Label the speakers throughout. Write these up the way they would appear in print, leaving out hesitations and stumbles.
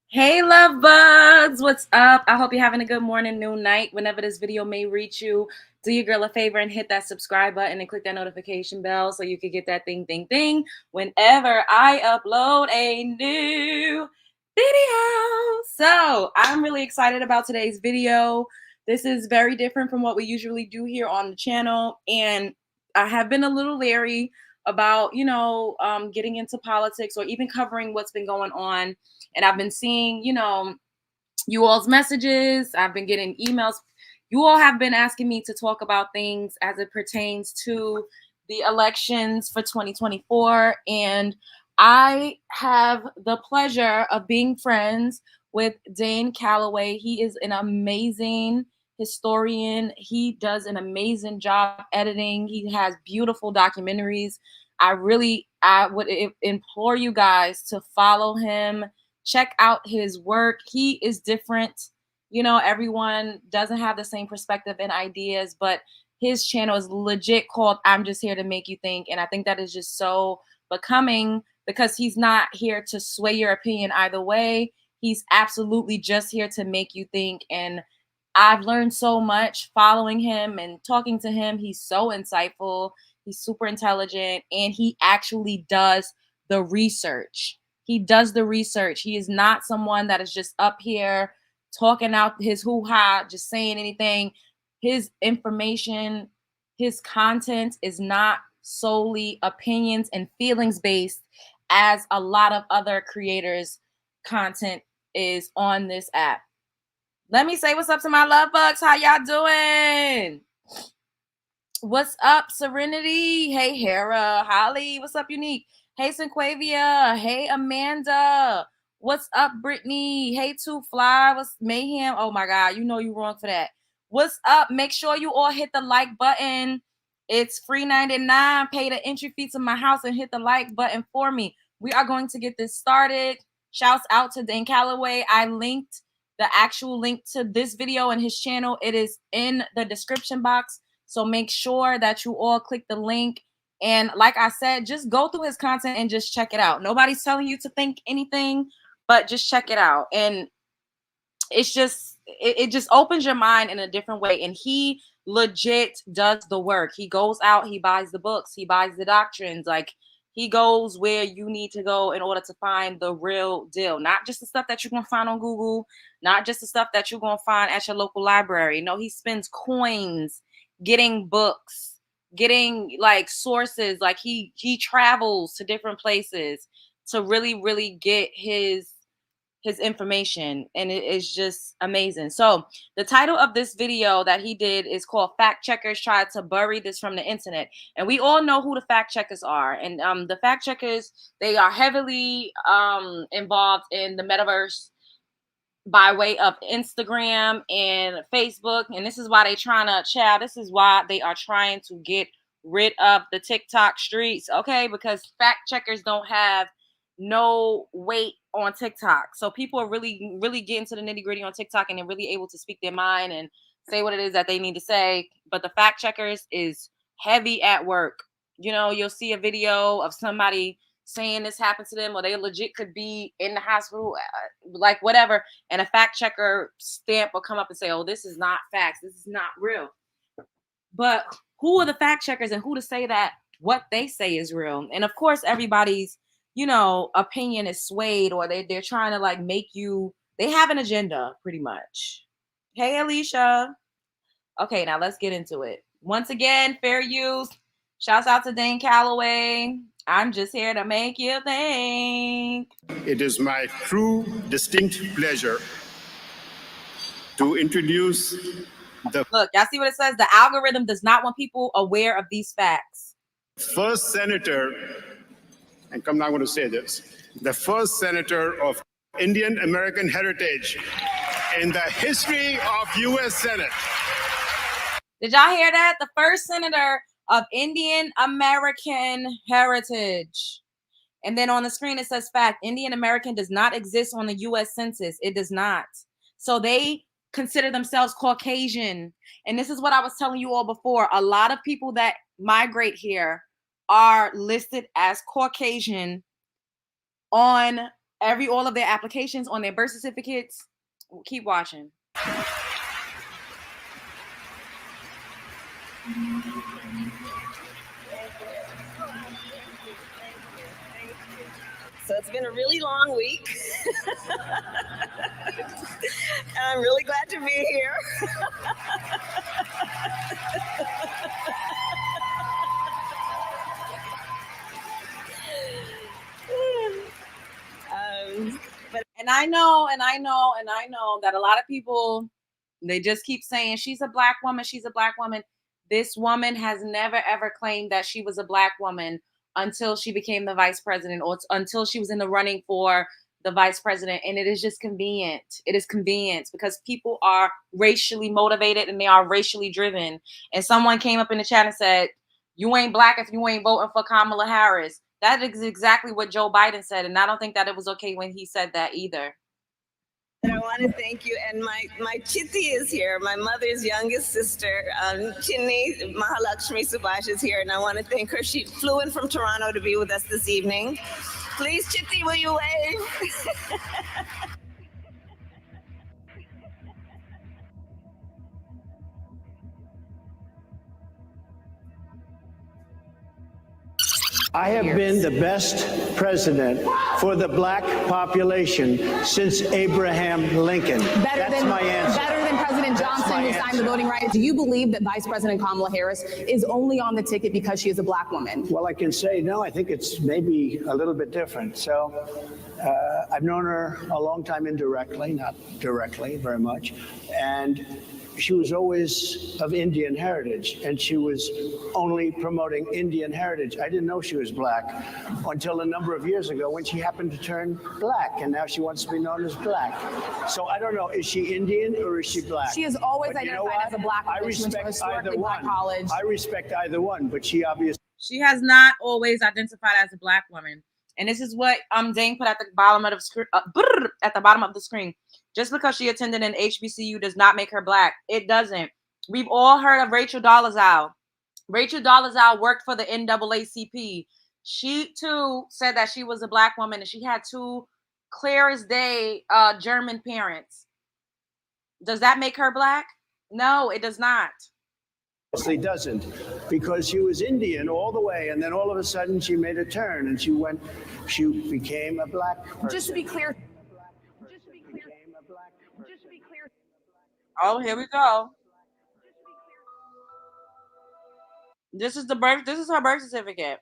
Speaker 1: Hey love bugs, what's up? I hope you're having a good morning, noon, night, whenever this video may reach you. Do your girl a favor and hit that subscribe button and click that notification bell so you can get that ding whenever I upload a new video. So I'm really excited about today's video. This is very different from what we usually do here on the channel, and I have been a little leery about, getting into politics or even covering what's been going on. And I've been seeing, you all's messages. I've been getting emails. You all have been asking me to talk about things as it pertains to the elections for 2024. And I have the pleasure of being friends with Dane Calloway. He is an amazing historian. He does an amazing job editing. He has beautiful documentaries. I would implore you guys to follow him. Check out his work. He is different. Everyone doesn't have the same perspective and ideas, but his channel is legit called I'm Just Here to Make You Think. And I think that is just so becoming, because he's not here to sway your opinion either way. He's absolutely just here to make you think. And I've learned so much following him and talking to him. He's so insightful. He's super intelligent, and he actually does the research. He does the research. He is not someone that is just up here talking out his hoo-ha, just saying anything. His information, his content is not solely opinions and feelings based as a lot of other creators' content is on this app. Let me say what's up to my love bugs. How y'all doing? What's up, Serenity? Hey, Hera. Holly. What's up, Unique? Hey, Sinquavia. Hey, Amanda. What's up, Brittany? Hey, Two Fly. What's Mayhem? Oh my God, you know you wrong for that. What's up? Make sure you all hit the like button. It's free 99. Pay the entry fee to my house and hit the like button for me. We are going to get this started. Shouts out to Dane Calloway. I linked the actual link to this video and his channel. It is in the description box. So make sure that you all click the link. And like I said, just go through his content and just check it out. Nobody's telling you to think anything, but just check it out. And it's just, it just opens your mind in a different way. And he legit does the work. He goes out, he buys the books, he buys the doctrines. Like, he goes where you need to go in order to find the real deal. Not just the stuff that you're going to find on Google, not just the stuff that you're going to find at your local library. No, he spends coins getting books, getting like sources. Like, he travels to different places to really get his information, and it is just amazing. So the title of this video that he did is called Fact Checkers Tried to Bury This from the Internet. And we all know who the fact checkers are. And the fact checkers, they are heavily involved in the metaverse by way of Instagram and Facebook. And this is why they trying to, this is why they are trying to get rid of the TikTok streets, okay? Because fact checkers don't have no weight on TikTok. So people are really getting to the nitty-gritty on TikTok, and they're really able to speak their mind and say what it is that they need to say. But the fact checkers is heavy at work. You'll see a video of somebody saying this happened to them, or they legit could be in the hospital, like whatever, and a fact checker stamp will come up and say, oh, this is not facts, this is not real. But who are the fact checkers, and who to say that what they say is real? And of course, everybody's opinion is swayed, or they're trying to like make you, they have an agenda pretty much. Hey, Alicia. Okay, now let's get into it. Once again, fair use. Shouts out to Dane Calloway. I'm just here to make you think.
Speaker 2: It is my true, distinct pleasure to introduce the
Speaker 1: Look, y'all see what it says? The algorithm does not want people aware of these facts.
Speaker 2: first senator, and I'm not going to say this, the first senator of Indian American heritage in the history of U.S. Senate.
Speaker 1: Did y'all hear that? The first senator of Indian American heritage. And then on the screen it says fact, Indian American does not exist on the U.S. Census. It does not. So they consider themselves Caucasian. And this is what I was telling you all before. A lot of people that migrate here are listed as Caucasian on all of their applications on their birth certificates. Keep watching.
Speaker 3: So it's been a really long week. And I'm really glad to be here.
Speaker 1: And I know that a lot of people, they just keep saying she's a black woman, she's a black woman. This woman has never ever claimed that she was a black woman until she became the vice president, or until she was in the running for the vice president. And it is just convenient. It is convenient because people are racially motivated and they are racially driven. And someone came up in the chat and said, "You ain't black if you ain't voting for Kamala Harris." That is exactly what Joe Biden said. And I don't think that it was okay when he said that either.
Speaker 3: And I want to thank you. And my Chitti is here, my mother's youngest sister, Chinni Mahalakshmi Subhash is here. And I want to thank her. She flew in from Toronto to be with us this evening. Please, Chitti, will you wave?
Speaker 4: I have been the best president for the black population since Abraham Lincoln. That's my answer.
Speaker 5: Better than President Johnson, who signed the voting rights. Do you believe that Vice President Kamala Harris is only on the ticket because she is a black woman?
Speaker 4: Well, I can say no. I think it's maybe a little bit different. So I've known her a long time indirectly, not directly very much. And she was always of Indian heritage, and she was only promoting Indian heritage. I didn't know she was black until a number of years ago when she happened to turn black, and now she wants to be known as black. So I don't know, is she Indian or is she black?
Speaker 5: She is always identified as a black woman.
Speaker 4: I respect either one.
Speaker 5: College.
Speaker 4: I respect either one, but she obviously...
Speaker 1: She has not always identified as a black woman. And this is what Dane put at the bottom of the screen. Just because she attended an HBCU does not make her black. It doesn't. We've all heard of Rachel Dolezal. Rachel Dolezal worked for the NAACP. She too said that she was a black woman, and she had two clear as day German parents. Does that make her black? No, it does not.
Speaker 4: Obviously doesn't, because she was Indian all the way, and then all of a sudden she made a turn and she became a black person.
Speaker 5: Just to be clear.
Speaker 1: Oh, here we go. This is her birth certificate.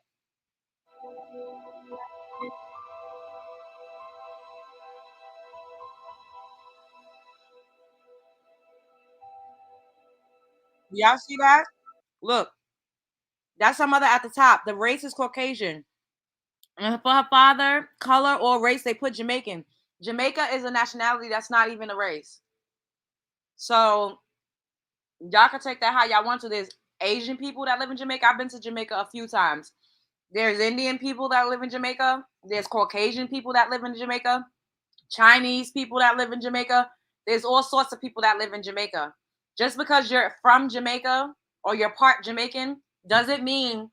Speaker 1: Y'all see that? Look, that's her mother at the top. The race is Caucasian. And for her father, color or race, they put Jamaican. Jamaica is a nationality that's not even a race. So y'all can take that how y'all want to. There's Asian people that live in Jamaica. I've been to Jamaica a few times. There's Indian people that live in Jamaica. There's Caucasian people that live in Jamaica. Chinese people that live in Jamaica. There's all sorts of people that live in Jamaica. Just because you're from Jamaica or you're part Jamaican doesn't mean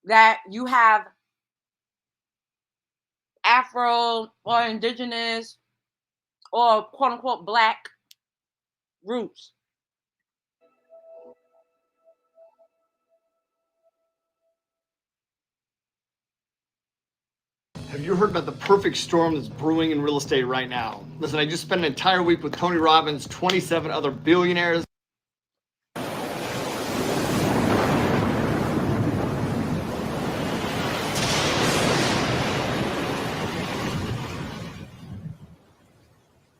Speaker 1: that you have Afro or indigenous or quote unquote black roots.
Speaker 6: Have you heard about the perfect storm that's brewing in real estate right now? Listen, I just spent an entire week with Tony Robbins, 27 other billionaires.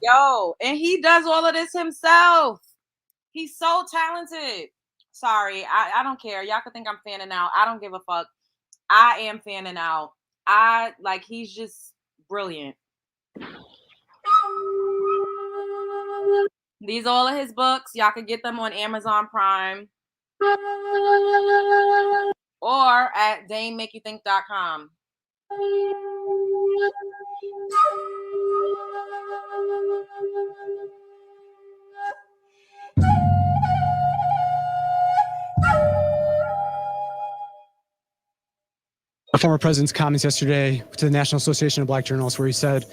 Speaker 1: Yo, and he does all of this himself. He's so talented. Sorry, I don't care. Y'all can think I'm fanning out. I don't give a fuck. I am fanning out. He's just brilliant. These are all of his books. Y'all can get them on Amazon Prime or at DaneMakeYouThink.com.
Speaker 7: former president's comments yesterday to the National Association of Black Journalists, where he said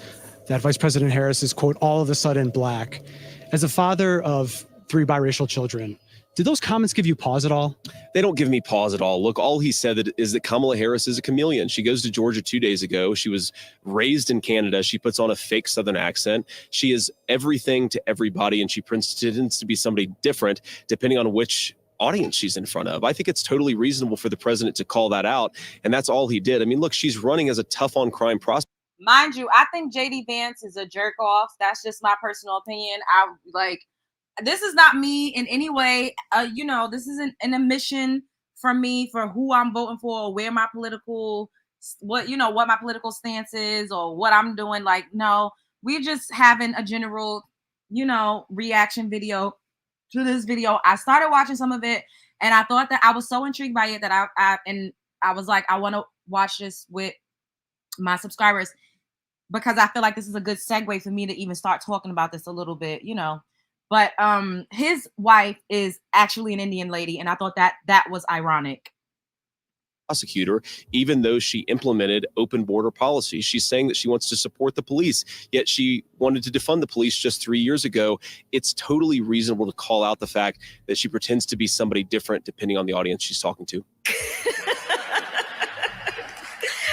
Speaker 7: that Vice President Harris is, quote, all of a sudden black. As a father of 3 biracial children, did those comments give you pause at all?
Speaker 8: They don't give me pause at all. Look, all he said is that Kamala Harris is a chameleon. She goes to Georgia 2 days ago. She was raised in Canada. She puts on a fake Southern accent. She is everything to everybody, and she pretends to be somebody different depending on which audience she's in front of. I think it's totally reasonable for the president to call that out, and that's all he did. I mean, look, she's running as a tough on crime prosecutor.
Speaker 1: Mind you, I think JD Vance is a jerk off. That's just my personal opinion. This is not me in any way. This isn't an admission from me for who I'm voting for or where my political, what my political stance is or what I'm doing. Like, no, we're just having a general, reaction video to this video. I started watching some of it and I thought that I was so intrigued by it that I was like, I want to watch this with my subscribers because I feel like this is a good segue for me to even start talking about this a little bit, But his wife is actually an Indian lady, and I thought that was ironic.
Speaker 8: Prosecutor, even though she implemented open border policy. She's saying that she wants to support the police, yet she wanted to defund the police just 3 years ago. It's totally reasonable to call out the fact that she pretends to be somebody different depending on the audience she's talking to.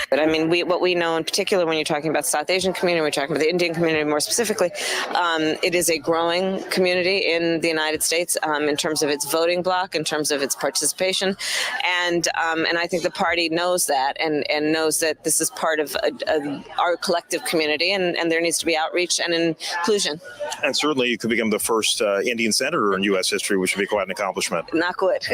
Speaker 3: But I mean, what we know in particular when you're talking about South Asian community, we're talking about the Indian community more specifically, it is a growing community in the United States in terms of its voting bloc, in terms of its participation. And I think the party knows that and knows that this is part of our collective community and there needs to be outreach and inclusion.
Speaker 9: And certainly you could become the first Indian senator in U.S. history, which would be quite an accomplishment.
Speaker 3: Not good.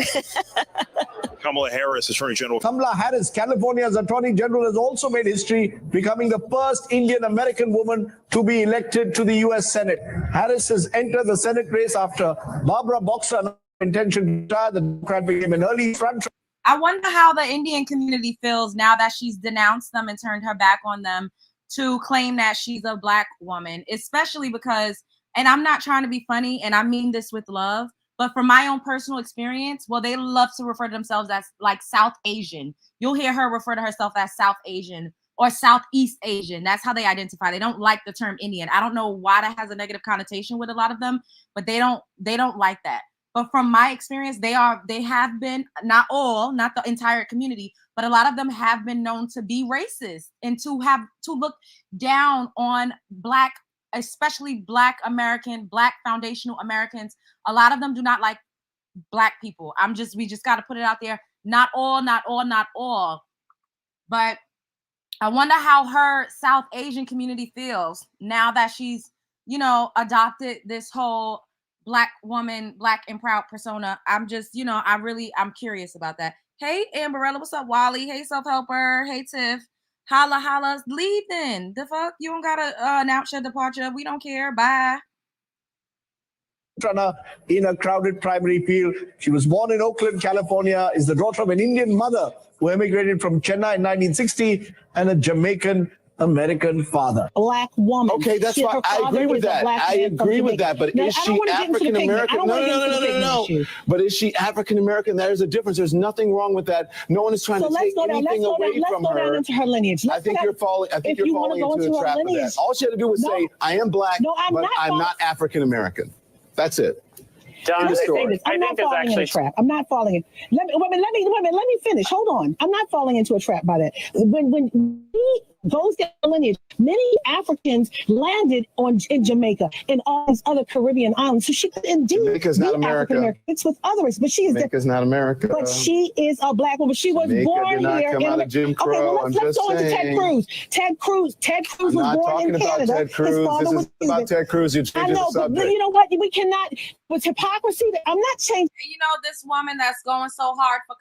Speaker 9: Kamala Harris, Attorney General.
Speaker 10: Kamala Harris, California's Attorney General, has also made history, becoming the first Indian American woman to be elected to the U.S. Senate. Harris has entered the Senate race after Barbara Boxer announced her intention to retire. The Democrat became an early front.
Speaker 1: I wonder how the Indian community feels now that she's denounced them and turned her back on them to claim that she's a black woman, especially because, and I'm not trying to be funny, and I mean this with love, but from my own personal experience, well, they love to refer to themselves as like South Asian. You'll hear her refer to herself as South Asian or Southeast Asian. That's how they identify. They don't like the term Indian. I don't know why that has a negative connotation with a lot of them, but they don't like that. But from my experience, they have been, not all, not the entire community, but a lot of them have been known to be racist and to look down on Black, especially Black American, Black foundational Americans. A lot of them do not like Black people. We just got to put it out there. Not all. But I wonder how her South Asian community feels now that she's, adopted this whole Black woman, Black and proud persona. I'm curious about that. Hey, Amberella, what's up, Wally? Hey, Self-Helper. Hey, Tiff. Holla. Leave then. The fuck? You don't gotta announce your departure. We don't care. Bye.
Speaker 10: Runner in a crowded primary field. She was born in Oakland, California, is the daughter of an Indian mother who emigrated from Chennai in 1960 and a Jamaican American father.
Speaker 11: Black woman.
Speaker 10: Okay, that's why I agree with that. I agree with that. But is she African American? No. But is she African American? There's a difference. There's nothing wrong with that. No one is trying to take anything away from her.
Speaker 11: Let's go down into her lineage.
Speaker 10: I think you're falling into a trap of that. All she had to do was say, I am Black, but I'm not African American. That's it.
Speaker 11: I'm not falling in a trap. I'm not falling in. Let me finish. Hold on. I'm not falling into a trap by that. When he goes down the lineage, many Africans landed in Jamaica and all these other Caribbean islands. So she could indeed
Speaker 10: Jamaica's not America.
Speaker 11: It's with others, but she is.
Speaker 10: Jamaica's not America.
Speaker 11: But she is a Black woman. She was born here.
Speaker 10: Jim Crow.
Speaker 11: Okay, let's go into Ted Cruz. Ted Cruz was born in Canada.
Speaker 10: Ted Cruz. This is about Ted Cruz. You're changing the subject.
Speaker 11: But you know what? We cannot. With hypocrisy, I'm not changing.
Speaker 1: This woman that's going so hard for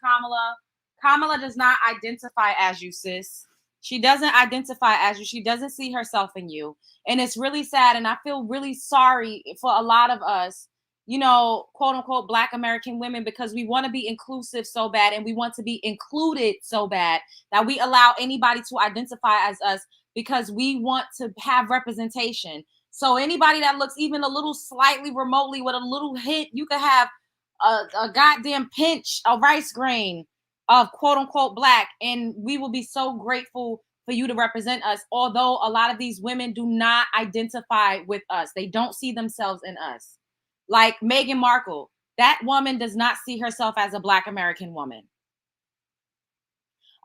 Speaker 1: Kamala does not identify as you, sis. She doesn't identify as you. She doesn't see herself in you. And it's really sad. And I feel really sorry for a lot of us, quote unquote, Black American women, because we want to be inclusive so bad and we want to be included so bad that we allow anybody to identify as us because we want to have representation. So anybody that looks even a little slightly remotely with a little hint, you could have a goddamn pinch of rice grain of quote unquote black, and we will be so grateful for you to represent us. Although a lot of these women do not identify with us. They don't see themselves in us. Like Meghan Markle, that woman does not see herself as a black American woman.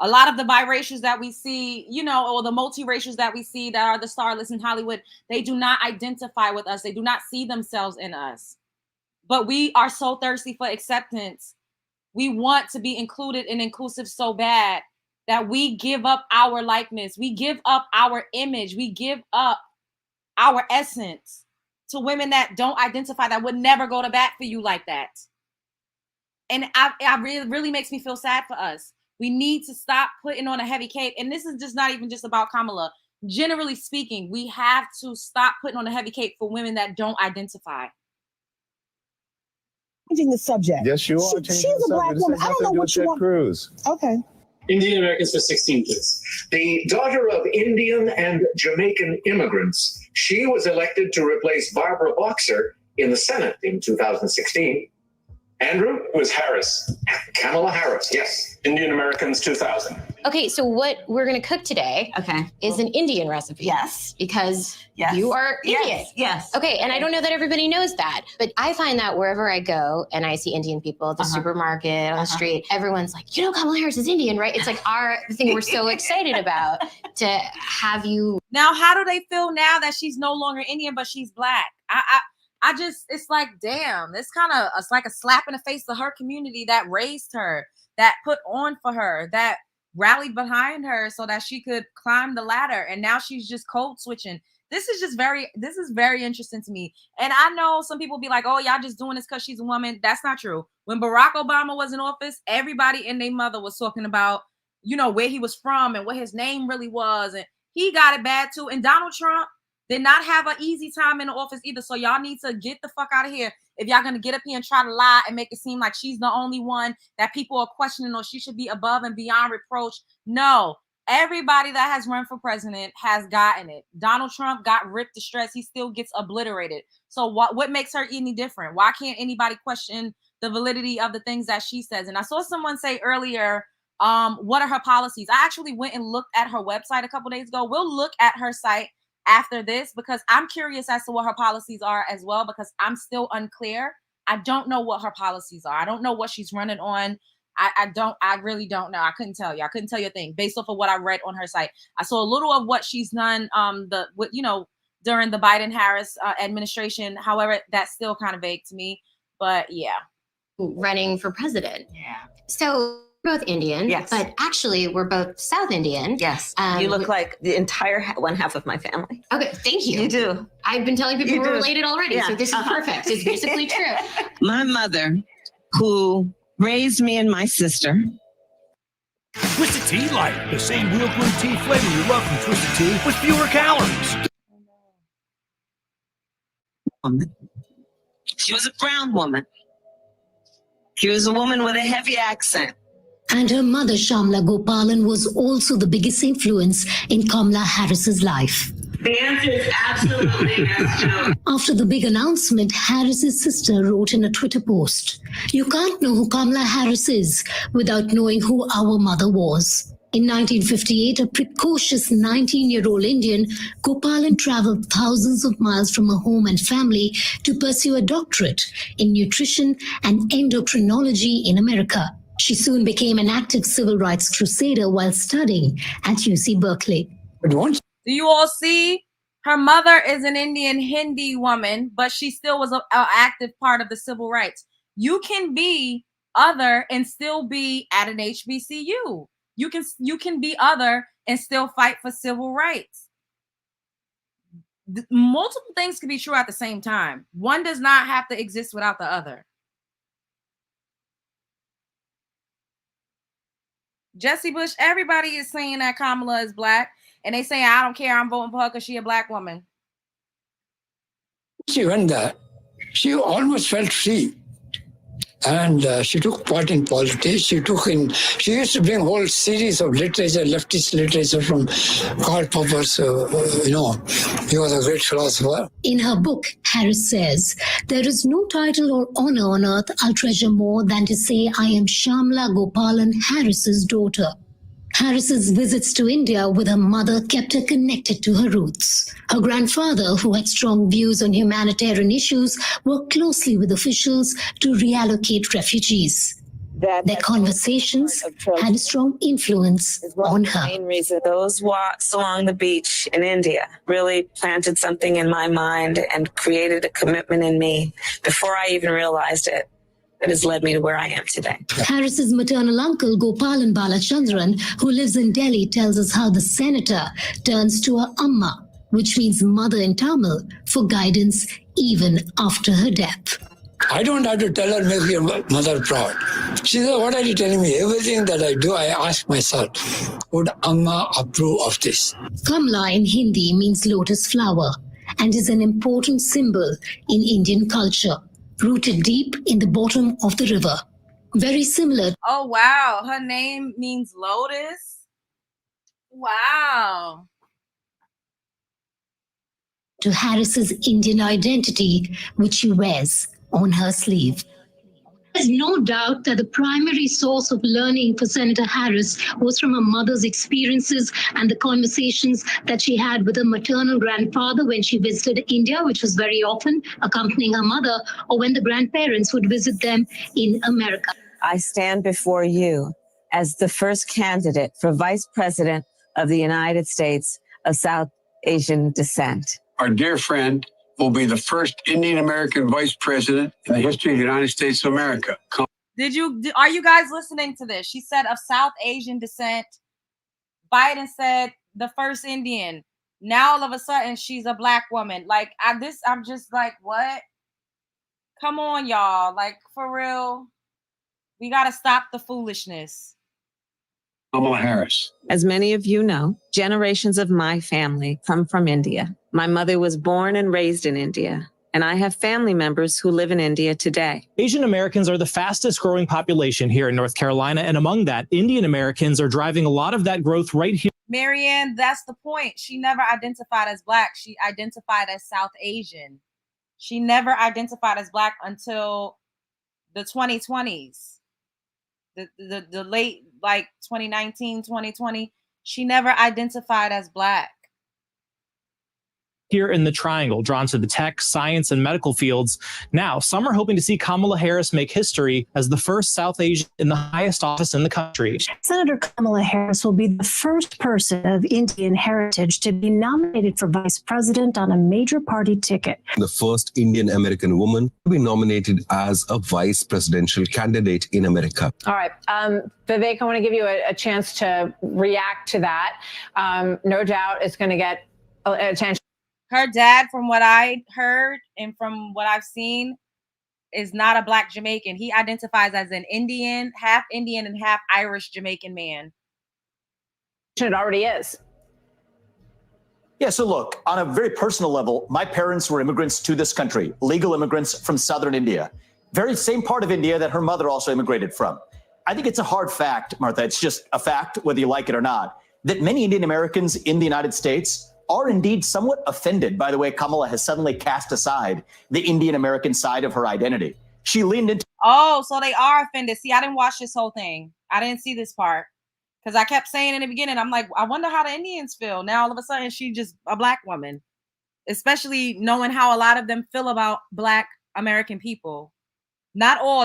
Speaker 1: A lot of the biracials that we see, you know, or the multiracials that we see that are the starlets in Hollywood, they do not identify with us. They do not see themselves in us. But we are so thirsty for acceptance. We want to be included and inclusive so bad that we give up our likeness. We give up our image. We give up our essence to women that don't identify, that would never go to bat for you like that. And it really makes me feel sad for us. We need to stop putting on a heavy cape. And this is just not even just about Kamala. Generally speaking, we have to stop putting on a heavy cape for women that don't identify.
Speaker 11: Changing the subject.
Speaker 10: Yes, you are.
Speaker 11: She's a black woman. I don't know what you want.
Speaker 10: Cruz.
Speaker 11: Okay.
Speaker 12: Indian Americans for 16, please. The daughter of Indian and Jamaican immigrants, she was elected to replace Barbara Boxer in the Senate in 2016. Andrew? It was Harris. Kamala Harris, yes. Indian Americans 2000.
Speaker 13: Okay, so what we're going to cook today is an Indian recipe.
Speaker 3: Yes.
Speaker 13: Because you are Indian.
Speaker 3: Yes.
Speaker 13: Okay, and I don't know that everybody knows that, but I find that wherever I go and I see Indian people at the supermarket, on the street, everyone's like, you know, Kamala Harris is Indian, right? It's like the thing we're so excited about to have you.
Speaker 1: Now, how do they feel now that she's no longer Indian, but she's black? I just, it's like, damn, it's like a slap in the face to her community that raised her, that put on for her, that rallied behind her so that she could climb the ladder. And now she's just code switching. This is very interesting to me. And I know some people be like, oh, y'all just doing this because she's a woman. That's not true. When Barack Obama was in office, everybody and their mother was talking about, you know, where he was from and what his name really was. And he got it bad too. And Donald Trump did not have an easy time in the office either. So y'all need to get the fuck out of here. If y'all gonna get up here and try to lie and make it seem like she's the only one that people are questioning or she should be above and beyond reproach. No, everybody that has run for president has gotten it. Donald Trump got ripped to shreds. He still gets obliterated. So what makes her any different? Why can't anybody question the validity of the things that she says? And I saw someone say earlier, what are her policies? I actually went and looked at her website a couple days ago. We'll look at her site after this because I'm curious as to what her policies are as well, because I'm still unclear. I don't know what her policies are. I don't know what she's running on. I really don't know. I couldn't tell you. I couldn't tell you a thing based off of what I read on her site. I saw a little of what she's done during the Biden-Harris administration. However, that's still kind of vague to me. But yeah.
Speaker 13: Running for president.
Speaker 3: Yeah.
Speaker 13: So both Indian, but actually we're both South Indian.
Speaker 3: Yes. You look like the entire one half of my family.
Speaker 13: Okay, thank you.
Speaker 3: You do.
Speaker 13: I've been telling people we're related already, so this is perfect. It's basically true.
Speaker 3: My mother, who raised me and my sister.
Speaker 14: Twisted Tea Light, the same real green tea flavor you love from Twisted Tea with fewer calories.
Speaker 3: She was a brown woman. She was a woman with a heavy accent.
Speaker 15: And her mother, Shamla Gopalan, was also the biggest influence in Kamala Harris's life.
Speaker 3: The answer is absolutely yes.
Speaker 15: After the big announcement, Harris's sister wrote in a Twitter post, "You can't know who Kamala Harris is without knowing who our mother was." In 1958, a precocious 19-year-old Indian, Gopalan traveled thousands of miles from her home and family to pursue a doctorate in nutrition and endocrinology in America. She soon became an active civil rights crusader while studying at UC Berkeley.
Speaker 1: Do you all see? Her mother is an Indian Hindi woman, but she still was an active part of the civil rights. You can be other and still be at an HBCU. You can be other and still fight for civil rights. Multiple things can be true at the same time. One does not have to exist without the other. Jesse Bush, everybody is saying that Kamala is black, and they saying, I don't care, I'm voting for her because she's a black woman.
Speaker 16: She went there. She almost felt free. And she took part in politics. She used to bring a whole series of literature, leftist literature from Karl Popper's, He was a great philosopher.
Speaker 15: In her book, Harris says, "There is no title or honor on earth I'll treasure more than to say I am Shamla Gopalan Harris's daughter." Harris's visits to India with her mother kept her connected to her roots. Her grandfather, who had strong views on humanitarian issues, worked closely with officials to reallocate refugees. Their conversations had a strong influence on her.
Speaker 3: The main reason those walks along the beach in India really planted something in my mind and created a commitment in me before I even realized it that has led me to where I am today.
Speaker 15: Harris's maternal uncle, Gopalan Balachandran, who lives in Delhi, tells us how the senator turns to her amma, which means mother in Tamil, for guidance even after her death.
Speaker 16: I don't have to tell her, make your mother proud. She said, what are you telling me? Everything that I do, I ask myself, would Amma approve of this?
Speaker 15: Kamala in Hindi means lotus flower and is an important symbol in Indian culture, rooted deep in the bottom of the river. Very similar.
Speaker 1: Oh, wow. Her name means lotus? Wow.
Speaker 15: To Harris's Indian identity, which she wears on her sleeve. There's no doubt that the primary source of learning for Senator Harris was from her mother's experiences and the conversations that she had with her maternal grandfather when she visited India, which was very often accompanying her mother, or when the grandparents would visit them in America.
Speaker 3: I stand before you as the first candidate for Vice President of the United States of South Asian descent.
Speaker 16: Our dear friend will be the first Indian American vice president in the history of the United States of America.
Speaker 1: Are you guys listening to this? She said of South Asian descent. Biden said the first Indian. Now all of a sudden she's a black woman. Like I'm just like, what? Come on, y'all. Like for real. We got to stop the foolishness.
Speaker 16: Kamala Harris.
Speaker 3: As many of you know, generations of my family come from India. My mother was born and raised in India, and I have family members who live in India today.
Speaker 17: Asian Americans are the fastest growing population here in North Carolina, and among that, Indian Americans are driving a lot of that growth right here.
Speaker 1: Marianne, that's the point. She never identified as black. She identified as South Asian. She never identified as black until the 2020s. The late, like 2019, 2020, she never identified as black.
Speaker 17: Here in the triangle, drawn to the tech, science, and medical fields. Now, some are hoping to see Kamala Harris make history as the first South Asian in the highest office in the country.
Speaker 18: Senator Kamala Harris will be the first person of Indian heritage to be nominated for vice president on a major party ticket.
Speaker 19: The first Indian American woman to be nominated as a vice presidential candidate in America.
Speaker 20: All right. Vivek, I want to give you a chance to react to that. No doubt it's going to get attention.
Speaker 1: Her dad, from what I heard and from what I've seen, is not a black Jamaican. He identifies as an Indian and half Irish Jamaican man.
Speaker 20: It already is.
Speaker 21: Yeah, so look, on a very personal level, my parents were immigrants to this country, legal immigrants from southern India. Very same part of India that her mother also immigrated from. I think it's a hard fact, Martha, it's just a fact, whether you like it or not, that many Indian Americans in the United States are indeed somewhat offended by the way Kamala has suddenly cast aside the Indian American side of her identity. She leaned into—
Speaker 1: Oh, so they are offended. See, I didn't watch this whole thing. I didn't see this part because I kept saying in the beginning, I'm like, I wonder how the Indians feel. Now all of a sudden she's just a black woman, especially knowing how a lot of them feel about black American people. Not all.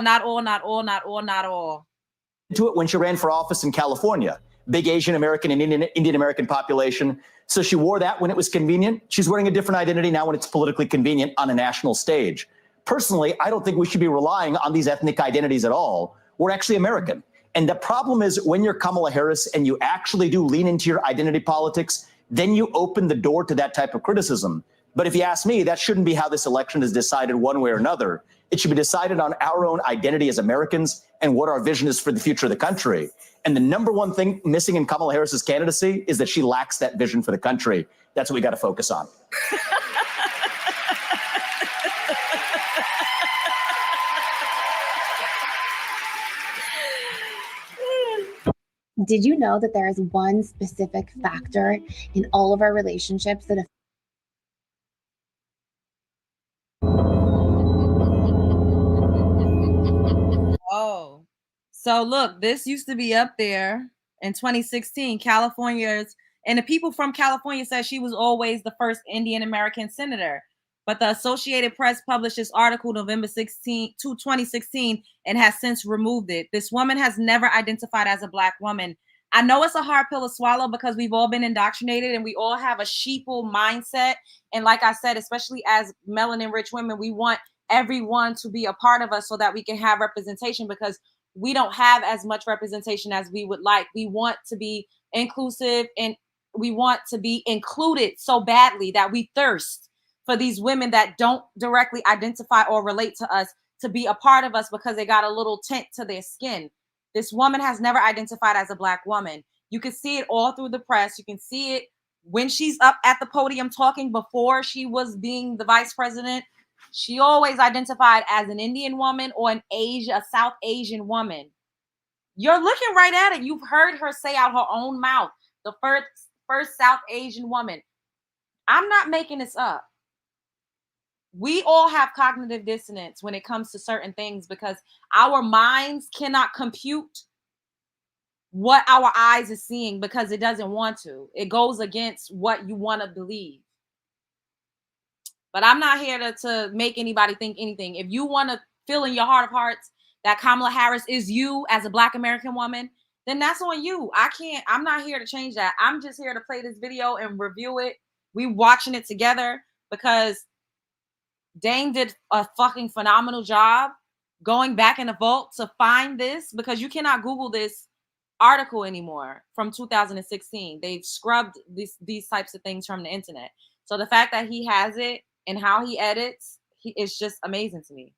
Speaker 21: To it when she ran for office in California. Big Asian American and Indian American population. So she wore that when it was convenient. She's wearing a different identity now when it's politically convenient on a national stage. Personally, I don't think we should be relying on these ethnic identities at all. We're actually American. And the problem is when you're Kamala Harris and you actually do lean into your identity politics, then you open the door to that type of criticism. But if you ask me, that shouldn't be how this election is decided one way or another. It should be decided on our own identity as Americans and what our vision is for the future of the country. And the number one thing missing in Kamala Harris's candidacy is that she lacks that vision for the country. That's what we got to focus on.
Speaker 22: Did you know that there is one specific factor in all of our relationships that
Speaker 1: Oh, so look, this used to be up there in 2016. California's and the people from California said she was always the first Indian American senator. But the Associated Press published this article November 2016, and has since removed it. This woman has never identified as a Black woman. I know it's a hard pill to swallow because we've all been indoctrinated and we all have a sheeple mindset. And like I said, especially as melanin-rich women, we want everyone to be a part of us so that we can have representation, because we don't have as much representation as we would like. We want to be inclusive and we want to be included so badly that we thirst for these women that don't directly identify or relate to us to be a part of us because they got a little tint to their skin. This woman has never identified as a Black woman. You can see it all through the press. You can see it when she's up at the podium talking before she was being the vice president. She always identified as an Indian woman or a South Asian woman. You're looking right at it. You've heard her say out her own mouth, the first South Asian woman. I'm not making this up. We all have cognitive dissonance when it comes to certain things because our minds cannot compute what our eyes is seeing because it doesn't want to. It goes against what you want to believe. But I'm not here to make anybody think anything. If you want to feel in your heart of hearts that Kamala Harris is you as a Black American woman, then that's on you. I'm not here to change that. I'm just here to play this video and review it. We watching it together because Dane did a fucking phenomenal job going back in the vault to find this, because you cannot Google this article anymore from 2016. They've scrubbed these types of things from the internet. So the fact that he has it and how he edits, it's just amazing to me.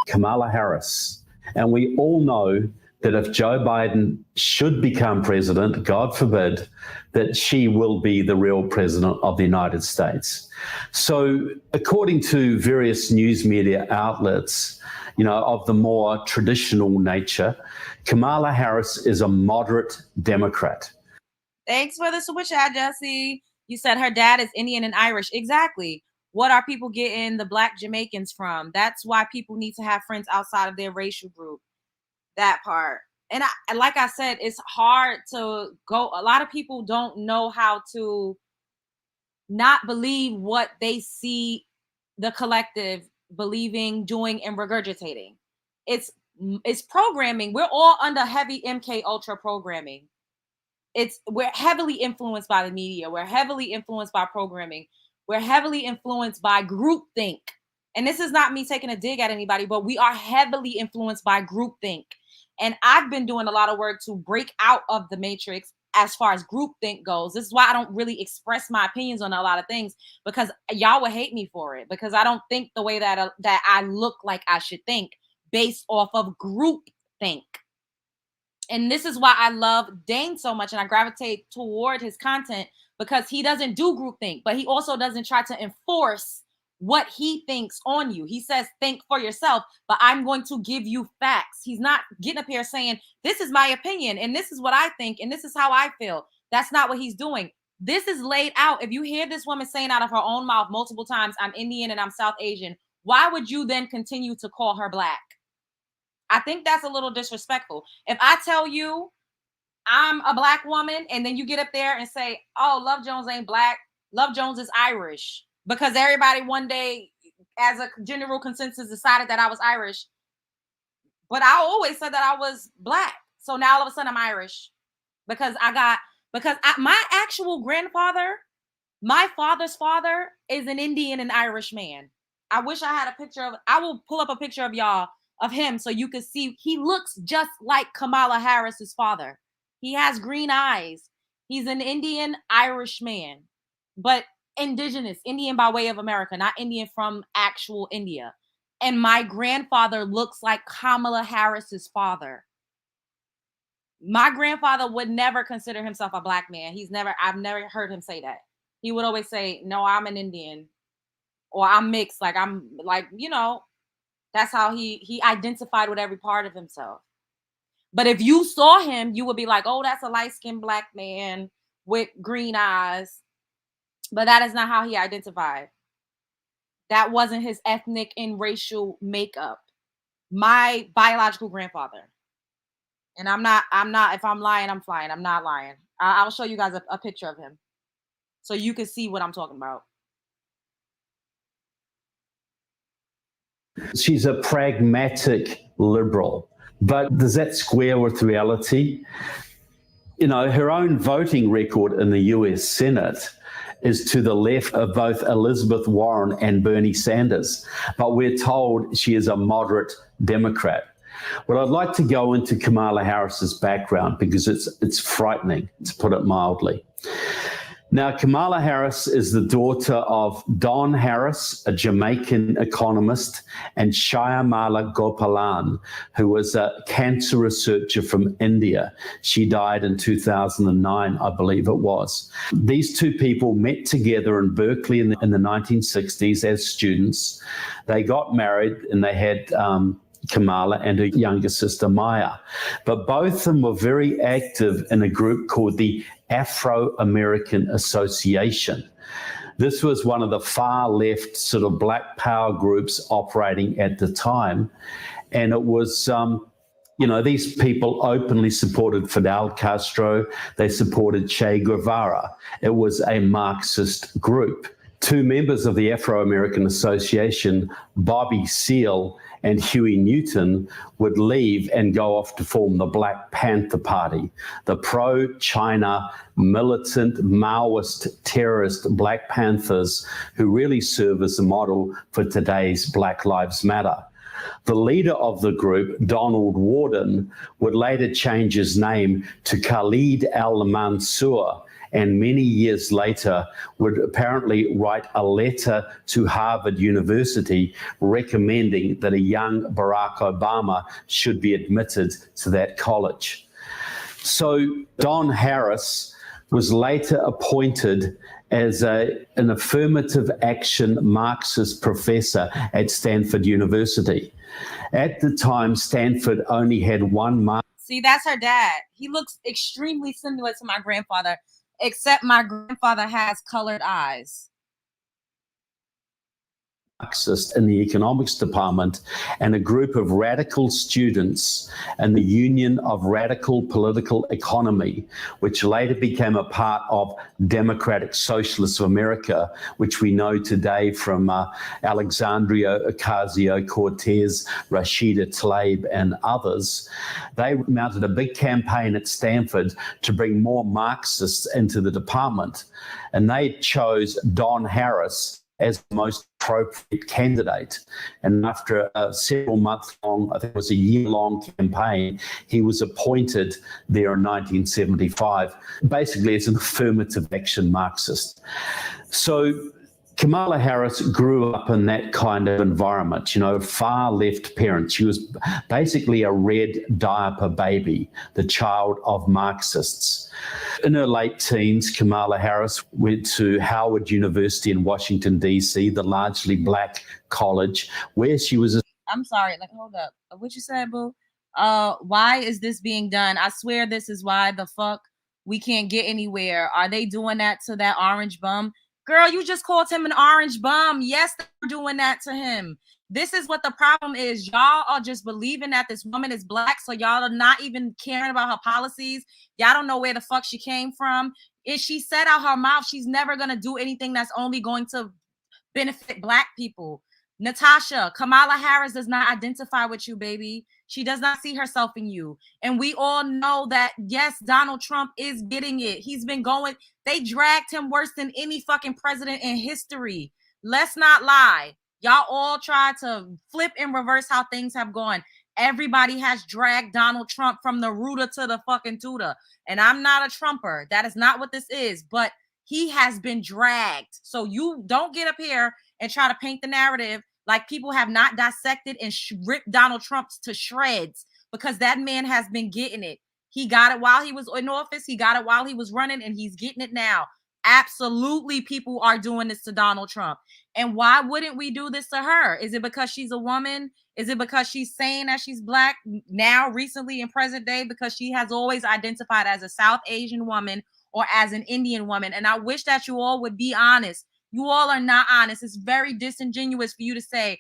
Speaker 2: Kamala Harris. And we all know that if Joe Biden should become president, God forbid, that she will be the real president of the United States. So according to various news media outlets, of the more traditional nature, Kamala Harris is a moderate Democrat.
Speaker 1: Thanks for the super chat, Jesse. You said her dad is Indian and Irish. Exactly. What are people getting the Black Jamaicans from? That's why people need to have friends outside of their racial group. That part. And like I said, it's hard to go. A lot of people don't know how to not believe what they see the collective believing, doing, and regurgitating. It's programming. We're all under heavy MK Ultra programming. We're heavily influenced by the media. We're heavily influenced by programming. We're heavily influenced by groupthink. And this is not me taking a dig at anybody, but we are heavily influenced by groupthink. And I've been doing a lot of work to break out of the matrix as far as groupthink goes. This is why I don't really express my opinions on a lot of things, because y'all would hate me for it, because I don't think the way that I look like I should think based off of groupthink. And this is why I love Dane so much and I gravitate toward his content, because he doesn't do groupthink, but he also doesn't try to enforce what he thinks on you. He says, think for yourself, but I'm going to give you facts. He's not getting up here saying, this is my opinion and this is what I think and this is how I feel. That's not what he's doing. This is laid out. If you hear this woman saying out of her own mouth multiple times, I'm Indian and I'm South Asian, why would you then continue to call her Black? I think that's a little disrespectful. If I tell you I'm a Black woman and then you get up there and say, oh, Love Jones ain't Black, Love Jones is Irish, because everybody one day as a general consensus decided that I was Irish, but I always said that I was Black. So now all of a sudden I'm Irish because my actual grandfather, my father's father, is an Indian and Irish man. I wish I had a picture of, I will pull up a picture of y'all of him so you can see. He looks just like Kamala Harris's father. He has green eyes. He's an Indian Irish man, but indigenous, Indian by way of America, not Indian from actual India. And my grandfather looks like Kamala Harris's father. My grandfather would never consider himself a Black man. I've never heard him say that. he would always say, no, I'm an Indian, or I'm mixed. Like, I'm like, you know, that's how he identified with every part of himself. But if you saw him, you would be like, oh, that's a light-skinned black man with green eyes. But that is not how he identified. That wasn't his ethnic and racial makeup. My biological grandfather. And I'm not, if I'm lying, I'm flying. I'm not lying. I'll show you guys a picture of him so you can see what I'm talking about.
Speaker 2: She's a pragmatic liberal, but does that square with reality? You know, her own voting record in the US Senate is to the left of both Elizabeth Warren and Bernie Sanders, but we're told she is a moderate Democrat. Well, I'd like to go into Kamala Harris's background because it's frightening, to put it mildly. Now, Kamala Harris is the daughter of Don Harris, a Jamaican economist, and Shyamala Gopalan, who was a cancer researcher from India. She died in 2009, I believe it was. These two people met together in Berkeley in the 1960s as students. They got married and they had Kamala and her younger sister Maya. But both of them were very active in a group called the Afro-American Association. This was one of the far left sort of black power groups operating at the time. And it was, you know, these people openly supported Fidel Castro. They supported Che Guevara. It was a Marxist group. Two members of the Afro-American Association, Bobby Seale and Huey Newton, would leave and go off to form the Black Panther Party, the pro-China, militant, Maoist, terrorist Black Panthers who really serve as a model for today's Black Lives Matter. The leader of the group, Donald Warden, would later change his name to Khalid al-Mansour, and many years later would apparently write a letter to Harvard University recommending that a young Barack Obama should be admitted to that college. So Don Harris was later appointed as an affirmative action Marxist professor at Stanford University. At the time, Stanford only had one
Speaker 1: See, that's her dad. He looks extremely similar to my grandfather, except my grandfather has colored eyes.
Speaker 2: Marxist in the economics department, and a group of radical students in the Union of Radical Political Economy, which later became a part of Democratic Socialists of America, which we know today from Alexandria Ocasio-Cortez, Rashida Tlaib, and others. They mounted a big campaign at Stanford to bring more Marxists into the department, and they chose Don Harris as the most appropriate candidate. And after a several month long, I think it was a year-long campaign, he was appointed there in 1975, basically as an affirmative action Marxist. So Kamala Harris grew up in that kind of environment, you know, far left parents. She was basically a red diaper baby, the child of Marxists. In her late teens, Kamala Harris went to Howard University in Washington, D.C., the largely black college, where she was
Speaker 1: I'm sorry, like, hold up. What you said, boo? Why is this being done? I swear this is why the fuck we can't get anywhere. Are they doing that to that orange bum? Girl, you just called him an orange bum. Yes, they're doing that to him. This is what the problem is. Y'all are just believing that this woman is black, so y'all are not even caring about her policies. Y'all don't know where the fuck she came from. If she said out her mouth, she's never going to do anything that's only going to benefit black people. Natasha, Kamala Harris does not identify with you, baby. She does not see herself in you. And we all know that, yes, Donald Trump is getting it. He's been going, they dragged him worse than any fucking president in history. Let's not lie. Y'all all try to flip and reverse how things have gone. Everybody has dragged Donald Trump from the rooter to the fucking tutor. And I'm not a Trumper. That is not what this is. But he has been dragged. So you don't get up here and try to paint the narrative like people have not dissected and ripped Donald Trump to shreds, because that man has been getting it. He got it while he was in office. He got it while he was running, and he's getting it now. Absolutely, people are doing this to Donald Trump. And why wouldn't we do this to her? Is it because she's a woman? Is it because she's saying that she's black now, recently, in present day? Because she has always identified as a South Asian woman or as an Indian woman. And I wish that you all would be honest. You all are not honest. It's very disingenuous for you to say,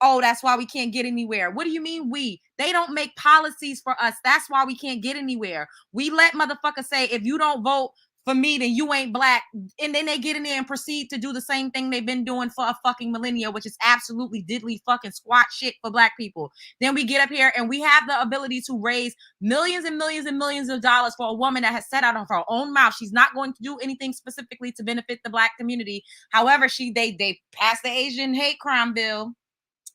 Speaker 1: oh, that's why we can't get anywhere. What do you mean we? They don't make policies for us. That's why we can't get anywhere. We let motherfuckers say, if you don't vote for me, then you ain't black. And then they get in there and proceed to do the same thing they've been doing for a fucking millennia, which is absolutely diddly fucking squat shit for black people. Then we get up here and we have the ability to raise millions and millions and millions of dollars for a woman that has said out of her own mouth she's not going to do anything specifically to benefit the black community. However, they passed the Asian hate crime bill.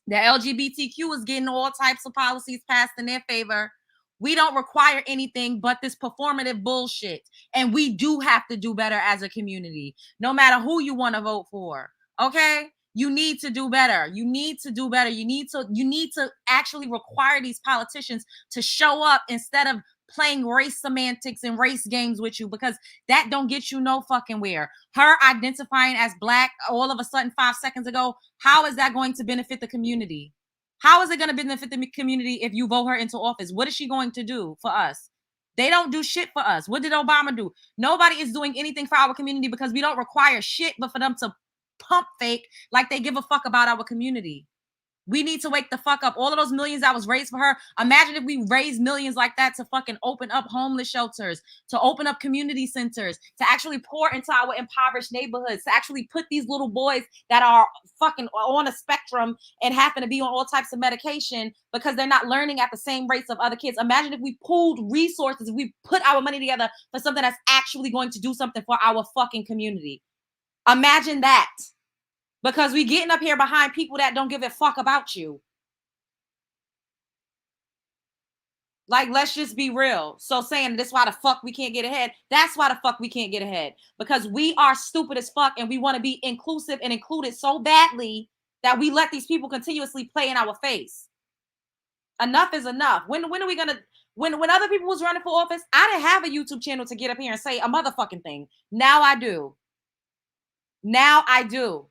Speaker 1: The LGBTQ is getting all types of policies passed in their favor. We don't require anything but this performative bullshit. And we do have to do better as a community, no matter who you want to vote for. Okay? You need to do better. You need to do better. You need to actually require these politicians to show up instead of playing race semantics and race games with you, because that don't get you no fucking where. Her identifying as black all of a sudden 5 seconds ago, how is that going to benefit the community? How is it going to benefit the community if you vote her into office? What is she going to do for us? They don't do shit for us. What did Obama do? Nobody is doing anything for our community because we don't require shit but for them to pump fake like they give a fuck about our community. We need to wake the fuck up. All of those millions that was raised for her. Imagine if we raised millions like that to fucking open up homeless shelters, to open up community centers, to actually pour into our impoverished neighborhoods, to actually put these little boys that are fucking on a spectrum and happen to be on all types of medication because they're not learning at the same rates of other kids. Imagine if we pooled resources, if we put our money together for something that's actually going to do something for our fucking community. Imagine that. Because we getting up here behind people that don't give a fuck about you. Like, let's just be real. So saying this why the fuck we can't get ahead, that's why the fuck we can't get ahead. Because we are stupid as fuck and we want to be inclusive and included so badly that we let these people continuously play in our face. Enough is enough. When are we gonna, when other people was running for office, I didn't have a YouTube channel to get up here and say a motherfucking thing. Now I do. Now I do.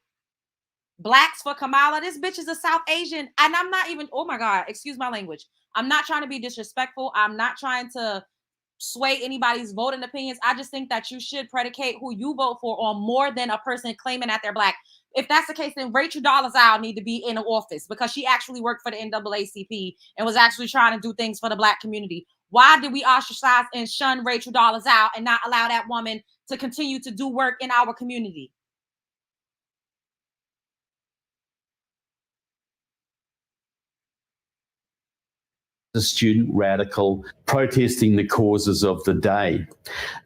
Speaker 1: Blacks for Kamala. This bitch is a South Asian. And I'm not even, oh my God, excuse my language. I'm not trying to be disrespectful. I'm not trying to sway anybody's voting opinions. I just think that you should predicate who you vote for on more than a person claiming that they're black. If that's the case, then Rachel Dolezal need to be in the office because she actually worked for the NAACP and was actually trying to do things for the black community. Why did we ostracize and shun Rachel Dolezal and not allow that woman to continue to do work in our community?
Speaker 2: A student radical protesting the causes of the day.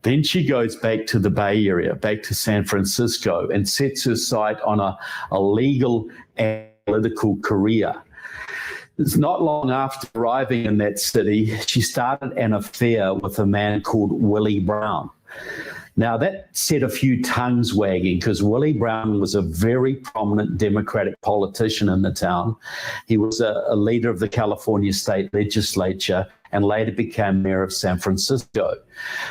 Speaker 2: Then she goes back to the Bay Area, back to San Francisco, and sets her sight on a legal and political career. It's not long after arriving in that city, she started an affair with a man called Willie Brown. Now, that set a few tongues wagging because Willie Brown was a very prominent Democratic politician in the town. He was a leader of the California state legislature and later became mayor of San Francisco.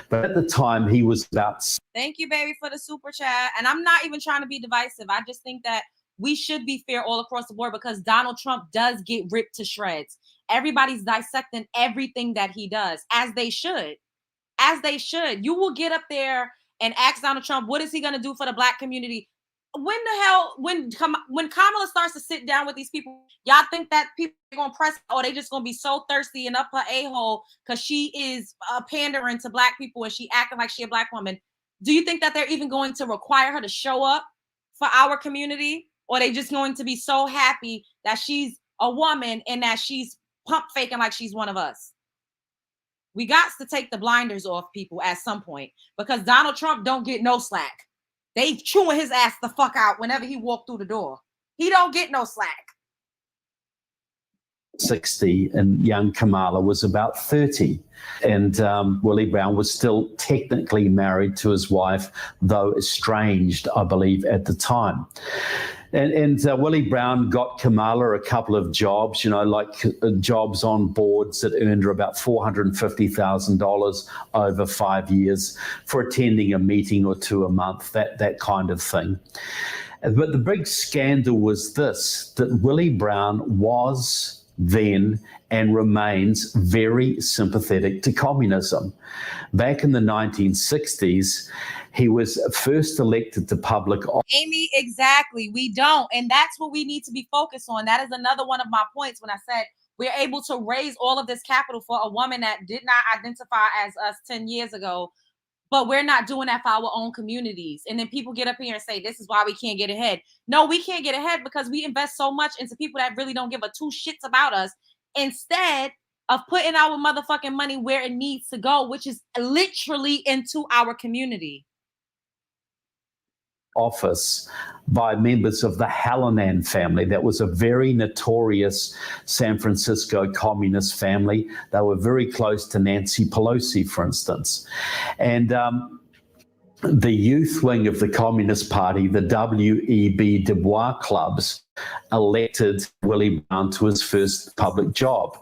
Speaker 2: But at the time, he was about...
Speaker 1: Thank you, baby, for the super chat. And I'm not even trying to be divisive. I just think that we should be fair all across the board because Donald Trump does get ripped to shreds. Everybody's dissecting everything that he does, as they should. As they should. You will get up there and ask Donald Trump, what is he going to do for the black community? When Kamala starts to sit down with these people, y'all think that people are going to press, or they just going to be so thirsty and up her a-hole because she is pandering to black people and she acting like she a black woman. Do you think that they're even going to require her to show up for our community? Or are they just going to be so happy that she's a woman and that she's pump faking like she's one of us? We got to take the blinders off people at some point because Donald Trump don't get no slack. They chewing his ass the fuck out whenever he walked through the door. He don't get no slack.
Speaker 2: 60 and young Kamala was about 30. And Willie Brown was still technically married to his wife, though estranged, I believe, at the time. And Willie Brown got Kamala a couple of jobs, like jobs on boards that earned her about $450,000 over 5 years for attending a meeting or two a month, that kind of thing. But the big scandal was this, that Willie Brown was then and remains very sympathetic to communism. Back in the 1960s, he was first elected to public office.
Speaker 1: Amy, exactly. We don't. And that's what we need to be focused on. That is another one of my points when I said we're able to raise all of this capital for a woman that did not identify as us 10 years ago, but we're not doing that for our own communities. And then people get up here and say, this is why we can't get ahead. No, we can't get ahead because we invest so much into people that really don't give a two shits about us, instead of putting our motherfucking money where it needs to go, which is literally into our community.
Speaker 2: Office by members of the Hallinan family. That was a very notorious San Francisco communist family. They were very close to Nancy Pelosi, for instance. And the youth wing of the Communist Party, the W.E.B. Du Bois clubs, elected Willie Brown to his first public job.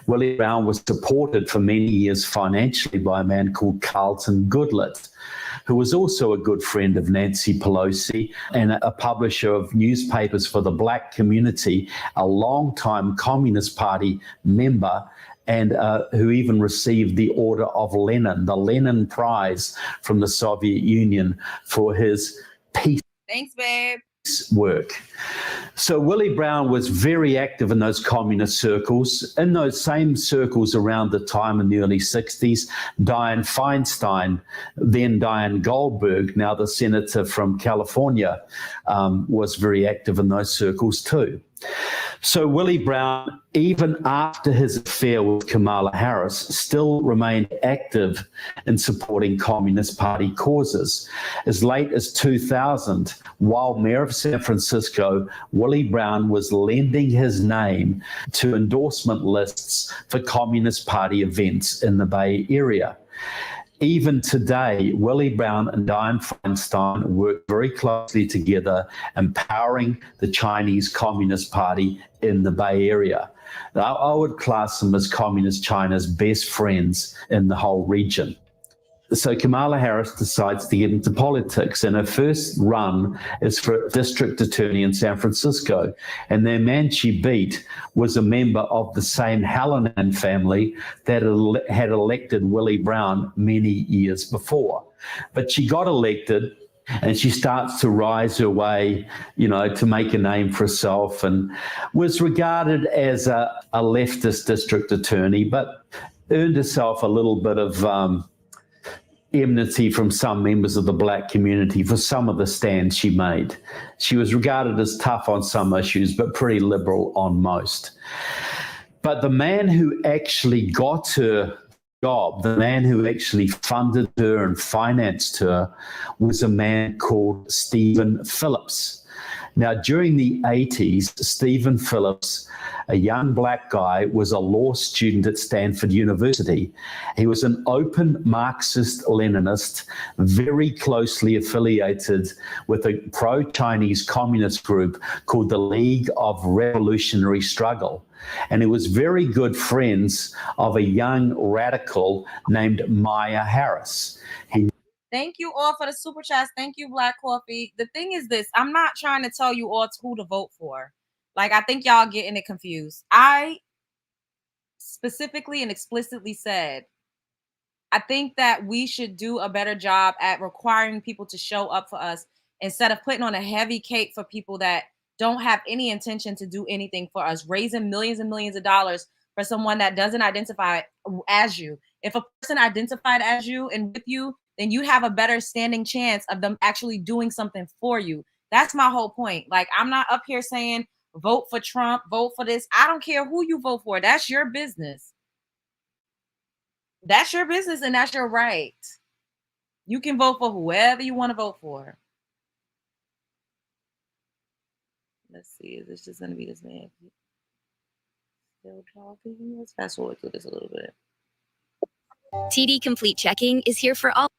Speaker 2: Willie Brown was supported for many years financially by a man called Carlton Goodlett, who was also a good friend of Nancy Pelosi and a publisher of newspapers for the black community, a longtime Communist Party member, and who even received the Order of Lenin, the Lenin Prize from the Soviet Union for his peace.
Speaker 1: Thanks, babe.
Speaker 2: Work. So Willie Brown was very active in those communist circles. In those same circles around the time in the early 60s, Dianne Feinstein, then Diane Goldberg, now the senator from California, was very active in those circles too. So Willie Brown, even after his affair with Kamala Harris, still remained active in supporting Communist Party causes. As late as 2000, while mayor of San Francisco, Willie Brown was lending his name to endorsement lists for Communist Party events in the Bay Area. Even today, Willie Brown and Dianne Feinstein work very closely together, empowering the Chinese Communist Party in the Bay Area. Now, I would class them as Communist China's best friends in the whole region. So Kamala Harris decides to get into politics, and her first run is for district attorney in San Francisco. And the man she beat was a member of the same Hallinan family that had elected Willie Brown many years before. But she got elected, and she starts to rise her way, to make a name for herself, and was regarded as a leftist district attorney, but earned herself a little bit of enmity from some members of the black community for some of the stands she made. She was regarded as tough on some issues, but pretty liberal on most. But the man who actually got her job, the man who actually funded her and financed her, was a man called Stephen Phillips. Now, during the 80s, Stephen Phillips, a young black guy, was a law student at Stanford University. He was an open Marxist-Leninist, very closely affiliated with a pro-Chinese communist group called the League of Revolutionary Struggle. And he was very good friends of a young radical named Maya Harris.
Speaker 1: Thank you all for the super chats. Thank you, Black Coffee. The thing is this, I'm not trying to tell you all who to vote for. Like, I think y'all getting it confused. I specifically and explicitly said, I think that we should do a better job at requiring people to show up for us instead of putting on a heavy cape for people that don't have any intention to do anything for us, raising millions and millions of dollars for someone that doesn't identify as you. If a person identified as you and with you, then you have a better standing chance of them actually doing something for you. That's my whole point. Like, I'm not up here saying, vote for Trump, vote for this. I don't care who you vote for. That's your business. That's your business and that's your right. You can vote for whoever you want to vote for. Let's see. Is this just going to be this man? Still talking? Let's fast forward through this a little bit.
Speaker 4: TD Complete Checking is here for all.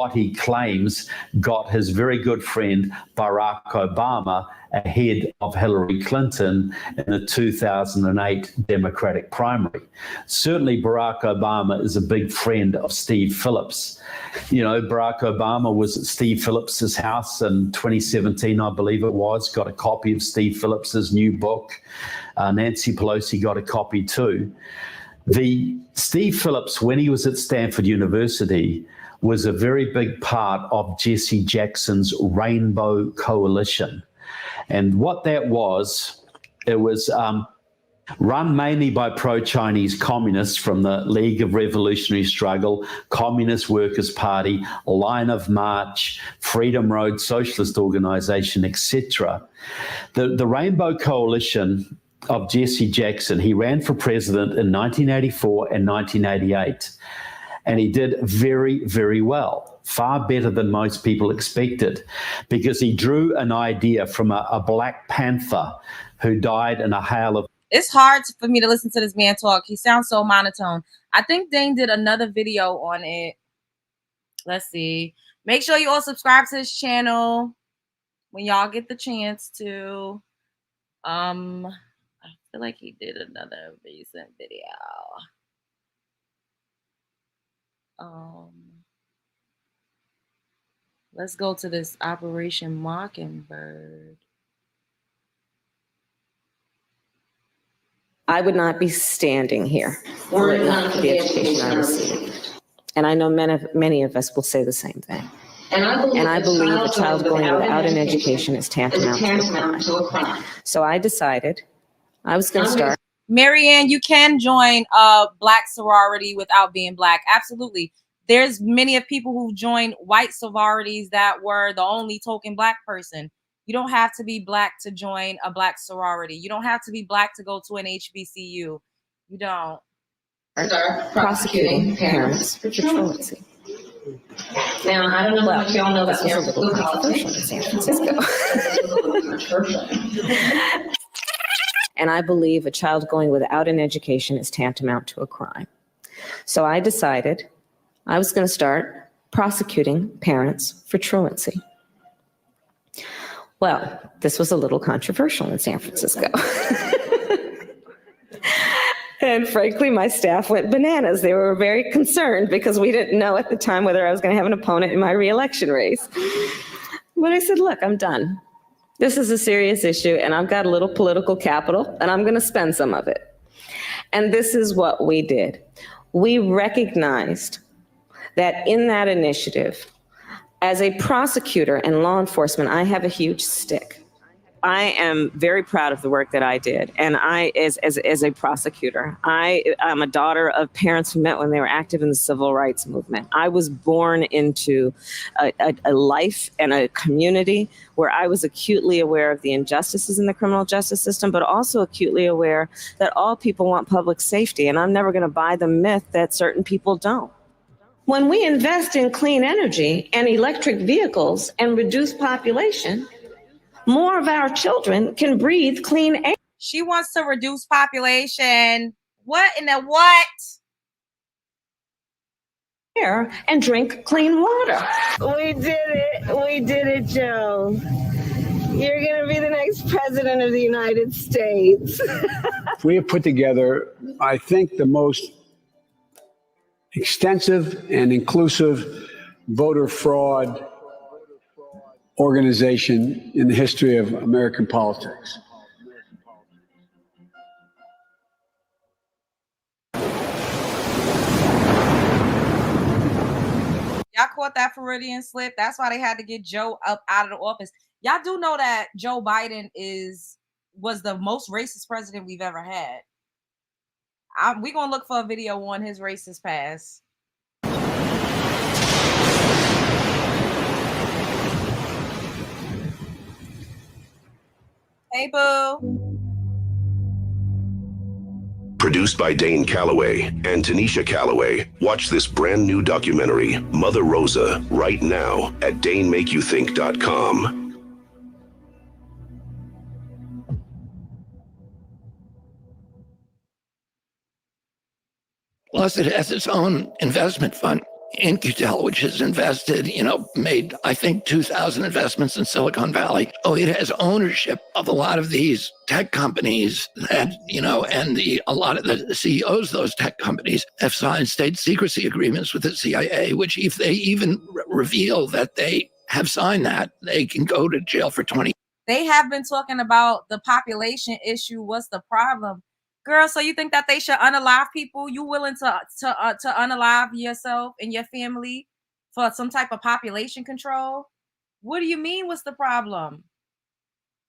Speaker 2: what he claims got his very good friend Barack Obama ahead of Hillary Clinton in the 2008 Democratic primary. Certainly, Barack Obama is a big friend of Steve Phillips. You know, Barack Obama was at Steve Phillips's house in 2017, I believe it was, got a copy of Steve Phillips's new book. Nancy Pelosi got a copy too. Steve Phillips, when he was at Stanford University, was a very big part of Jesse Jackson's Rainbow Coalition. And what that was, it was run mainly by pro-Chinese communists from the League of Revolutionary Struggle, Communist Workers' Party, Line of March, Freedom Road Socialist Organization, etc. The Rainbow Coalition of Jesse Jackson, he ran for president in 1984 and 1988. And he did very, very well, far better than most people expected, because he drew an idea from a Black Panther who died in a hail of...
Speaker 1: It's hard for me to listen to this man talk. He sounds so monotone. I think Dane did another video on it. Let's see. Make sure you all subscribe to his channel when y'all get the chance to. I feel like he did another recent video. Let's go to this Operation Mockingbird.
Speaker 5: I would not be standing here were it not for the education I received. And I know many of us will say the same thing. And I believe a child going without an education is tantamount to a crime. So I decided I was going to start.
Speaker 1: Marianne, you can join a Black sorority without being Black. Absolutely. There's many of people who joined white sororities that were the only token Black person. You don't have to be Black to join a Black sorority. You don't have to be Black to go to an HBCU. You don't.
Speaker 5: Prosecuting parents for truancy. Now, I don't know how much y'all know about school politics in San Francisco. And I believe a child going without an education is tantamount to a crime. So I decided I was going to start prosecuting parents for truancy. Well, this was a little controversial in San Francisco. And frankly, my staff went bananas. They were very concerned because we didn't know at the time whether I was going to have an opponent in my reelection race. But I said, look, I'm done. This is a serious issue, and I've got a little political capital, and I'm going to spend some of it. And this is what we did. We recognized that in that initiative, as a prosecutor and law enforcement, I have a huge stick. I am very proud of the work that I did. And I, as a prosecutor, I am a daughter of parents who met when they were active in the civil rights movement. I was born into a life and a community where I was acutely aware of the injustices in the criminal justice system, but also acutely aware that all people want public safety. And I'm never going to buy the myth that certain people don't. When we invest in clean energy and electric vehicles and reduce population, more of our children can breathe clean air.
Speaker 1: She wants to reduce population. What in the what?
Speaker 5: Air and drink clean water. We did it. We did it, Joe. You're going to be the next president of the United States.
Speaker 22: We have put together, I think, the most extensive and inclusive voter fraud organization in the history of American politics.
Speaker 1: Y'all caught that Floridian slip. That's why they had to get Joe up out of the office. Y'all do know that Joe Biden was the most racist president we've ever had. We're going to look for a video on his racist past. Hey, boo.
Speaker 23: Produced by Dane Calloway and Tanisha Calloway. Watch this brand new documentary, Mother Rosa, right now at DaneMakeYouThink.com.
Speaker 24: Plus, it has its own investment fund.
Speaker 6: In-Q-Tel, which has invested, made, I think, 2,000 investments in Silicon Valley. Oh, it has ownership of a lot of these tech companies that, and a lot of the CEOs of those tech companies have signed state secrecy agreements with the CIA, which if they even reveal that they have signed that, they can go to jail for 20 years.
Speaker 1: They have been talking about the population issue. What's the problem? Girl, so you think that they should unalive people? You willing to unalive yourself and your family for some type of population control? What do you mean, what's the problem?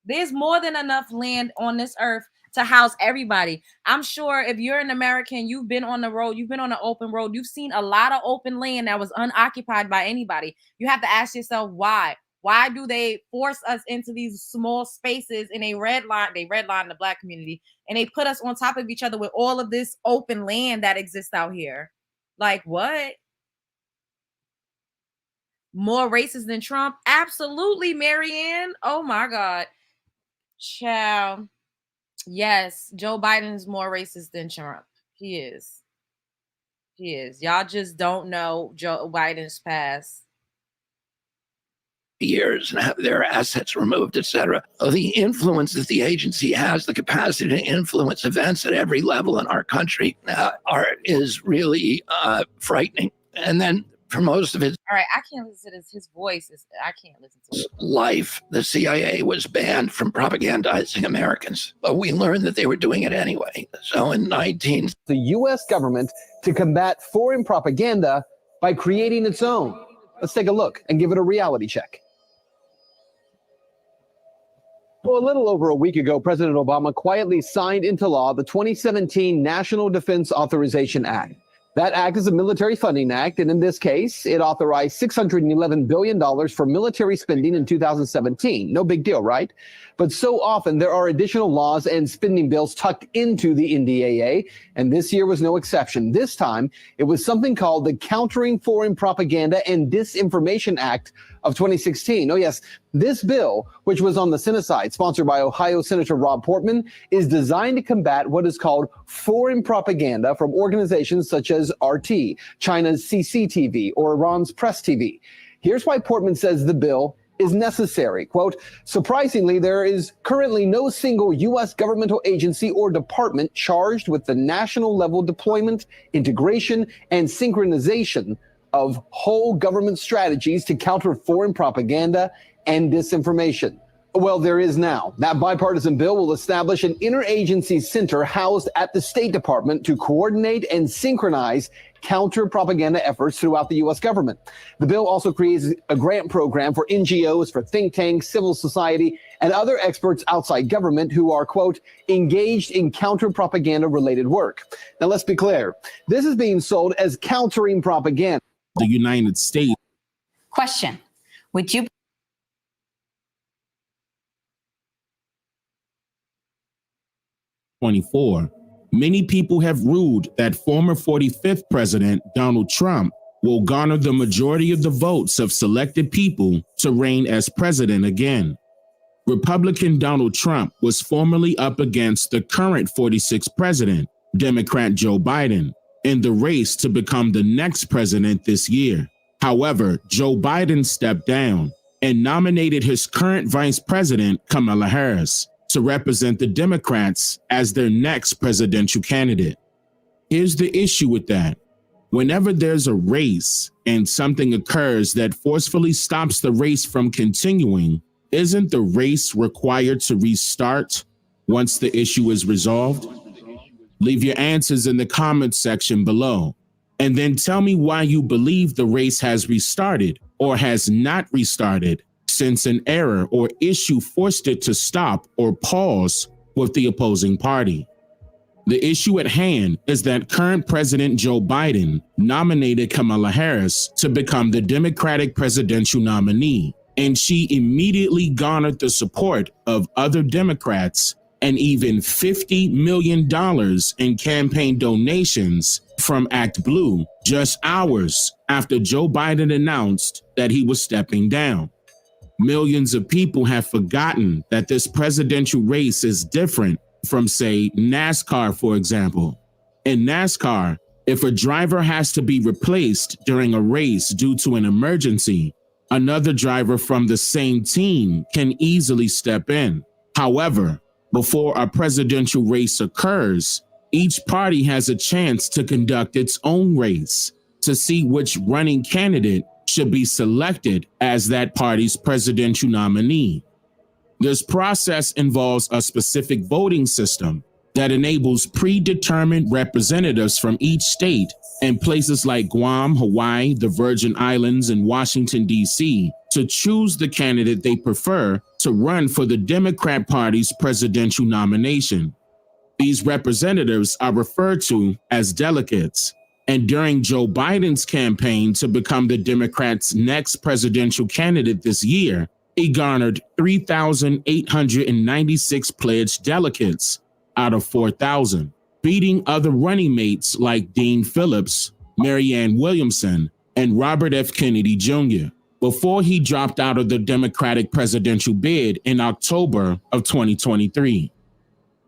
Speaker 1: There's more than enough land on this earth to house everybody. I'm sure if you're an American, you've been on the road, you've been on an open road, you've seen a lot of open land that was unoccupied by anybody. You have to ask yourself why. Why do they force us into these small spaces and they redline the Black community and they put us on top of each other with all of this open land that exists out here? Like what? More racist than Trump? Absolutely, Marianne. Oh my God. Child. Yes, Joe Biden is more racist than Trump. He is. He is. Y'all just don't know Joe Biden's past.
Speaker 6: Years and have their assets removed, etc. The influence that the agency has, the capacity to influence events at every level in our country is really frightening. And then for most of his
Speaker 1: all right, I can't listen to his voice. I can't listen to it.
Speaker 6: Life, the CIA was banned from propagandizing Americans, but we learned that they were doing it anyway. So in the
Speaker 7: U.S. government to combat foreign propaganda by creating its own. Let's take a look and give it a reality check. Well, a little over a week ago, President Obama quietly signed into law the 2017 National Defense Authorization Act. That act is a military funding act, and in this case, it authorized $611 billion for military spending in 2017. No big deal, right? But so often there are additional laws and spending bills tucked into the NDAA, and this year was no exception. This time, it was something called the Countering Foreign Propaganda and Disinformation Act of 2016. Oh yes, this bill, which was on the Senate side, sponsored by Ohio Senator Rob Portman, is designed to combat what is called foreign propaganda from organizations such as RT, China's CCTV, or Iran's Press TV. Here's why Portman says the bill is necessary. Quote, surprisingly, there is currently no single U.S. governmental agency or department charged with the national level deployment, integration, and synchronization of whole government strategies to counter foreign propaganda and disinformation. Well, there is now. That bipartisan bill will establish an interagency center housed at the State Department to coordinate and synchronize counter-propaganda efforts throughout the U.S. government. The bill also creates a grant program for NGOs, for think tanks, civil society, and other experts outside government who are, quote, engaged in counter-propaganda related work. Now, let's be clear. This is being sold as countering propaganda.
Speaker 8: The United States.
Speaker 24: Question. Would you
Speaker 8: 24. Many people have ruled that former 45th President Donald Trump will garner the majority of the votes of selected people to reign as president again. Republican Donald Trump was formerly up against the current 46th president, Democrat Joe Biden, in the race to become the next president this year. However, Joe Biden stepped down and nominated his current vice president, Kamala Harris, to represent the Democrats as their next presidential candidate. Here's the issue with that. Whenever there's a race and something occurs that forcefully stops the race from continuing, isn't the race required to restart once the issue is resolved? Leave your answers in the comments section below, and then tell me why you believe the race has restarted or has not restarted since an error or issue forced it to stop or pause with the opposing party. The issue at hand is that current President Joe Biden nominated Kamala Harris to become the Democratic presidential nominee, and she immediately garnered the support of other Democrats and even $50 million in campaign donations from Act Blue just hours after Joe Biden announced that he was stepping down. Millions of people have forgotten that this presidential race is different from, say, NASCAR, for example. In NASCAR, If a driver has to be replaced during a race due to an emergency, another driver from the same team can easily step in. However, before a presidential race occurs, each party has a chance to conduct its own race to see which running candidate should be selected as that party's presidential nominee. This process involves a specific voting system that enables predetermined representatives from each state in places like Guam, Hawaii, the Virgin Islands, and Washington, D.C. to choose the candidate they prefer to run for the Democrat Party's presidential nomination. These representatives are referred to as delegates. And during Joe Biden's campaign to become the Democrats' next presidential candidate this year, he garnered 3,896 pledged delegates out of 4,000, beating other running mates like Dean Phillips, Marianne Williamson, and Robert F. Kennedy Jr. before he dropped out of the Democratic presidential bid in October of 2023.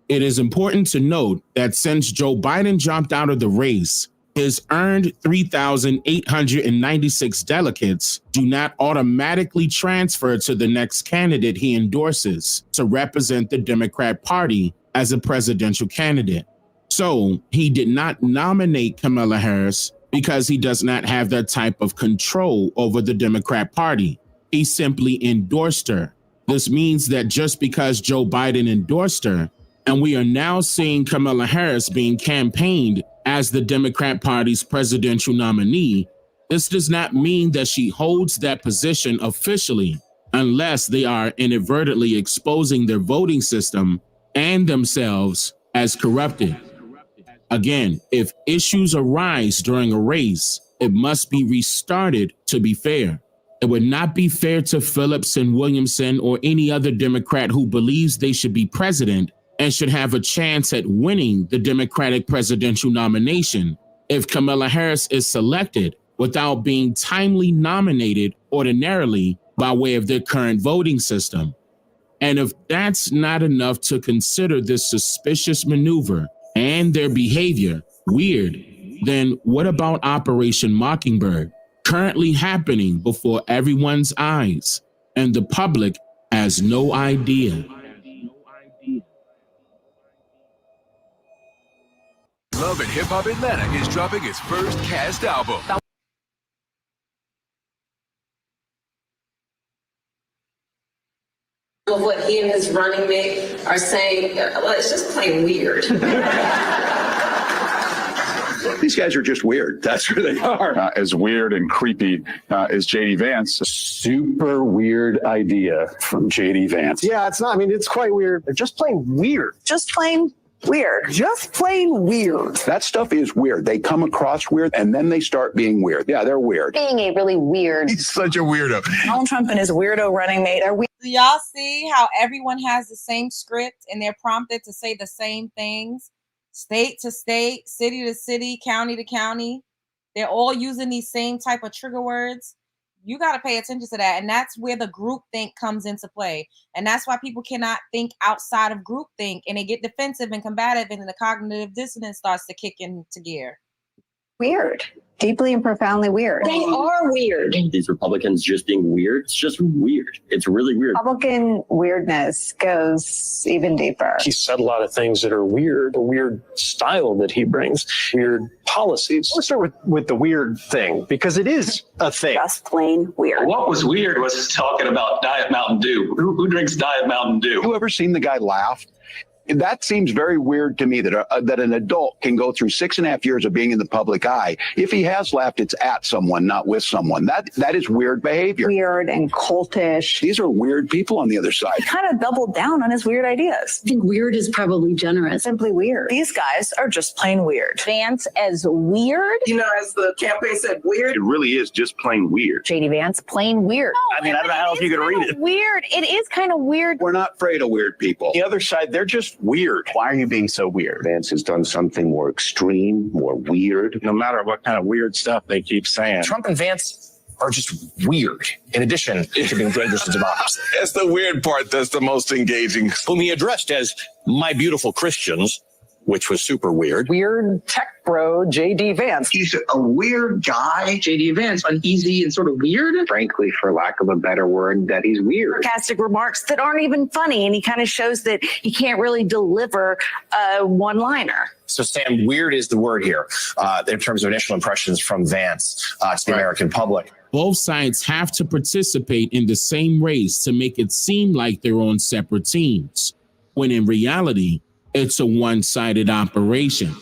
Speaker 8: It is important to note that since Joe Biden dropped out of the race, his earned 3,896 delegates do not automatically transfer to the next candidate he endorses to represent the Democrat Party as a presidential candidate. So he did not nominate Kamala Harris because he does not have that type of control over the Democrat Party. He simply endorsed her. This means that just because Joe Biden endorsed her, and we are now seeing Kamala Harris being campaigned as the Democrat Party's presidential nominee, this does not mean that she holds that position officially unless they are inadvertently exposing their voting system and themselves as corrupted. Again, if issues arise during a race, it must be restarted to be fair. It would not be fair to Phillips and Williamson or any other Democrat who believes they should be president and should have a chance at winning the Democratic presidential nomination if Kamala Harris is selected without being timely nominated ordinarily by way of their current voting system. And if that's not enough to consider this suspicious maneuver and their behavior weird, then what about Operation Mockingbird, currently happening before everyone's eyes, and the public has no idea?
Speaker 9: Love and Hip Hop Atlanta is dropping its first cast album.
Speaker 5: Of what he and his running mate are saying, well, it's just plain weird.
Speaker 10: These guys are just weird. That's who they are. As weird and creepy as J.D. Vance. A super weird idea from J.D. Vance.
Speaker 11: Yeah, it's not. I mean, it's quite weird. They're just plain weird. Just plain weird. Just plain weird.
Speaker 10: That stuff is weird. They come across weird and then they start being weird. Yeah, they're weird.
Speaker 12: Being a really weird.
Speaker 10: He's such a weirdo.
Speaker 12: Donald Trump and his weirdo running mate are weird.
Speaker 25: Do y'all see how everyone has the same script and they're prompted to say the same things? State to state, city to city, county to county. They're all using these same type of trigger words. You got to pay attention to that. And that's where the groupthink comes into play. And that's why people cannot think outside of groupthink and they get defensive and combative and then the cognitive dissonance starts to kick into gear.
Speaker 12: Weird. Deeply and profoundly weird.
Speaker 26: They are weird. These Republicans just being weird. It's just weird. It's really weird.
Speaker 12: Republican weirdness goes even deeper.
Speaker 11: He said a lot of things that are weird, a weird style that he brings, weird policies. Let's start with the weird thing, because it is a thing.
Speaker 12: Just plain weird.
Speaker 27: What was weird was talking about Diet Mountain Dew. Who drinks Diet Mountain Dew?
Speaker 10: You ever seen the guy laugh? That seems very weird to me that that an adult can go through 6.5 years of being in the public eye. If he has laughed, it's at someone, not with someone. That is weird behavior.
Speaker 12: Weird and cultish.
Speaker 10: These are weird people on the other side.
Speaker 12: He kind of doubled down on his weird ideas.
Speaker 15: I think weird is probably generous.
Speaker 12: Simply weird. These guys are just plain weird. Vance as weird.
Speaker 26: You know, as the campaign said, weird.
Speaker 10: It really is just plain weird.
Speaker 12: JD Vance, plain weird.
Speaker 26: No, I mean, I don't know how else you could read it.
Speaker 12: Weird. It is kind of weird.
Speaker 10: We're not afraid of weird people. The other side, they're just weird.
Speaker 11: Why are you being so weird?
Speaker 28: Vance has done something more extreme, more weird.
Speaker 11: No matter what kind of weird stuff they keep saying.
Speaker 29: Trump and Vance are just weird, in addition to being dangerous to democracy.
Speaker 28: That's the weird part that's the most engaging.
Speaker 29: Whom he addressed as my beautiful Christians, which was super weird.
Speaker 11: Weird tech bro, J.D. Vance.
Speaker 10: He's a weird guy.
Speaker 26: J.D. Vance, uneasy and sort of weird.
Speaker 28: Frankly, for lack of a better word, that he's weird.
Speaker 12: Sarcastic remarks that aren't even funny, and he kind of shows that he can't really deliver a one-liner.
Speaker 29: So, Sam, weird is the word here in terms of initial impressions from Vance to the American public.
Speaker 8: Both sides have to participate in the same race to make it seem like they're on separate teams, when in reality, it's a one-sided operation.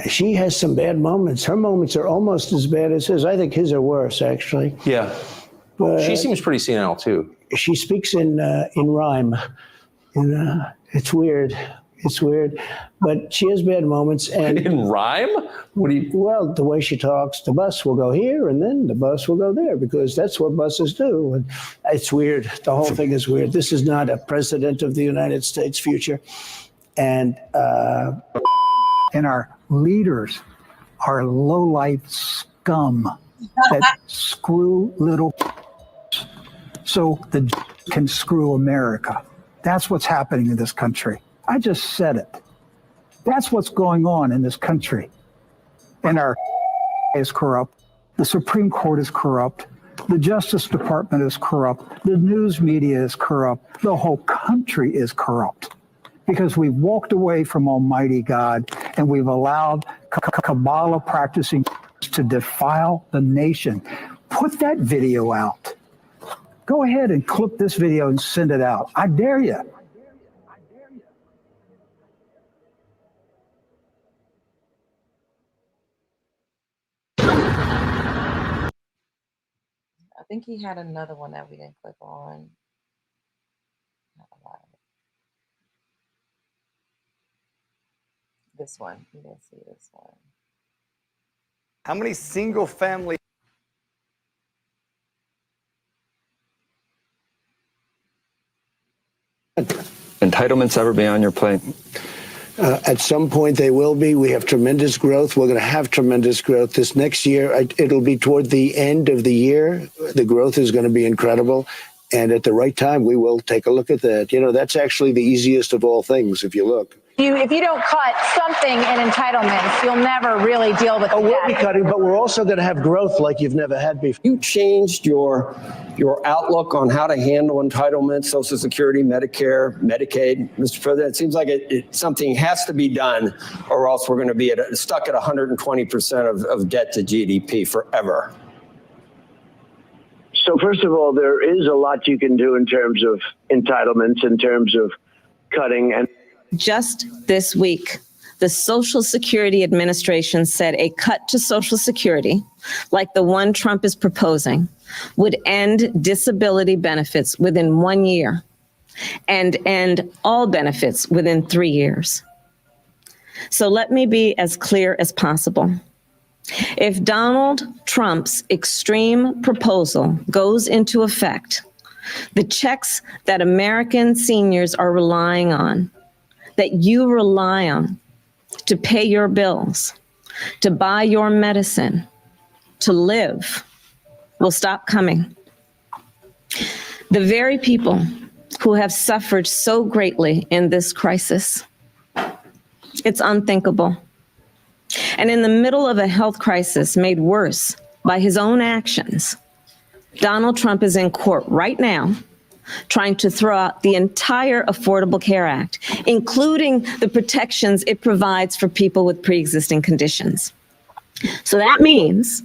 Speaker 3: She has some bad moments. Her moments are almost as bad as his. I think his are worse, actually.
Speaker 7: Yeah. She seems pretty senile, too.
Speaker 3: She speaks in rhyme. And it's weird. It's weird. But she has bad moments. And
Speaker 7: in rhyme? What do you...
Speaker 3: Well, the way she talks, the bus will go here and then the bus will go there because that's what buses do. And it's weird. The whole thing is weird. This is not a president of the United States future. And
Speaker 13: our leaders are low-life scum that screw little so the can screw America. That's what's happening in this country. I just said it. That's what's going on in this country. And our is corrupt. The Supreme Court is corrupt. The Justice Department is corrupt. The news media is corrupt. The whole country is corrupt. Because we've walked away from Almighty God and we've allowed Kabbalah practicing to defile the nation. Put that video out. Go ahead and clip this video and send it out. I dare you.
Speaker 25: I think he had another one that we didn't click on. This one. You didn't see this one.
Speaker 14: How many single family
Speaker 16: entitlements ever be on your plate?
Speaker 3: At some point they will be. We have tremendous growth. We're going to have tremendous growth this next year. It'll be toward the end of the year. The growth is going to be incredible. And at the right time, we will take a look at that. You know, that's actually the easiest of all things, if you look.
Speaker 12: If you don't cut something in entitlements, you'll never really deal with the
Speaker 3: We'll be
Speaker 12: debt.
Speaker 3: cutting, but we're also going to have growth like you've never had before.
Speaker 17: You changed your outlook on how to handle entitlements, Social Security, Medicare, Medicaid, Mr. President. It seems like something has to be done, or else we're going to be stuck at 120% of debt to GDP forever.
Speaker 28: So first of all, there is a lot you can do in terms of entitlements, in terms of cutting. And
Speaker 5: Just this week, the Social Security Administration said a cut to Social Security, like the one Trump is proposing, would end disability benefits within 1 year and end all benefits within 3 years. So let me be as clear as possible. If Donald Trump's extreme proposal goes into effect, the checks that American seniors are relying on, that you rely on to pay your bills, to buy your medicine, to live, will stop coming. The very people who have suffered so greatly in this crisis, it's unthinkable. And in the middle of a health crisis made worse by his own actions, Donald Trump is in court right now trying to throw out the entire Affordable Care Act, including the protections it provides for people with pre-existing conditions. So that means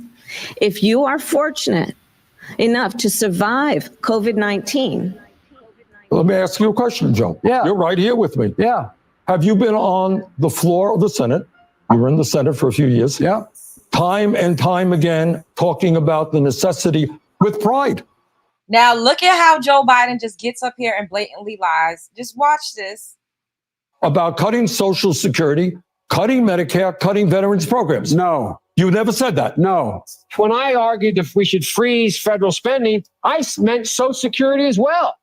Speaker 5: if you are fortunate enough to survive COVID-19.
Speaker 18: Let me ask you a question, Joe.
Speaker 13: Yeah.
Speaker 18: You're right here with me.
Speaker 13: Yeah.
Speaker 18: Have you been on the floor of the Senate? You were in the Senate for a few years.
Speaker 13: Yeah.
Speaker 18: Time and time again, talking about the necessity with pride.
Speaker 25: Now look at how Joe Biden just gets up here and blatantly lies. Just watch this.
Speaker 18: About cutting Social Security, cutting Medicare, cutting veterans programs.
Speaker 13: No.
Speaker 18: You never said that.
Speaker 13: No.
Speaker 19: When I argued if we should freeze federal spending, I meant Social Security as well.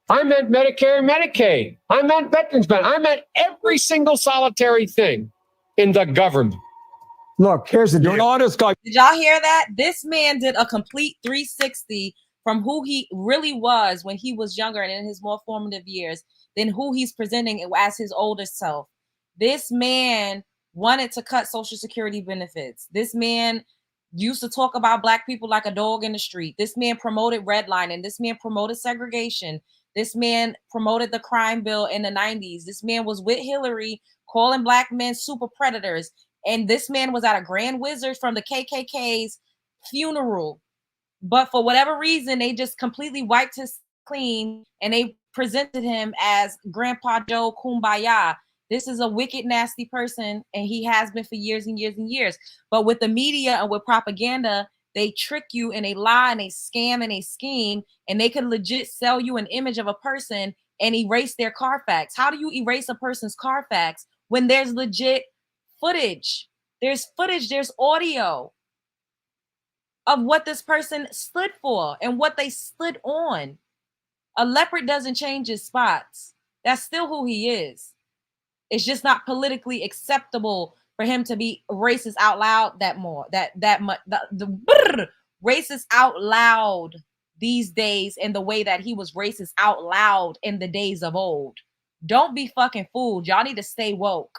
Speaker 19: I meant Medicare and Medicaid. I meant veterans benefits. I meant every single solitary thing in the government.
Speaker 13: Look, here's the deal.
Speaker 18: You're an honest guy.
Speaker 25: Did y'all hear that? This man did a complete 360 from who he really was when he was younger and in his more formative years than who he's presenting as his older self. This man wanted to cut Social Security benefits. This man used to talk about Black people like a dog in the street. This man promoted redlining. This man promoted segregation. This man promoted the crime bill in the 90s. This man was with Hillary calling Black men super predators. And this man was at a Grand Wizard from the KKK's funeral. But for whatever reason, they just completely wiped his clean and they presented him as Grandpa Joe Kumbaya. This is a wicked, nasty person, and he has been for years and years and years. But with the media and with propaganda, they trick you and they lie and they scam and they scheme, and they can legit sell you an image of a person and erase their Carfax. How do you erase a person's Carfax when there's legit footage? There's footage, there's audio of what this person stood for and what they stood on. A leopard doesn't change his spots. That's still who he is. It's just not politically acceptable for him to be racist out loud racist out loud these days in the way that he was racist out loud in the days of old. Don't be fucking fooled. Y'all need to stay woke.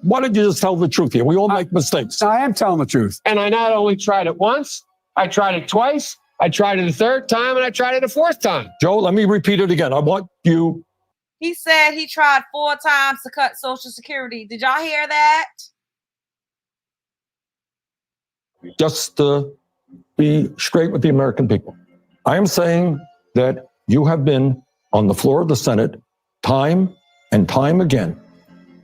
Speaker 18: Why don't you just tell the truth here? We all make mistakes.
Speaker 19: I am telling the truth. And I not only tried it once, I tried it twice, I tried it a third time, and I tried it a fourth time.
Speaker 18: Joe, let me repeat it again. I want you.
Speaker 25: He said he tried 4 times to cut Social Security. Did y'all hear that?
Speaker 18: Just to be straight with the American people. I am saying that you have been on the floor of the Senate time and time again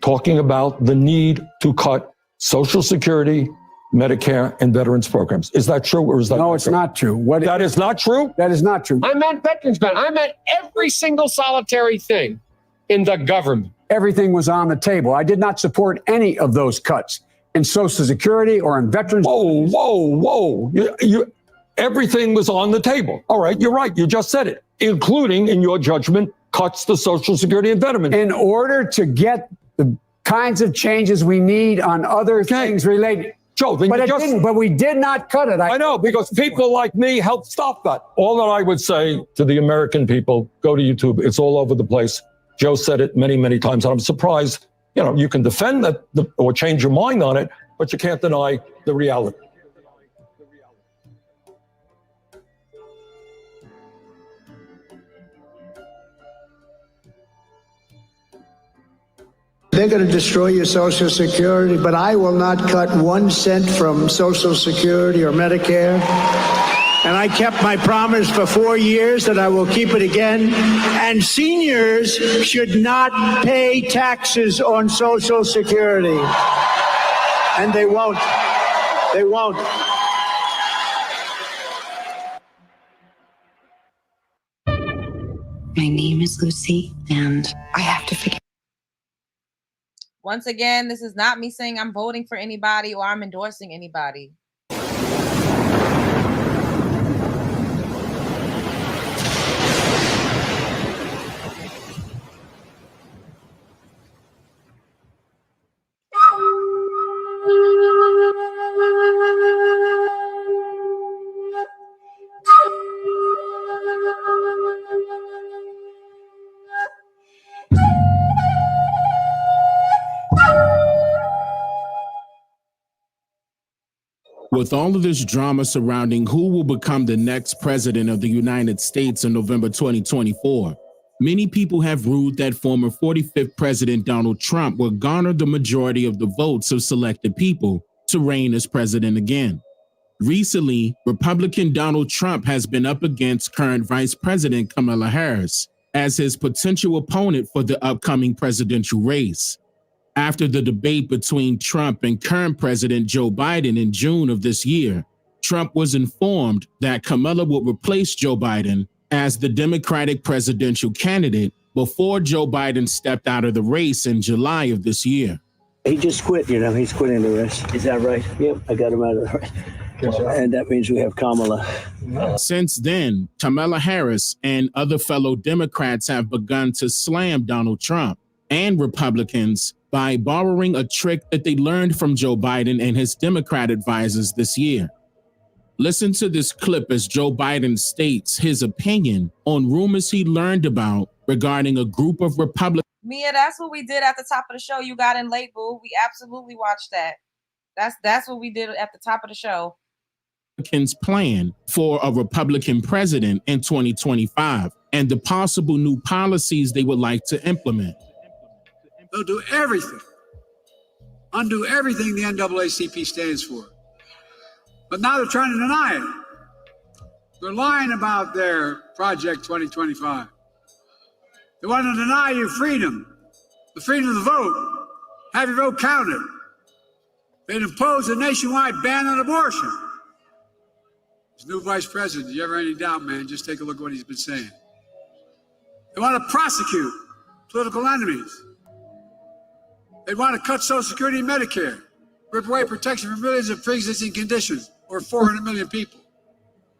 Speaker 18: talking about the need to cut Social Security, Medicare, and veterans programs. Is that true or is that
Speaker 19: No, it's not true.
Speaker 18: That is not true?
Speaker 19: That is not true. I meant veterans benefits. I meant every single solitary thing in the government. Everything was on the table. I did not support any of those cuts in Social Security or in veterans.
Speaker 18: Whoa. Everything was on the table. All right, you're right. You just said it, including, in your judgment, cuts to Social Security and veterans.
Speaker 19: In order to get the kinds of changes we need on other things related.
Speaker 18: Joe, then
Speaker 19: but we did not cut it.
Speaker 18: I know, because people like me helped stop that. All that I would say to the American people, go to YouTube. It's all over the place. Joe said it many, many times, and I'm surprised, you can defend that or change your mind on it, but you can't deny the reality.
Speaker 3: They're going to destroy your Social Security, but I will not cut 1 cent from Social Security or Medicare. And I kept my promise for 4 years that I will keep it again. And seniors should not pay taxes on Social Security. And they won't. They won't.
Speaker 1: My name is Lucy, and I have to figure.
Speaker 25: Once again, this is not me saying I'm voting for anybody or I'm endorsing anybody.
Speaker 8: With all of this drama surrounding who will become the next president of the United States in November 2024, many people have ruled that former 45th President Donald Trump will garner the majority of the votes of selected people to reign as president again. Recently, Republican Donald Trump has been up against current Vice President Kamala Harris as his potential opponent for the upcoming presidential race. After the debate between Trump and current President Joe Biden in June of this year, Trump was informed that Kamala would replace Joe Biden as the Democratic presidential candidate before Joe Biden stepped out of the race in July of this year.
Speaker 3: He just quit, he's quitting the race. Is that right? Yep, I got him out of the race. And that means we have Kamala.
Speaker 8: Since then, Kamala Harris and other fellow Democrats have begun to slam Donald Trump and Republicans by borrowing a trick that they learned from Joe Biden and his Democrat advisors this year. Listen to this clip as Joe Biden states his opinion on rumors he learned about regarding a group of Republicans.
Speaker 25: Mia, that's what we did at the top of the show. You got in late, boo. We absolutely watched that. That's what we did at the top of the show.
Speaker 8: Plan for a Republican president in 2025 and the possible new policies they would like to implement.
Speaker 2: They'll do everything, undo everything the NAACP stands for. But now they're trying to deny it. They're lying about their Project 2025. They want to deny you freedom, the freedom of the vote, have your vote counted. They'd impose a nationwide ban on abortion. This new vice president, if you ever have any doubt, man, just take a look at what he's been saying. They want to prosecute political enemies. They want to cut Social Security and Medicare, rip away protection for millions of pre-existing conditions, or 400 million people.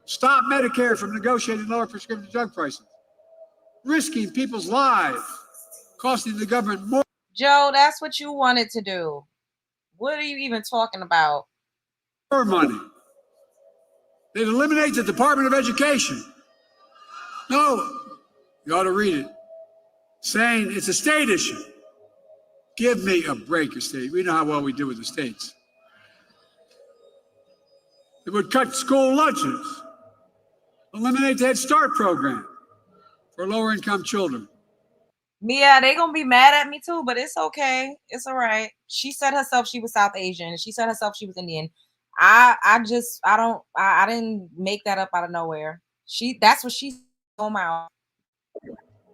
Speaker 2: Stop Medicare from negotiating lower prescription drug prices, risking people's lives, costing the government more.
Speaker 25: Joe, that's what you wanted to do. What are you even talking about?
Speaker 2: More money. They'd eliminate the Department of Education. No, you ought to read it. Saying it's a state issue. Give me a break, your state. We know how well we do with the states. It would cut school lunches, eliminate the Head Start program for lower income children.
Speaker 25: Mia, they gonna be mad at me too, but it's okay. It's all right. She said herself she was South Asian. She said herself she was Indian. I didn't make that up out of nowhere. That's what she said on my own.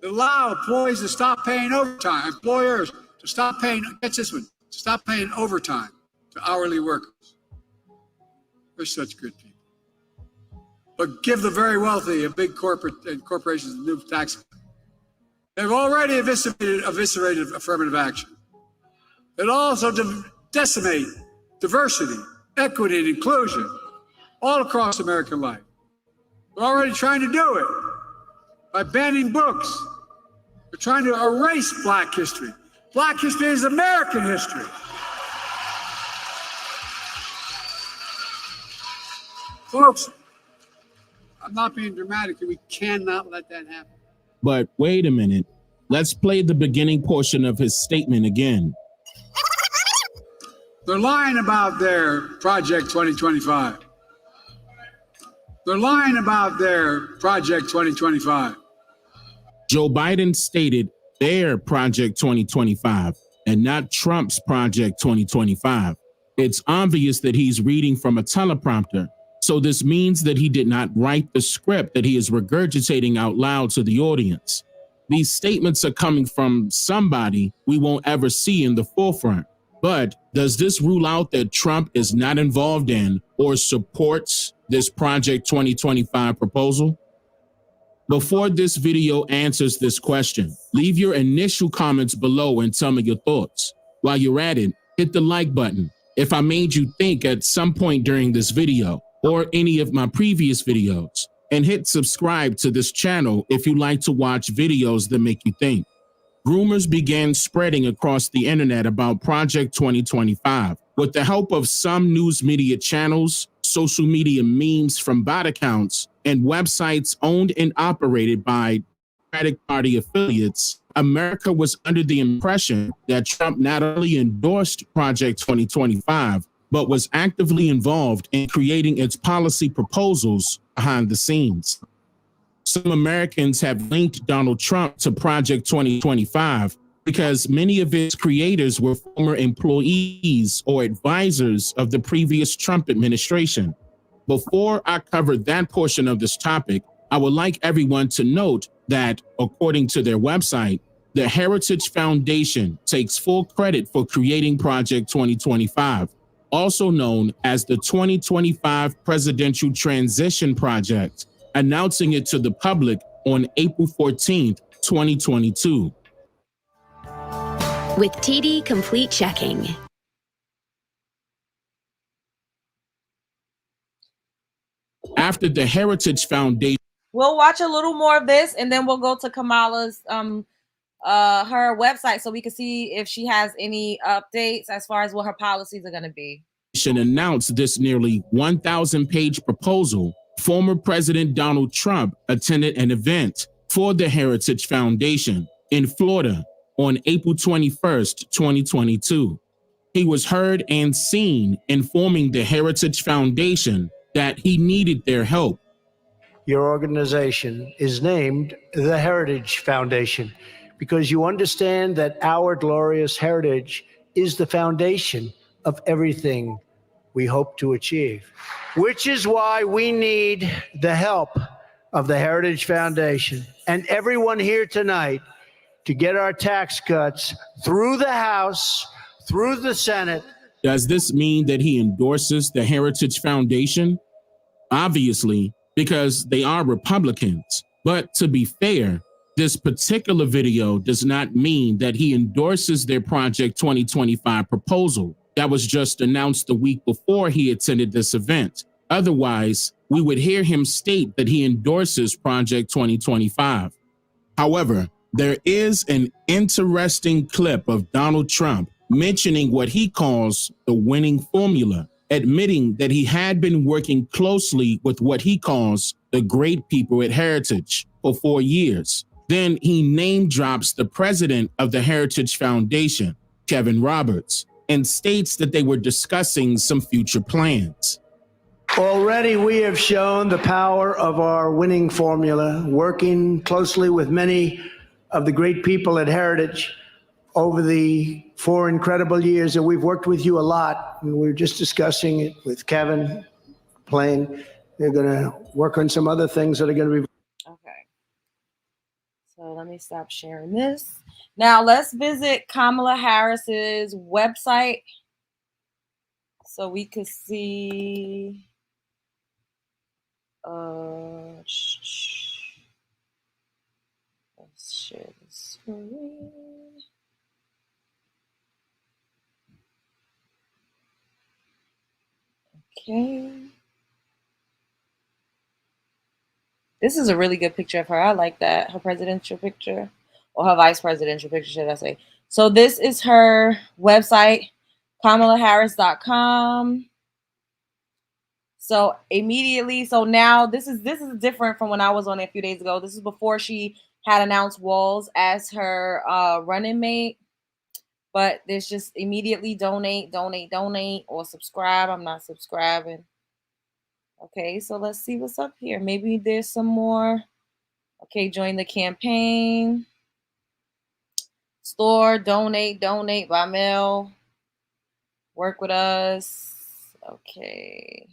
Speaker 2: Allow employees to stop paying overtime. Employers to stop paying, catch this one, to stop paying overtime to hourly workers. They're such good people. But give the very wealthy and big corporations a new tax cut. They've already eviscerated affirmative action. It also decimate diversity, equity, and inclusion all across American life. They're already trying to do it by banning books. They're trying to erase Black history. Black history is American history. Folks, I'm not being dramatic. We cannot let that happen.
Speaker 8: But wait a minute. Let's play the beginning portion of his statement again.
Speaker 2: They're lying about their Project 2025. They're lying about their Project 2025.
Speaker 8: Joe Biden stated their Project 2025 and not Trump's Project 2025. It's obvious that he's reading from a teleprompter. So this means that he did not write the script that he is regurgitating out loud to the audience. These statements are coming from somebody we won't ever see in the forefront. But does this rule out that Trump is not involved in or supports this Project 2025 proposal? Before this video answers this question, leave your initial comments below and tell me your thoughts. While you're at it, hit the like button if I made you think at some point during this video or any of my previous videos, and hit subscribe to this channel if you like to watch videos that make you think. Rumors began spreading across the internet about Project 2025 with the help of some news media channels, social media memes from bot accounts, and websites owned and operated by Democratic Party affiliates. America was under the impression that Trump not only endorsed Project 2025, but was actively involved in creating its policy proposals behind the scenes. Some Americans have linked Donald Trump to Project 2025 because many of its creators were former employees or advisors of the previous Trump administration. Before I cover that portion of this topic, I would like everyone to note that, according to their website, the Heritage Foundation takes full credit for creating Project 2025, also known as the 2025 Presidential Transition Project, announcing it to the public on April 14th, 2022.
Speaker 4: With TD Complete Checking.
Speaker 8: After the Heritage Foundation,
Speaker 25: We'll watch a little more of this and then we'll go to Kamala's her website so we can see if she has any updates as far as what her policies are going to be.
Speaker 8: announced this nearly 1,000-page proposal, former President Donald Trump attended an event for the Heritage Foundation in Florida on April 21st, 2022. He was heard and seen informing the Heritage Foundation that he needed their help.
Speaker 3: Your organization is named the Heritage Foundation because you understand that our glorious heritage is the foundation of everything we hope to achieve, which is why we need the help of the Heritage Foundation and everyone here tonight to get our tax cuts through the House, through the Senate.
Speaker 8: Does this mean that he endorses the Heritage Foundation? Obviously, because they are Republicans. But to be fair, this particular video does not mean that he endorses their Project 2025 proposal that was just announced the week before he attended this event. Otherwise, we would hear him state that he endorses Project 2025. However, there is an interesting clip of Donald Trump mentioning what he calls the winning formula, admitting that he had been working closely with what he calls the great people at Heritage for 4 years. Then he name drops the president of the Heritage Foundation, Kevin Roberts, and states that they were discussing some future plans.
Speaker 3: Already we have shown the power of our winning formula, working closely with many of the great people at Heritage over the 4 incredible years that we've worked with you a lot. We were just discussing it with Kevin, Plain. They're going to work on some other things that are going to be.
Speaker 25: Okay. So let me stop sharing this. Now let's visit Kamala Harris's website so we could see. Let's share the screen. Okay. This is a really good picture of her. I like that. Her presidential picture, or her vice presidential picture, should I say. So this is her website, KamalaHarris.com. So immediately, so now this is different from when I was on it a few days ago. This is before she had announced Walz as her running mate. But there's just immediately donate, or subscribe. I'm not subscribing. Okay, so let's see what's up here. Maybe there's some more. Okay, join the campaign. Store, donate by mail. Work with us. Okay.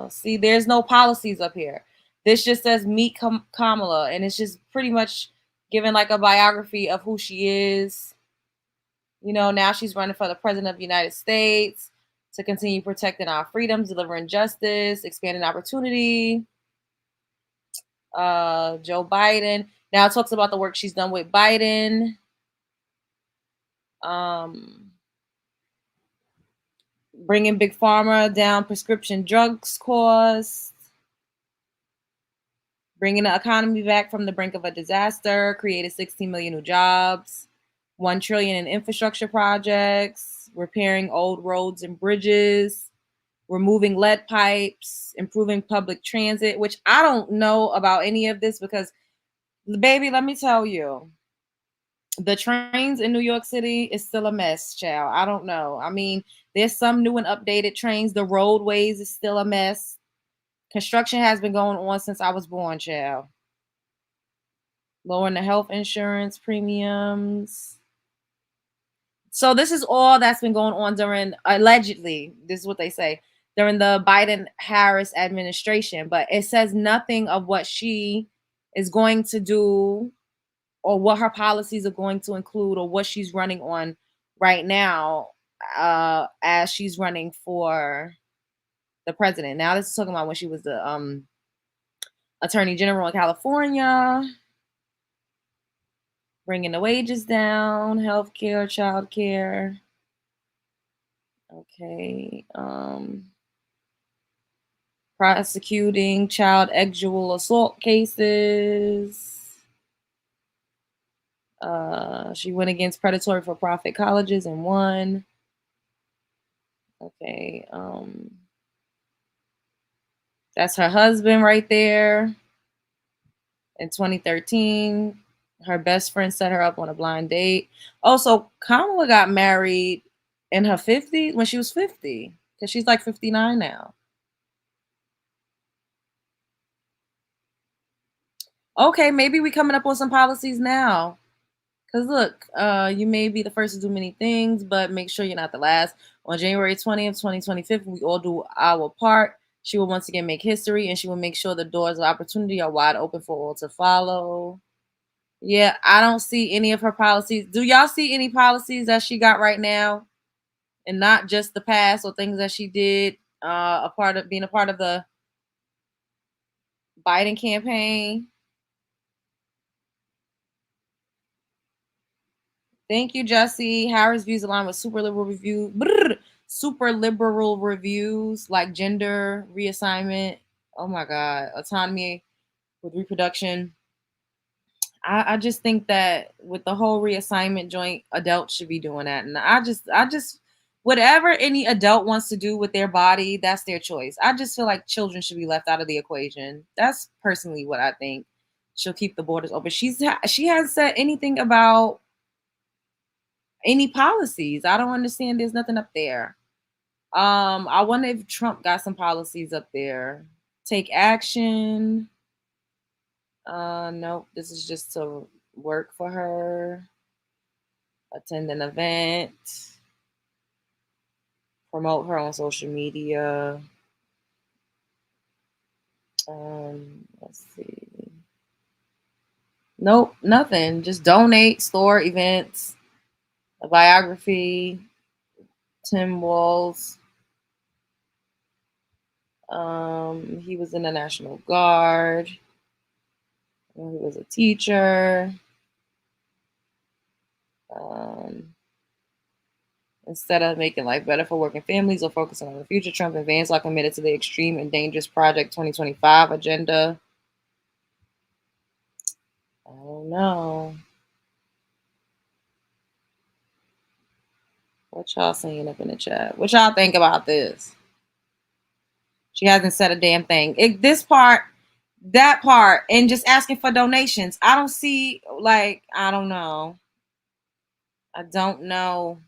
Speaker 25: See, there's no policies up here. This just says meet Kamala, and it's just pretty much giving like a biography of who she is. You know, now she's running for the president of the United States to continue protecting our freedoms, delivering justice, expanding opportunity. Joe Biden. Now it talks about the work she's done with Biden. Bringing Big Pharma down prescription drugs costs. Bringing the economy back from the brink of a disaster. Created 16 million new jobs. 1 trillion in infrastructure projects. Repairing old roads and bridges. Removing lead pipes. Improving public transit, which I don't know about any of this because, baby, let me tell you. The trains in New York City is still a mess, child. I don't know. I mean, there's some new and updated trains. The roadways is still a mess. Construction has been going on since I was born, child. Lowering the health insurance premiums. So this is all that's been going on during, allegedly, this is what they say, during the Biden-Harris administration. But it says nothing of what she is going to do or what her policies are going to include or what she's running on right now as she's running for the president. Now this is talking about when she was the attorney general in California, bringing the wages down, healthcare, childcare. Okay. Prosecuting child sexual assault cases. She went against predatory for-profit colleges and won. Okay. That's her husband right there. In 2013, her best friend set her up on a blind date. Oh, so Kamala got married in her 50s when she was 50, because she's like 59 now. Okay, maybe we coming up with some policies now. Because look, you may be the first to do many things, but make sure you're not the last. On January 20th, 2025, we all do our part. She will once again make history, and she will make sure the doors of opportunity are wide open for all to follow. Yeah, I don't see any of her policies. Do y'all see any policies that she got right now? And not just the past or things that she did being a part of the Biden campaign. Thank you, Jesse. Harris views align with super liberal reviews like gender reassignment. Oh my God, autonomy with reproduction. I just think that with the whole reassignment joint, adults should be doing that. And I just whatever any adult wants to do with their body, that's their choice. I just feel like children should be left out of the equation. That's personally what I think. She'll keep the borders open. She hasn't said anything about any policies. I don't understand. There's nothing up there. I wonder if Trump got some policies up there. Take action. Nope. This is just to work for her. Attend an event. Promote her on social media. Let's see. Nope, nothing. Just donate, store, events, a biography, Tim Walz. He was in the National Guard. He was a teacher. Instead of making life better for working families or focusing on the future, Trump and Vance are committed to the extreme and dangerous Project 2025 agenda. I don't know. What y'all saying up in the chat? What y'all think about this? She hasn't said a damn thing. This part, that part, and just asking for donations. I don't see, like, I don't know. I don't know.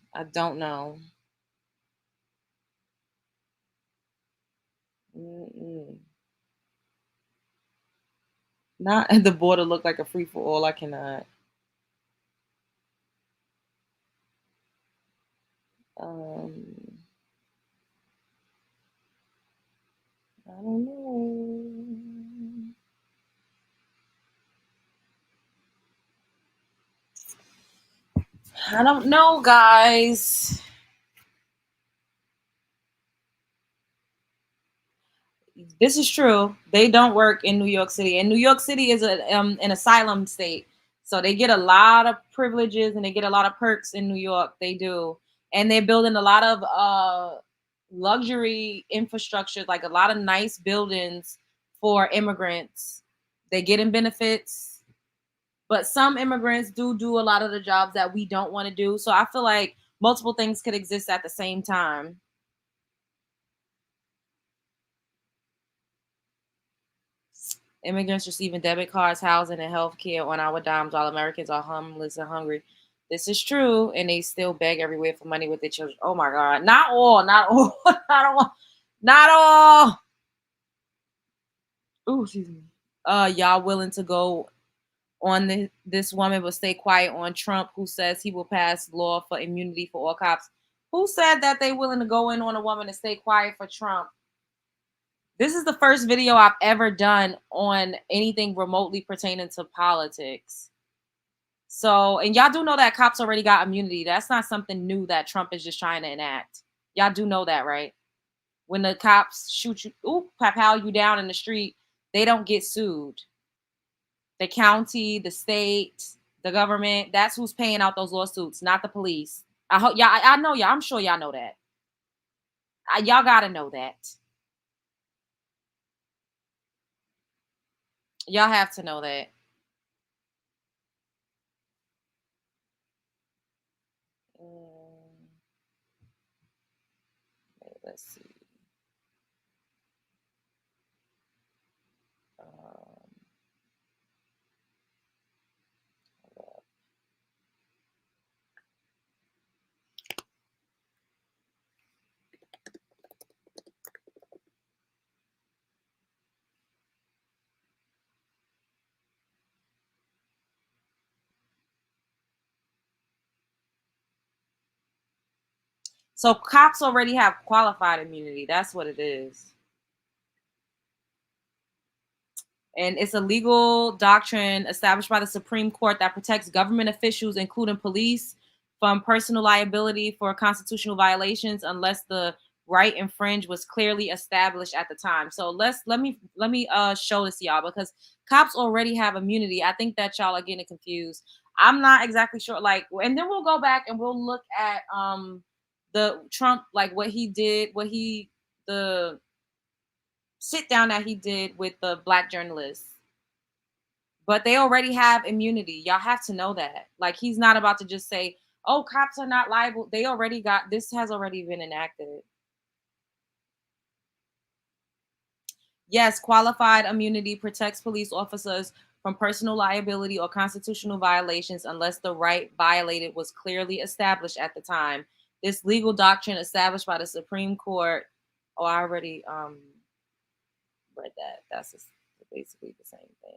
Speaker 25: Not the border look like a free for all. I cannot. I don't know. I don't know, guys. This is true. They don't work in New York City. And New York City is an asylum state. So they get a lot of privileges and they get a lot of perks in New York. They do. And they're building a lot of luxury infrastructure, like a lot of nice buildings for immigrants. They get in benefits. But some immigrants do a lot of the jobs that we don't want to do. So I feel like multiple things could exist at the same time. Immigrants receiving debit cards, housing, and health care on our dimes while Americans are homeless and hungry. This is true, and they still beg everywhere for money with their children. Oh my God. Not all. Not all. Ooh, excuse me. Y'all willing to go on this woman but stay quiet on Trump, who says he will pass law for immunity for all cops. Who said that they willing to go in on a woman and stay quiet for Trump? This is the first video I've ever done on anything remotely pertaining to politics. So, and y'all do know that cops already got immunity. That's not something new that Trump is just trying to enact. Y'all do know that, right? When the cops shoot you, pow you down in the street, they don't get sued. The county, the state, the government, that's who's paying out those lawsuits, not the police. I hope y'all, I know y'all, I'm sure y'all know that. Y'all gotta know that. Y'all have to know that. Let's see. So cops already have qualified immunity. That's what it is. And it's a legal doctrine established by the Supreme Court that protects government officials, including police, from personal liability for constitutional violations unless the right infringed was clearly established at the time. So let me show this to y'all, because cops already have immunity. I think that y'all are getting confused. I'm not exactly sure. Like, and then we'll go back and we'll look at the Trump, like what he did, the sit down that he did with the black journalists. But they already have immunity. Y'all have to know that. Like, he's not about to just say, oh, cops are not liable. They already got, this has already been enacted. Yes, qualified immunity protects police officers from personal liability or constitutional violations unless the right violated was clearly established at the time. This legal doctrine established by the Supreme Court. Oh, I already read that. That's basically the same thing.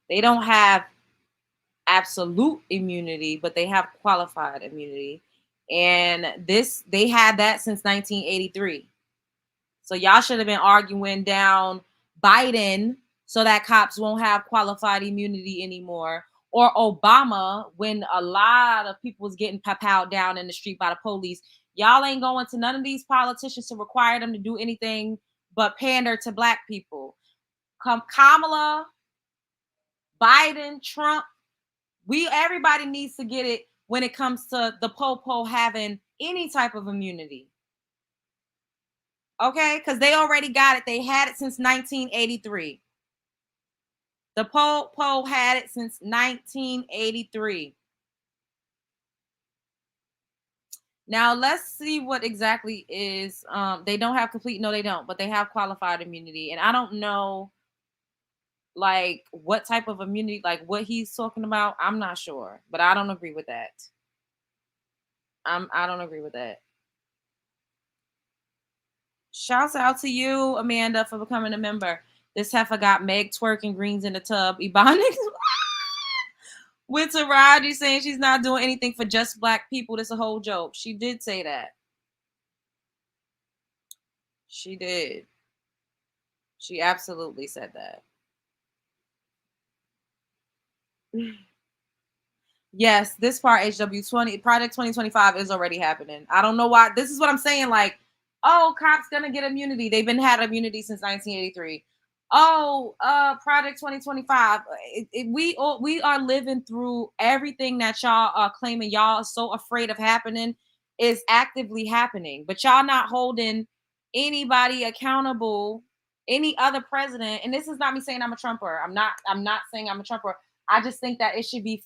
Speaker 25: They don't have absolute immunity, but they have qualified immunity. And they had that since 1983. So y'all should have been arguing down Biden so that cops won't have qualified immunity anymore, or Obama when a lot of people was getting powed down in the street by the police. Y'all ain't going to none of these politicians to require them to do anything but pander to black people. Kamala, Biden, Trump, everybody needs to get it when it comes to the po having any type of immunity. Okay, because they already got it. They had it since 1983. The po had it since 1983. Now let's see what exactly is. They don't have complete. No, they don't. But they have qualified immunity, and I don't know, like, what type of immunity, like what he's talking about. I'm not sure, but I don't agree with that. I don't agree with that. Shouts out to you, Amanda, for becoming a member. This heifer got Meg twerking greens in the tub. Ebonics with Taraji saying she's not doing anything for just black people. That's a whole joke. She did say that. She did. She absolutely said that. Yes, this part, HW20, Project 2025 is already happening. I don't know why. This is what I'm saying. Like, oh, cops gonna get immunity. They've been had immunity since 1983. Oh, Project 2025. We are living through everything that y'all are claiming y'all are so afraid of happening is actively happening. But y'all not holding anybody accountable, any other president. And this is not me saying I'm a Trumper. I'm not saying I'm a Trumper. I just think that it should be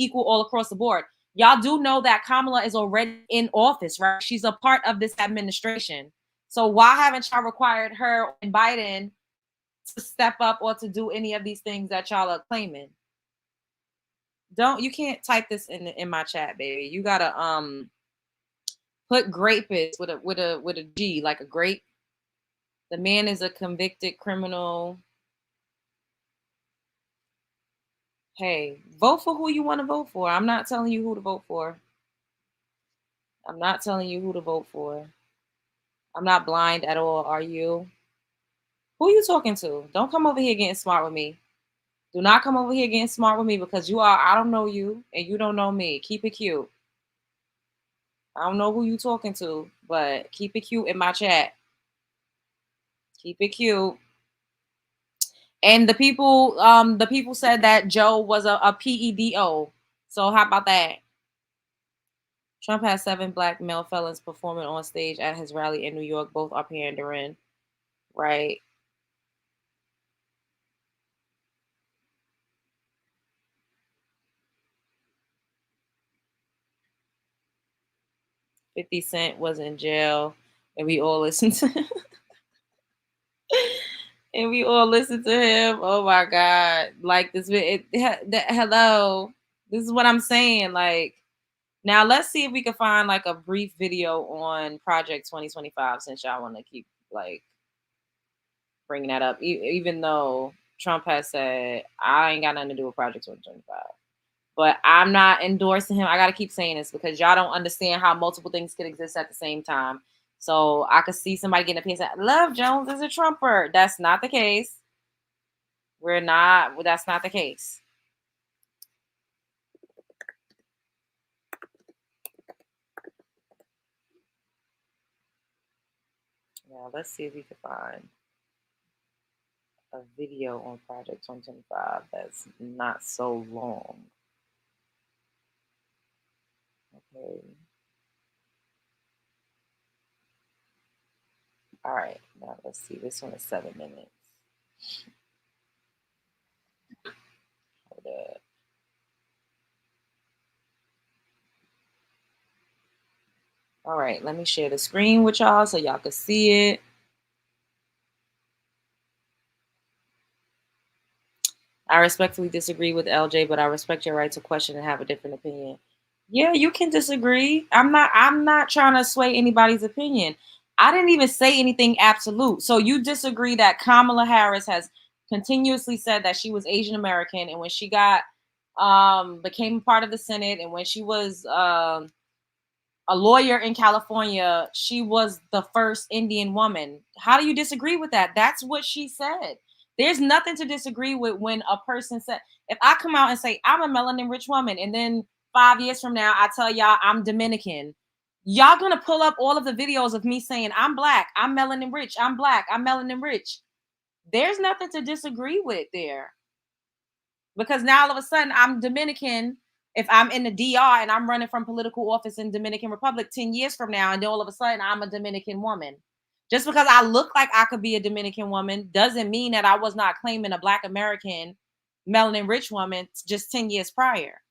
Speaker 25: equal all across the board. Y'all do know that Kamala is already in office, right? She's a part of this administration. So why haven't y'all required her and Biden to step up or to do any of these things that y'all are claiming? You can't type this in my chat, baby. You gotta put grapist with a G, like a grape. The man is a convicted criminal. Hey, vote for who you want to vote for. I'm not telling you who to vote for. I'm not telling you who to vote for. I'm not blind at all. Are you? Who are you talking to? Don't come over here getting smart with me. Do not come over here getting smart with me, because I don't know you and you don't know me. Keep it cute. I don't know who you talking to, but keep it cute in my chat. Keep it cute. And the people said that Joe was a PEDO. So how about that? Trump has 7 black male felons performing on stage at his rally in New York. Both are pandering, right? 50 Cent was in jail and we all listened to him. And we all listened to him. Oh my God. Like this, hello. This is what I'm saying. Like, now let's see if we can find like a brief video on Project 2025 since y'all want to keep like bringing that up. Even though Trump has said, I ain't got nothing to do with Project 2025. But I'm not endorsing him. I got to keep saying this because y'all don't understand how multiple things could exist at the same time. So I could see somebody getting a piece of Love Jones is a Trumper. That's not the case. That's not the case. Now let's see if we can find a video on Project 2025 that's not so long. Okay. All right, now let's see. This one is 7 minutes. Hold up. All right, let me share the screen with y'all so y'all can see it. I respectfully disagree with LJ, but I respect your right to question and have a different opinion. Yeah, you can disagree. I'm not trying to sway anybody's opinion. I didn't even say anything absolute. So you disagree that Kamala Harris has continuously said that she was Asian American, and when she got became part of the Senate, and when she was a lawyer in California, she was the first Indian woman. How do you disagree with that? That's what she said. There's nothing to disagree with when a person said, if I come out and say I'm a melanin rich woman, and then 5 years from now I tell y'all I'm Dominican, y'all gonna pull up all of the videos of me saying I'm black, I'm melanin rich, I'm black, I'm melanin rich. There's nothing to disagree with there. Because now all of a sudden I'm Dominican. If I'm in the DR and I'm running from political office in Dominican Republic 10 years from now, and then all of a sudden I'm a Dominican woman. Just because I look like I could be a Dominican woman doesn't mean that I was not claiming a Black American melanin rich woman just 10 years prior.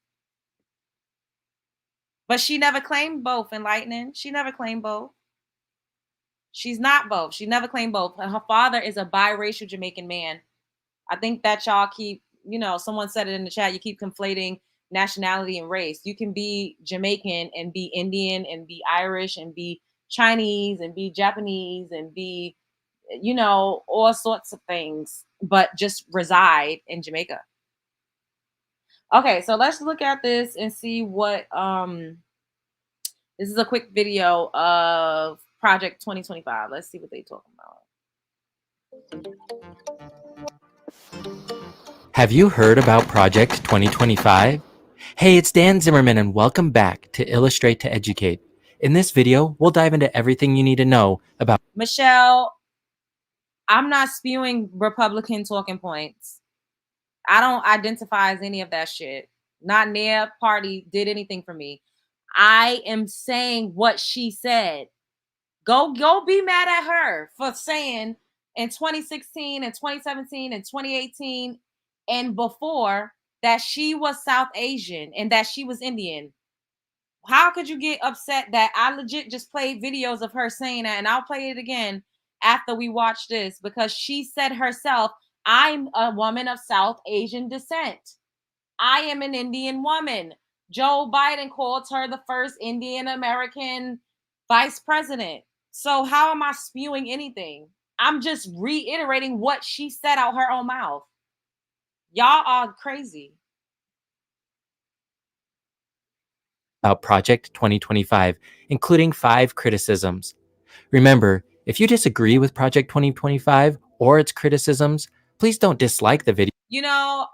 Speaker 25: But she never claimed both, Enlightening. She never claimed both. She's not both. She never claimed both. Her father is a biracial Jamaican man. I think that y'all keep, someone said it in the chat, you keep conflating nationality and race. You can be Jamaican and be Indian and be Irish and be Chinese and be Japanese and be, all sorts of things, but just reside in Jamaica. Okay, so let's look at this and see what, this is a quick video of Project 2025. Let's see what they're talking about.
Speaker 6: Have you heard about Project 2025? Hey, it's Dan Zimmerman and welcome back to Illustrate to Educate. In this video, we'll dive into everything you need to know about...
Speaker 25: Michelle, I'm not spewing Republican talking points. I don't identify as any of that shit. Not near party did anything for me. I am saying what she said. Go be mad at her for saying in 2016 and 2017 and 2018 and before that she was South Asian and that she was Indian. How could you get upset that I legit just played videos of her saying that, and I'll play it again after we watch this, because she said herself, I'm a woman of South Asian descent. I am an Indian woman. Joe Biden called her the first Indian American vice president. So how am I spewing anything? I'm just reiterating what she said out her own mouth. Y'all are crazy.
Speaker 6: About Project 2025, including 5 criticisms. Remember, if you disagree with Project 2025 or its criticisms, please don't dislike the video.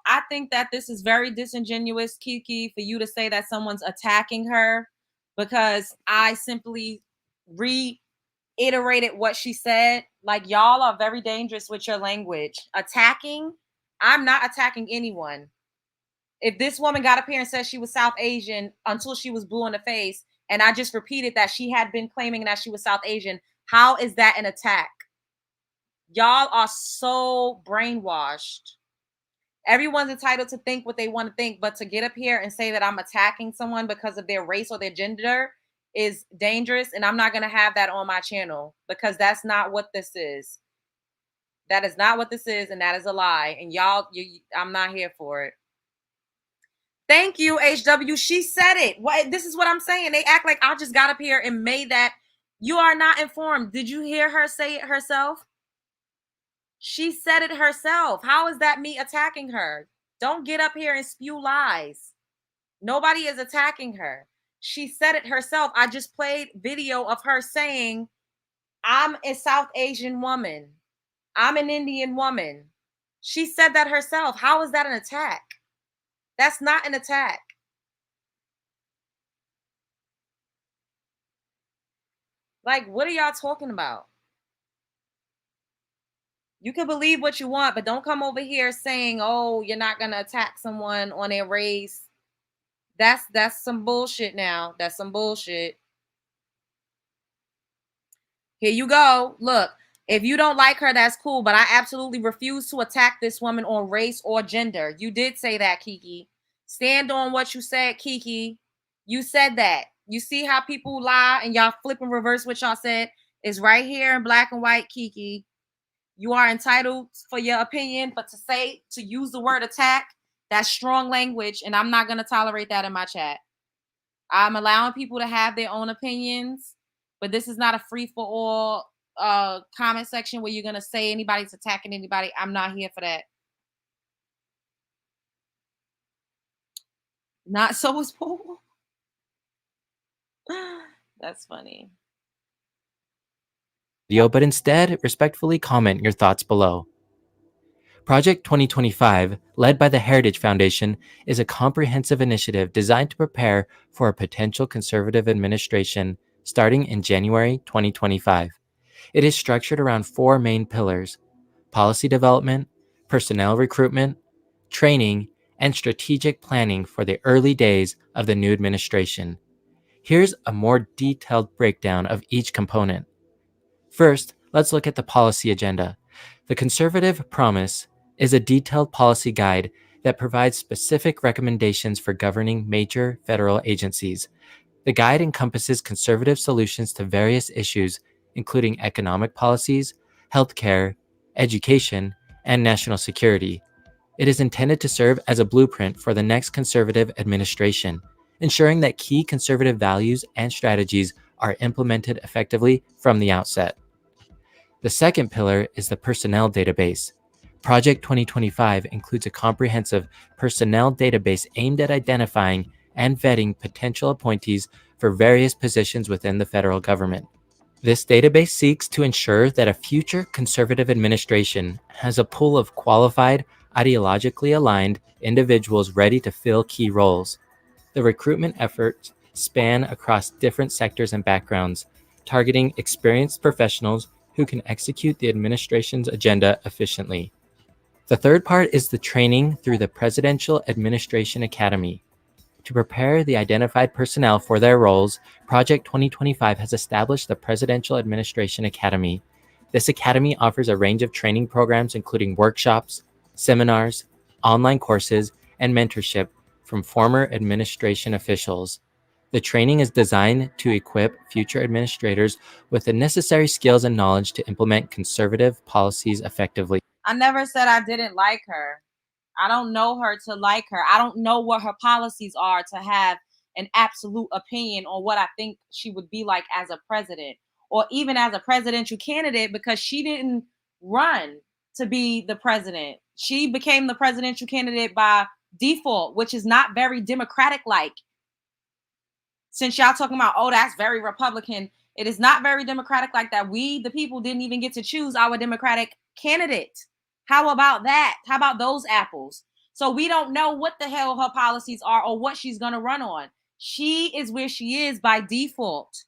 Speaker 25: I think that this is very disingenuous, Kiki, for you to say that someone's attacking her, because I simply reiterated what she said. Like, y'all are very dangerous with your language. Attacking? I'm not attacking anyone. If this woman got up here and said she was South Asian until she was blue in the face, and I just repeated that she had been claiming that she was South Asian, how is that an attack? Y'all are so brainwashed. Everyone's entitled to think what they want to think, but to get up here and say that I'm attacking someone because of their race or their gender is dangerous, and I'm not going to have that on my channel because that's not what this is. That is not what this is, and that is a lie. And y'all, I'm not here for it. Thank you, HW. She said it. This is what I'm saying. They act like I just got up here and made that. You are not informed. Did you hear her say it herself? She said it herself. How is that me attacking her? Don't get up here and spew lies. Nobody is attacking her. She said it herself. I just played video of her saying, I'm a South Asian woman. I'm an Indian woman. She said that herself. How is that an attack? That's not an attack. Like, what are y'all talking about? You can believe what you want, but don't come over here saying, oh, you're not going to attack someone on their race. That's some bullshit now. That's some bullshit. Here you go. Look, if you don't like her, that's cool, but I absolutely refuse to attack this woman on race or gender. You did say that, Kiki. Stand on what you said, Kiki. You said that. You see how people lie and y'all flip and reverse what y'all said? It's right here in black and white, Kiki. You are entitled for your opinion, but to use the word attack, that's strong language, and I'm not going to tolerate that in my chat. I'm allowing people to have their own opinions, but this is not a free-for-all comment section where you're going to say anybody's attacking anybody. I'm not here for that. Not so is Paul. That's funny.
Speaker 6: But instead, respectfully comment your thoughts below. Project 2025, led by the Heritage Foundation, is a comprehensive initiative designed to prepare for a potential conservative administration starting in January 2025. It is structured around 4 main pillars: policy development, personnel recruitment, training, and strategic planning for the early days of the new administration. Here's a more detailed breakdown of each component. First, let's look at the policy agenda. The Conservative Promise is a detailed policy guide that provides specific recommendations for governing major federal agencies. The guide encompasses conservative solutions to various issues, including economic policies, healthcare, education, and national security. It is intended to serve as a blueprint for the next conservative administration, ensuring that key conservative values and strategies are implemented effectively from the outset. The second pillar is the personnel database. Project 2025 includes a comprehensive personnel database aimed at identifying and vetting potential appointees for various positions within the federal government. This database seeks to ensure that a future conservative administration has a pool of qualified, ideologically aligned individuals ready to fill key roles. The recruitment efforts span across different sectors and backgrounds, targeting experienced professionals who can execute the administration's agenda efficiently. The third part is the training through the Presidential Administration Academy. To prepare the identified personnel for their roles, Project 2025 has established the Presidential Administration Academy. This academy offers a range of training programs, including workshops, seminars, online courses, and mentorship from former administration officials. The training is designed to equip future administrators with the necessary skills and knowledge to implement conservative policies effectively.
Speaker 25: I never said I didn't like her. I don't know her to like her. I don't know what her policies are to have an absolute opinion on what I think she would be like as a president or even as a presidential candidate, because she didn't run to be the president. She became the presidential candidate by default, which is not very Democratic-like. Since y'all talking about, oh, that's very Republican, it is not very Democratic like that. We, the people, didn't even get to choose our Democratic candidate. How about that? How about those apples? So we don't know what the hell her policies are or what she's going to run on. She is where she is by default.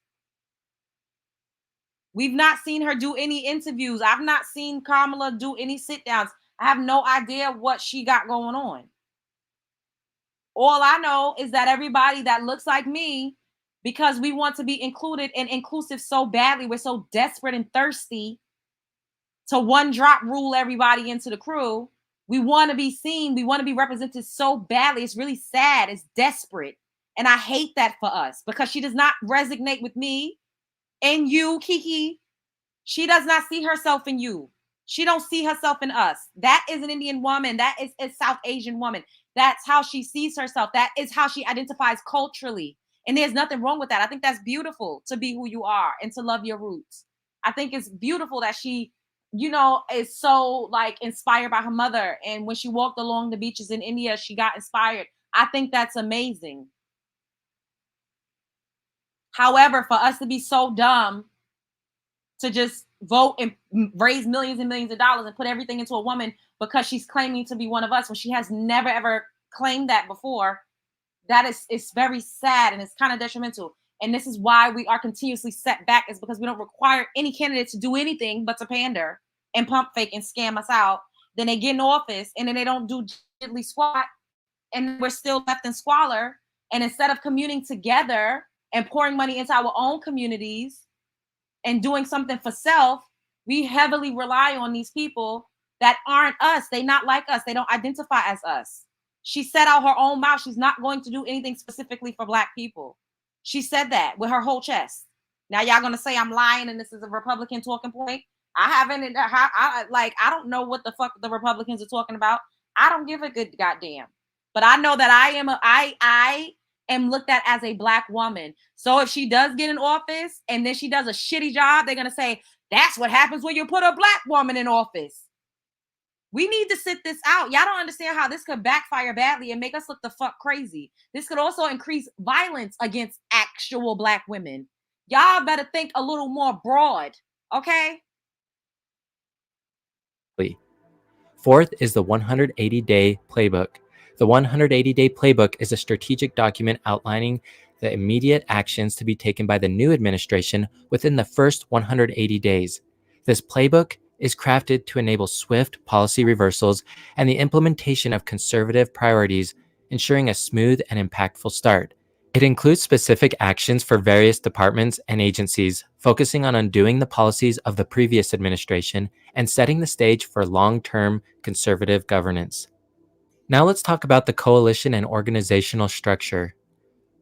Speaker 25: We've not seen her do any interviews. I've not seen Kamala do any sit downs. I have no idea what she got going on. All I know is that everybody that looks like me, because we want to be included and inclusive so badly, we're so desperate and thirsty to one drop rule everybody into the crew. We want to be seen. We want to be represented so badly. It's really sad. It's desperate. And I hate that for us because she does not resonate with me and you, Kiki. She does not see herself in you. She don't see herself in us. That is an Indian woman. That is a South Asian woman. That's how she sees herself. That is how she identifies culturally. And there's nothing wrong with that. I think that's beautiful to be who you are and to love your roots. I think it's beautiful that she, is so like inspired by her mother. And when she walked along the beaches in India, she got inspired. I think that's amazing. However, for us to be so dumb to just vote and raise millions and millions of dollars and put everything into a woman because she's claiming to be one of us when she has never ever claimed that before, it's very sad and it's kind of detrimental. And this is why we are continuously set back, is because we don't require any candidate to do anything but to pander and pump fake and scam us out. Then they get in office and then they don't do diddly squat, and we're still left in squalor. And instead of communing together and pouring money into our own communities and doing something for self, we heavily rely on these people that aren't us. They not like us. They don't identify as us. She said out her own mouth she's not going to do anything specifically for Black people. She said that with her whole chest. Now y'all gonna say I'm lying and this is a Republican talking point. I don't know what the fuck the Republicans are talking about. I don't give a good goddamn. But I know that I am looked at as a Black woman. So if she does get in office and then she does a shitty job, they're going to say, that's what happens when you put a Black woman in office. We need to sit this out. Y'all don't understand how this could backfire badly and make us look the fuck crazy. This could also increase violence against actual Black women. Y'all better think a little more broad, okay?
Speaker 6: Fourth is the 180-day playbook. The 180-day playbook is a strategic document outlining the immediate actions to be taken by the new administration within the first 180 days. This playbook is crafted to enable swift policy reversals and the implementation of conservative priorities, ensuring a smooth and impactful start. It includes specific actions for various departments and agencies, focusing on undoing the policies of the previous administration and setting the stage for long-term conservative governance. Now let's talk about the coalition and organizational structure.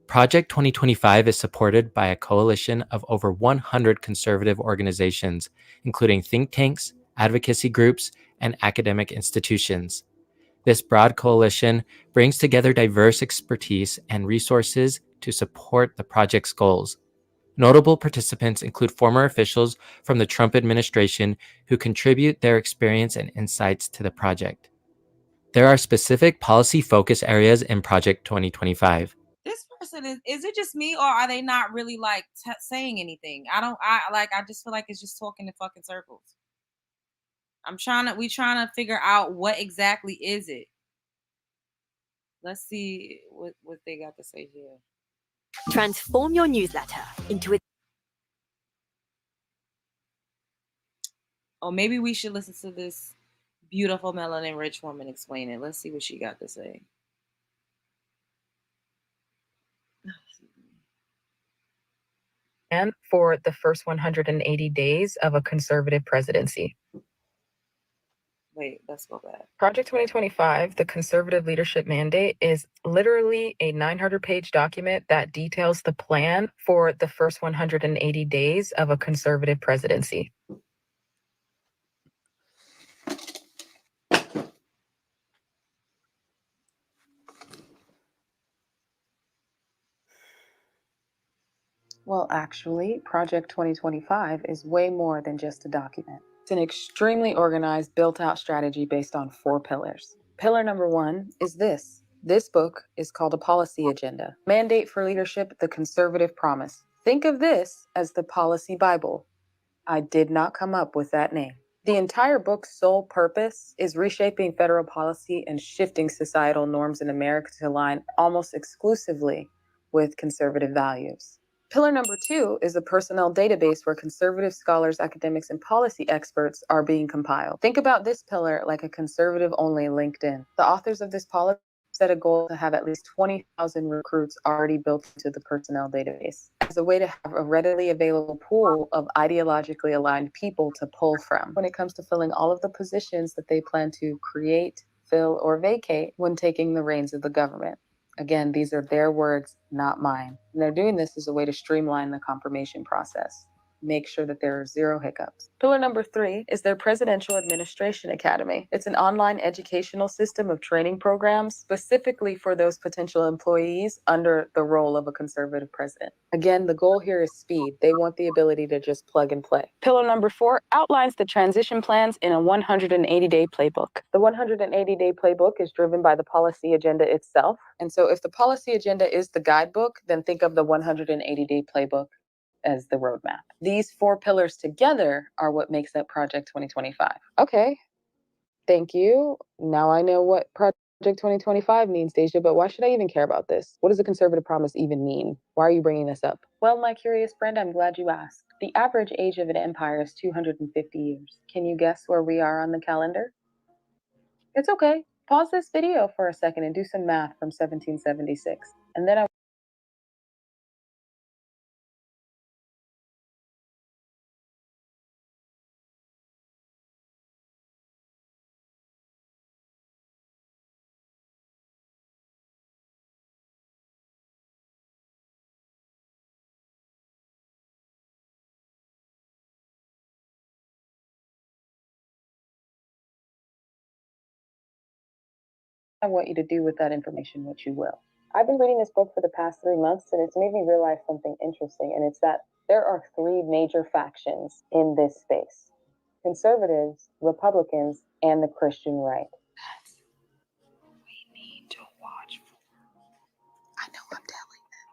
Speaker 6: Project 2025 is supported by a coalition of over 100 conservative organizations, including think tanks, advocacy groups, and academic institutions. This broad coalition brings together diverse expertise and resources to support the project's goals. Notable participants include former officials from the Trump administration who contribute their experience and insights to the project. There are specific policy focus areas in Project 2025.
Speaker 25: This person is it just me, or are they not really like saying anything? I just feel like it's just talking in fucking circles. We trying to figure out what exactly is it. Let's see what they got to say here.
Speaker 4: Transform your newsletter into a...
Speaker 25: Or maybe we should listen to this beautiful melanin rich woman explain it. Let's see what she got to say.
Speaker 9: And for the first 180 days of a conservative presidency.
Speaker 25: Wait, let's go back.
Speaker 9: Project 2025, the conservative leadership mandate, is literally a 900-page document that details the plan for the first 180 days of a conservative presidency.
Speaker 11: Well, actually, Project 2025 is way more than just a document. It's an extremely organized, built-out strategy based on 4 pillars. Pillar number 1 is this. This book is called A Policy Agenda. Mandate for Leadership, the Conservative Promise. Think of this as the policy Bible. I did not come up with that name. The entire book's sole purpose is reshaping federal policy and shifting societal norms in America to align almost exclusively with conservative values. Pillar number 2 is a personnel database where conservative scholars, academics, and policy experts are being compiled. Think about this pillar like a conservative-only LinkedIn. The authors of this policy set a goal to have at least 20,000 recruits already built into the personnel database as a way to have a readily available pool of ideologically aligned people to pull from when it comes to filling all of the positions that they plan to create, fill, or vacate when taking the reins of the government. Again, these are their words, not mine. And they're doing this as a way to streamline the confirmation process. Make sure that there are zero hiccups. Pillar number 3 is their Presidential Administration Academy. It's an online educational system of training programs specifically for those potential employees under the role of a conservative president. Again, the goal here is speed. They want the ability to just plug and play. Pillar number 4 outlines the transition plans in a 180-day playbook. The 180-day playbook is driven by the policy agenda itself. And so if the policy agenda is the guidebook, then think of the 180-day playbook as the roadmap. These 4 pillars together are what makes up Project 2025. Okay, thank you. Now I know what Project 2025 means, Deja, but why should I even care about this? What does a conservative promise even mean? Why are you bringing this up? Well, my curious friend, I'm glad you asked. The average age of an empire is 250 years. Can you guess where we are on the calendar? It's okay. Pause this video for a second and do some math from 1776. And then I want you to do with that information what you will. I've been reading this book for the past 3 months, and it's made me realize something interesting, and it's that there are 3 major factions in this space: conservatives, Republicans, and the Christian right. That's what we need to watch for. I know I'm telling them.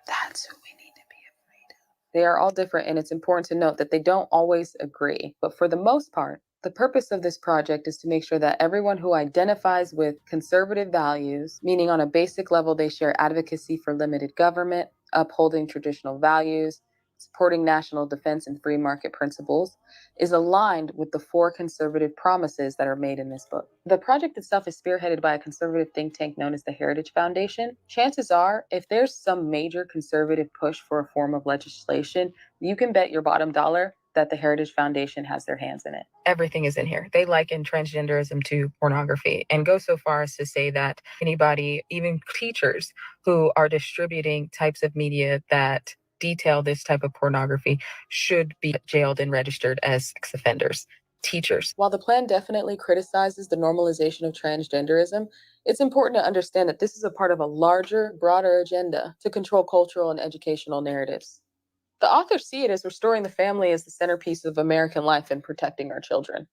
Speaker 11: That's who we need to be afraid of. They are all different, and it's important to note that they don't always agree, but for the most part, the purpose of this project is to make sure that everyone who identifies with conservative values, meaning on a basic level they share advocacy for limited government, upholding traditional values, supporting national defense and free market principles, is aligned with the 4 conservative promises that are made in this book. The project itself is spearheaded by a conservative think tank known as the Heritage Foundation. Chances are, if there's some major conservative push for a form of legislation, you can bet your bottom dollar that the Heritage Foundation has their hands in it.
Speaker 9: Everything is in here. They liken transgenderism to pornography and go so far as to say that anybody, even teachers who are distributing types of media that detail this type of pornography, should be jailed and registered as sex offenders. Teachers.
Speaker 11: While the plan definitely criticizes the normalization of transgenderism, it's important to understand that this is a part of a larger, broader agenda to control cultural and educational narratives. The authors see it as restoring the family as the centerpiece of American life and protecting our children.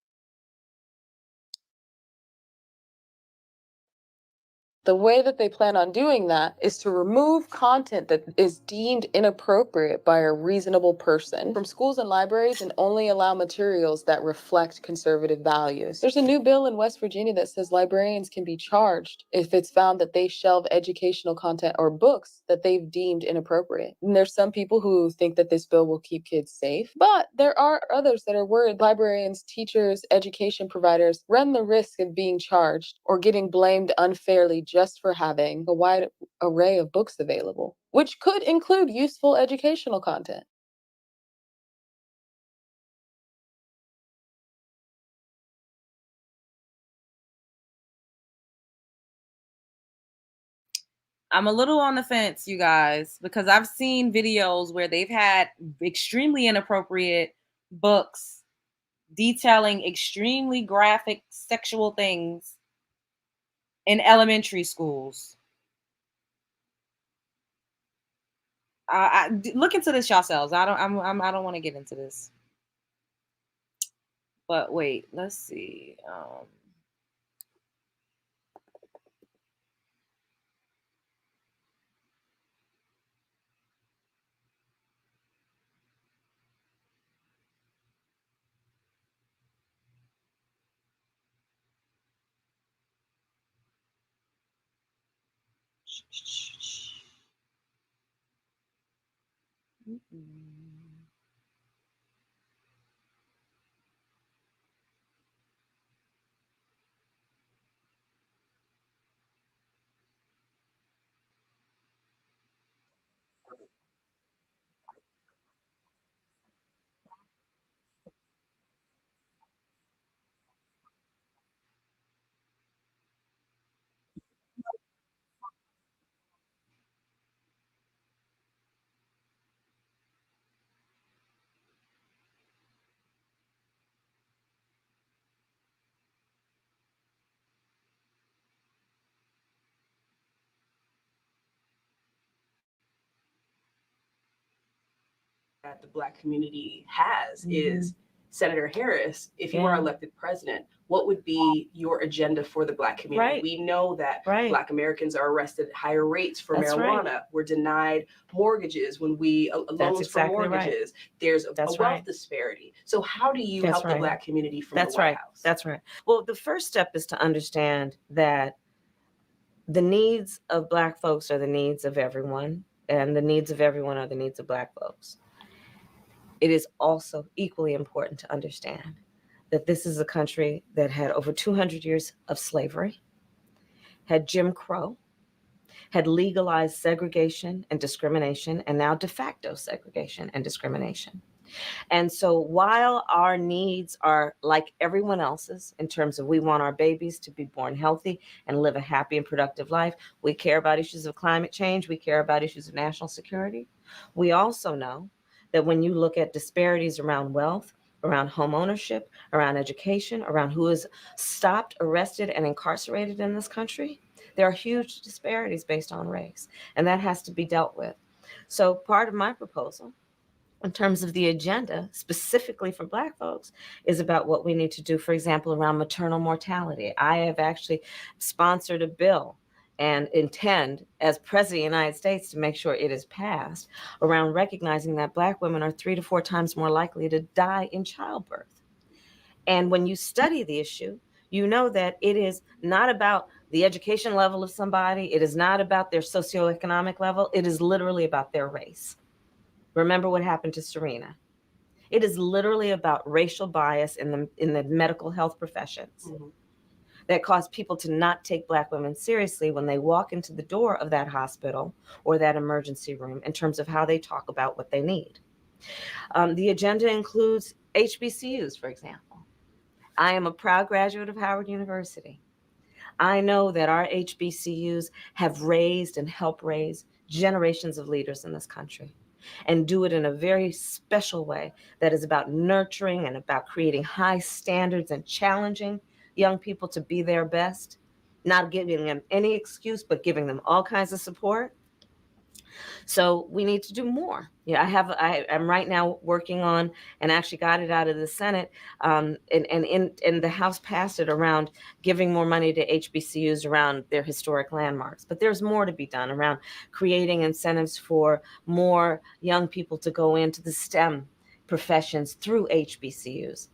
Speaker 11: The way that they plan on doing that is to remove content that is deemed inappropriate by a reasonable person from schools and libraries and only allow materials that reflect conservative values. There's a new bill in West Virginia that says librarians can be charged if it's found that they shelve educational content or books that they've deemed inappropriate. And there's some people who think that this bill will keep kids safe, but there are others that are worried librarians, teachers, education providers run the risk of being charged or getting blamed unfairly just for having a wide array of books available, which could include useful educational content.
Speaker 25: I'm a little on the fence, you guys, because I've seen videos where they've had extremely inappropriate books detailing extremely graphic sexual things in elementary schools. Look into this yourselves. I don't want to get into this. But wait, let's see.
Speaker 10: that the Black community has is, Senator Harris, if you are elected president, what would be your agenda for the Black community?
Speaker 5: Right.
Speaker 10: We know that
Speaker 5: Right.
Speaker 10: Black Americans are arrested at higher rates for
Speaker 5: That's
Speaker 10: marijuana.
Speaker 5: right.
Speaker 10: We're denied mortgages when we loans
Speaker 5: exactly
Speaker 10: for
Speaker 5: right.
Speaker 10: mortgages. There's a
Speaker 5: That's
Speaker 10: wealth
Speaker 5: right.
Speaker 10: disparity. So how do you
Speaker 5: That's
Speaker 10: help the
Speaker 5: right.
Speaker 10: Black community from
Speaker 5: That's
Speaker 10: the White
Speaker 5: right.
Speaker 10: House?
Speaker 5: That's right. Well, the first step is to understand that the needs of Black folks are the needs of everyone, and the needs of everyone are the needs of Black folks. It is also equally important to understand that this is a country that had over 200 years of slavery, had Jim Crow, had legalized segregation and discrimination, and now de facto segregation and discrimination. And so while our needs are like everyone else's in terms of we want our babies to be born healthy and live a happy and productive life, we care about issues of climate change, we care about issues of national security. We also know that when you look at disparities around wealth, around home ownership, around education, around who is stopped, arrested, and incarcerated in this country, there are huge disparities based on race, and that has to be dealt with. So part of my proposal in terms of the agenda, specifically for Black folks, is about what we need to do, for example, around maternal mortality. I have actually sponsored a bill and intend, as President of the United States, to make sure it is passed around recognizing that Black women are 3 to 4 times more likely to die in childbirth. And when you study the issue, you know that it is not about the education level of somebody. It is not about their socioeconomic level. It is literally about their race. Remember what happened to Serena. It is literally about racial bias in the medical health professions that cause people to not take Black women seriously when they walk into the door of that hospital or that emergency room in terms of how they talk about what they need. The agenda includes HBCUs, for example. I am a proud graduate of Howard University. I know that our HBCUs have raised and helped raise generations of leaders in this country, and do it in a very special way that is about nurturing and about creating high standards and challenging young people to be their best, not giving them any excuse, but giving them all kinds of support. So we need to do more. Yeah, I'm right now working on, and actually got it out of the Senate, and the House passed it around giving more money to HBCUs around their historic landmarks. But there's more to be done around creating incentives for more young people to go into the STEM professions through HBCUs.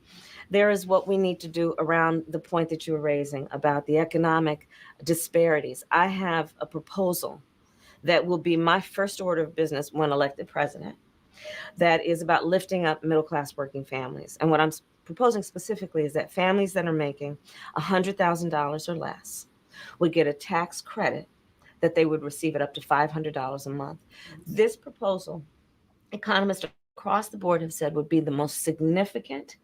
Speaker 5: There is what we need to do around the point that you were raising about the economic disparities. I have a proposal that will be my first order of business when elected president, that is about lifting up middle-class working families. And what I'm proposing specifically is that families that are making $100,000 or less would get a tax credit that they would receive it up to $500 a month. This proposal, economists across the board have said, would be the most significant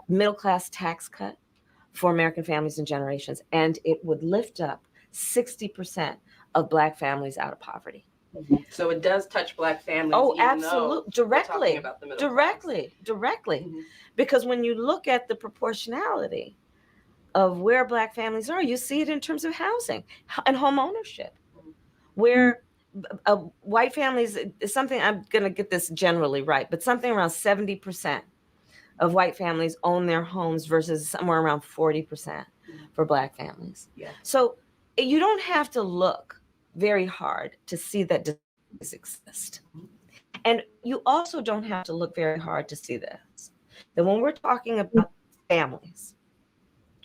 Speaker 5: middle-class tax cut for American families and generations, and it would lift up 60% of Black families out of poverty.
Speaker 10: So it does touch Black families.
Speaker 5: Oh,
Speaker 10: even
Speaker 5: absolutely.
Speaker 10: though we're
Speaker 5: Directly.
Speaker 10: talking about the middle
Speaker 5: Directly. Because when you look at the proportionality of where Black families are, you see it in terms of housing and home ownership, where white families is something, I'm going to get this generally right, but something around 70% of white families own their homes versus somewhere around 40% for Black families.
Speaker 10: Yeah.
Speaker 5: So you don't have to look very hard to see that disparities exist. And you also don't have to look very hard to see this. That when we're talking about families,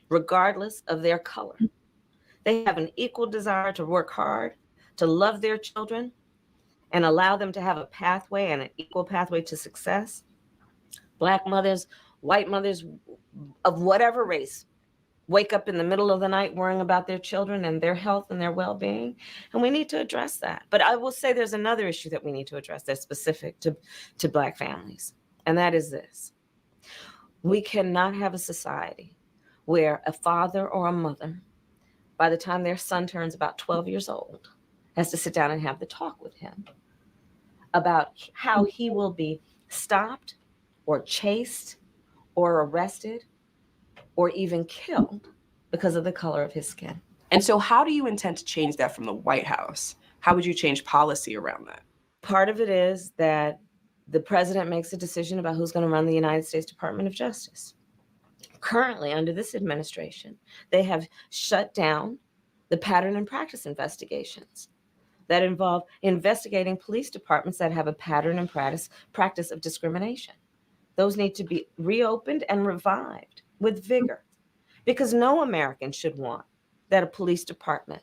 Speaker 5: regardless of their color, they have an equal desire to work hard, to love their children, and allow them to have a pathway and an equal pathway to success. Black mothers, white mothers of whatever race, wake up in the middle of the night worrying about their children and their health and their well-being. And we need to address that. But I will say there's another issue that we need to address that's specific to Black families. And that is this. We cannot have a society where a father or a mother, by the time their son turns about 12 years old, has to sit down and have the talk with him about how he will be stopped or chased or arrested or even killed because of the color of his skin.
Speaker 10: And so how do you intend to change that from the White House? How would you change policy around that?
Speaker 5: Part of it is that The president makes a decision about who's going to run the United States Department of Justice. Currently, under this administration, they have shut down the pattern and practice investigations that involve investigating police departments that have a pattern and practice of discrimination. Those need to be reopened and revived with vigor, because no American should want that a police department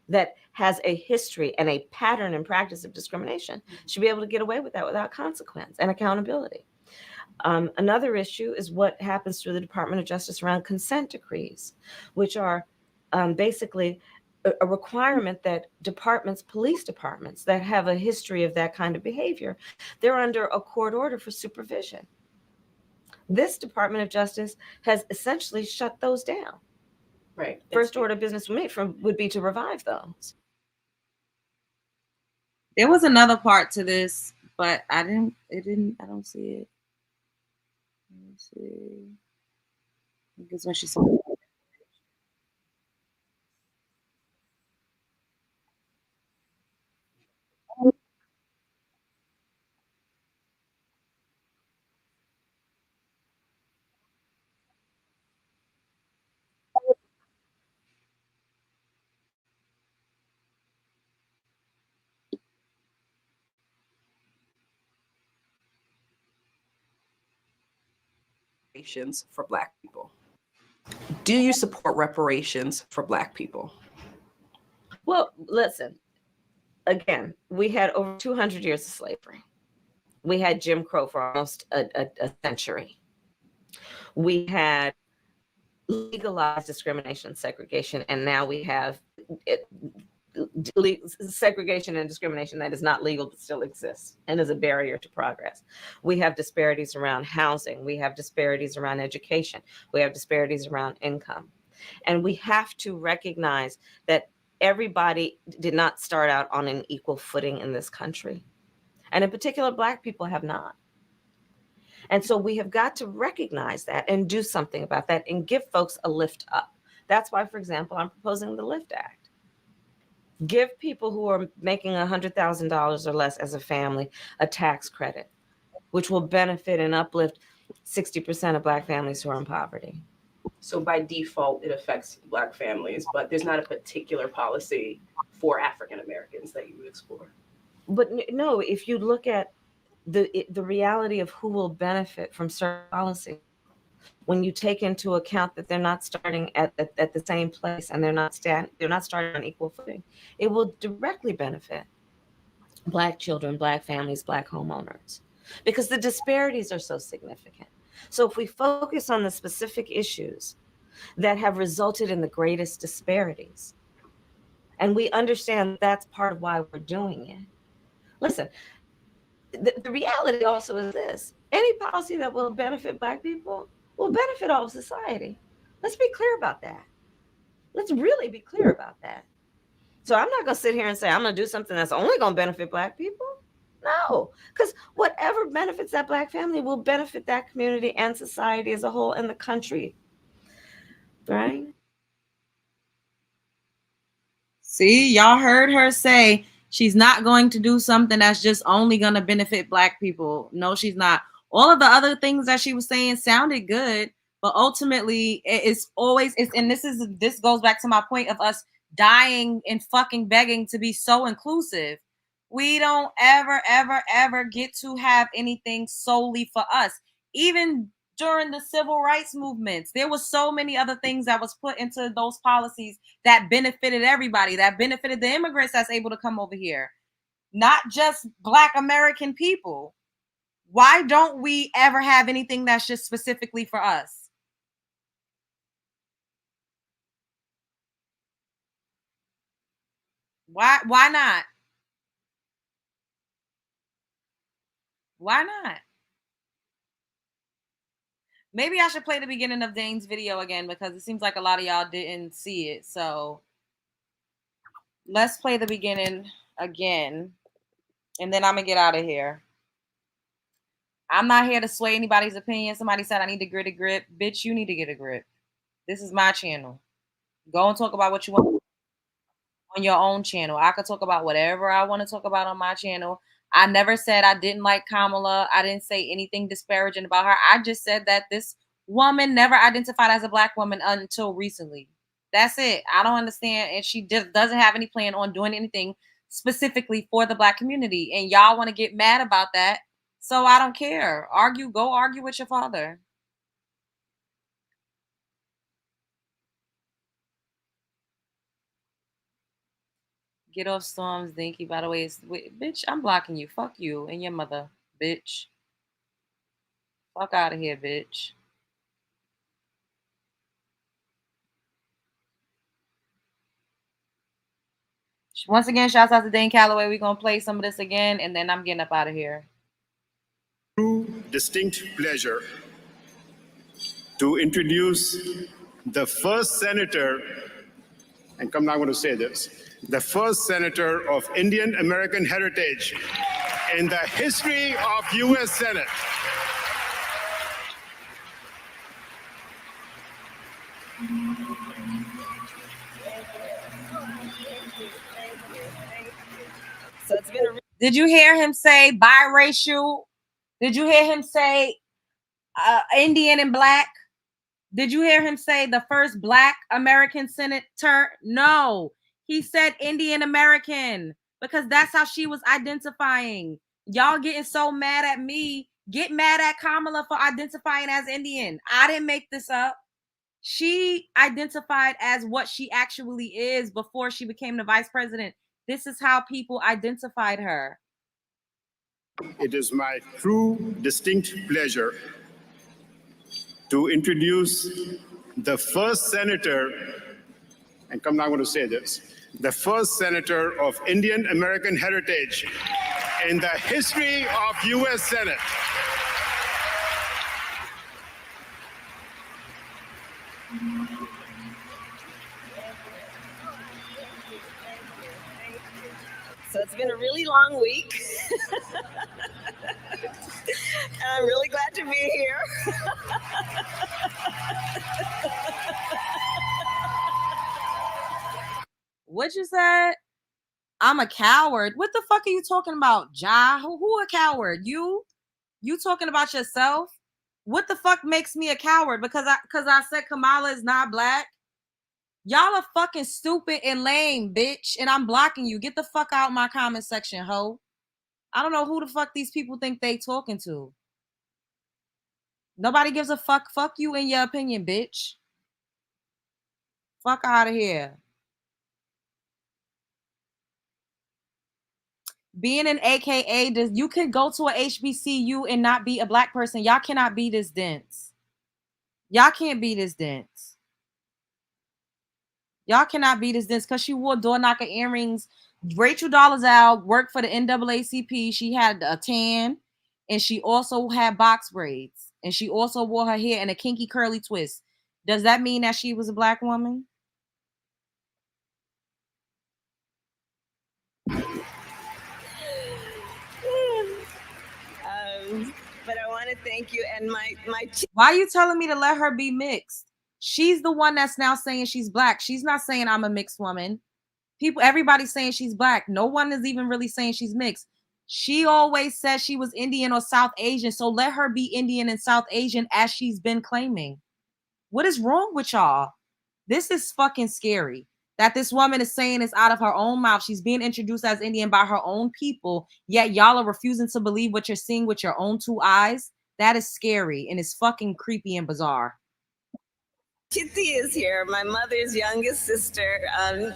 Speaker 5: that has a history and a pattern and practice of discrimination should be able to get away with that without consequence and accountability. Another issue is what happens through the Department of Justice around consent decrees, which are basically a requirement that police departments that have a history of that kind of behavior, they're under a court order for supervision. This Department of Justice has essentially shut those down.
Speaker 10: Right.
Speaker 5: First order of business would be to revive those.
Speaker 25: There was another part to this, but I don't see it. Let me see. I guess when she saw
Speaker 10: reparations for Black people. Do you support reparations for Black people?
Speaker 5: Well, listen, again, we had over 200 years of slavery. We had Jim Crow for almost a century. We had legalized discrimination and segregation, and now we have segregation and discrimination that is not legal but still exists and is a barrier to progress. We have disparities around housing. We have disparities around education. We have disparities around income. And we have to recognize that everybody did not start out on an equal footing in this country. And in particular, Black people have not. And so we have got to recognize that and do something about that and give folks a lift up. That's why, for example, I'm proposing the LIFT Act. Give people who are making $100,000 or less as a family a tax credit, which will benefit and uplift 60% of Black families who are in poverty.
Speaker 10: So by default, it affects Black families, but there's not a particular policy for African Americans that you would explore.
Speaker 5: But no, if you look at the reality of who will benefit from certain policy, when you take into account that they're not starting at the same place and they're not starting on equal footing, it will directly benefit Black children, Black families, Black homeowners, because the disparities are so significant. So if we focus on the specific issues that have resulted in the greatest disparities, and we understand that's part of why we're doing it. Listen, the reality also is this: any policy that will benefit Black people will benefit all of society. Let's be clear about that. Let's really be clear about that. So I'm not going to sit here and say I'm going to do something that's only going to benefit Black people. No, because whatever benefits that Black family will benefit that community and society as a whole and the country. Right?
Speaker 25: See, y'all heard her say she's not going to do something that's just only going to benefit Black people. No, she's not. All of the other things that she was saying sounded good, but ultimately it's always, and this goes back to my point of us dying and fucking begging to be so inclusive. We don't ever get to have anything solely for us. Even during the civil rights movements, there was so many other things that was put into those policies that benefited everybody, that benefited the immigrants that's able to come over here, not just Black American people. Why don't we ever have anything that's just specifically for us? Why not? Why not? Maybe I should play the beginning of Dane's video again, because it seems like a lot of y'all didn't see it. So let's play the beginning again, and then I'm going to get out of here. I'm not here to sway anybody's opinion. Somebody said I need to get a grip. Bitch, you need to get a grip. This is my channel. Go and talk about what you want on your own channel. I could talk about whatever I want to talk about on my channel. I never said I didn't like Kamala. I didn't say anything disparaging about her. I just said that this woman never identified as a Black woman until recently. That's it. I don't understand. And she just doesn't have any plan on doing anything specifically for the Black community. And y'all want to get mad about that. So I don't care. Go argue with your father. Get off Storms, Dinky. By the way, bitch, I'm blocking you. Fuck you and your mother, bitch. Fuck out of here, bitch. Once again, shouts out to Dane Calloway. We're going to play some of this again, and then I'm getting up out of here.
Speaker 15: True distinct pleasure to introduce the first senator, and I'm not going to say this, the first senator of Indian American heritage in the history of U.S. Senate.
Speaker 25: So it's been Did you hear him say biracial? Did you hear him say Indian and Black? Did you hear him say the first Black American senator? No, he said Indian American because that's how she was identifying. Y'all getting so mad at me. Get mad at Kamala for identifying as Indian. I didn't make this up. She identified as what she actually is before she became the vice president. This is how people identified her.
Speaker 15: It is my true distinct pleasure to introduce the first senator, and I'm not going to say this, the first senator of Indian American heritage in the history of U.S. Senate.
Speaker 5: So it's been a really long week. And I'm really glad to be here.
Speaker 25: What you said? I'm a coward. What the fuck are you talking about, Ja? Who a coward? You talking about yourself? What the fuck makes me a coward? Because I said Kamala is not Black? Y'all are fucking stupid and lame, bitch. And I'm blocking you. Get the fuck out of my comment section, ho. I don't know who the fuck these people think they talking to. Nobody gives a fuck. Fuck you and your opinion, bitch. Fuck out of here. Being an AKA, you can go to a HBCU and not be a Black person. Y'all cannot be this dense. Y'all can't be this dense. Y'all cannot be this dense because she wore door knocker earrings. Rachel Dolezal worked for the NAACP. She had a tan, and she also had box braids, and she also wore her hair in a kinky curly twist. Does that mean that she was a Black woman?
Speaker 5: But I want to thank you and my.
Speaker 25: Why are you telling me to let her be mixed? She's the one that's now saying she's Black. She's not saying I'm a mixed woman. Everybody's saying she's Black. No one is even really saying she's mixed. She always said she was Indian or South Asian, so let her be Indian and South Asian as she's been claiming. What is wrong with y'all? This is fucking scary. That this woman is saying is out of her own mouth. She's being introduced as Indian by her own people, yet y'all are refusing to believe what you're seeing with your own two eyes. That is scary and it's fucking creepy and bizarre.
Speaker 5: Chitti is here, my mother's youngest sister.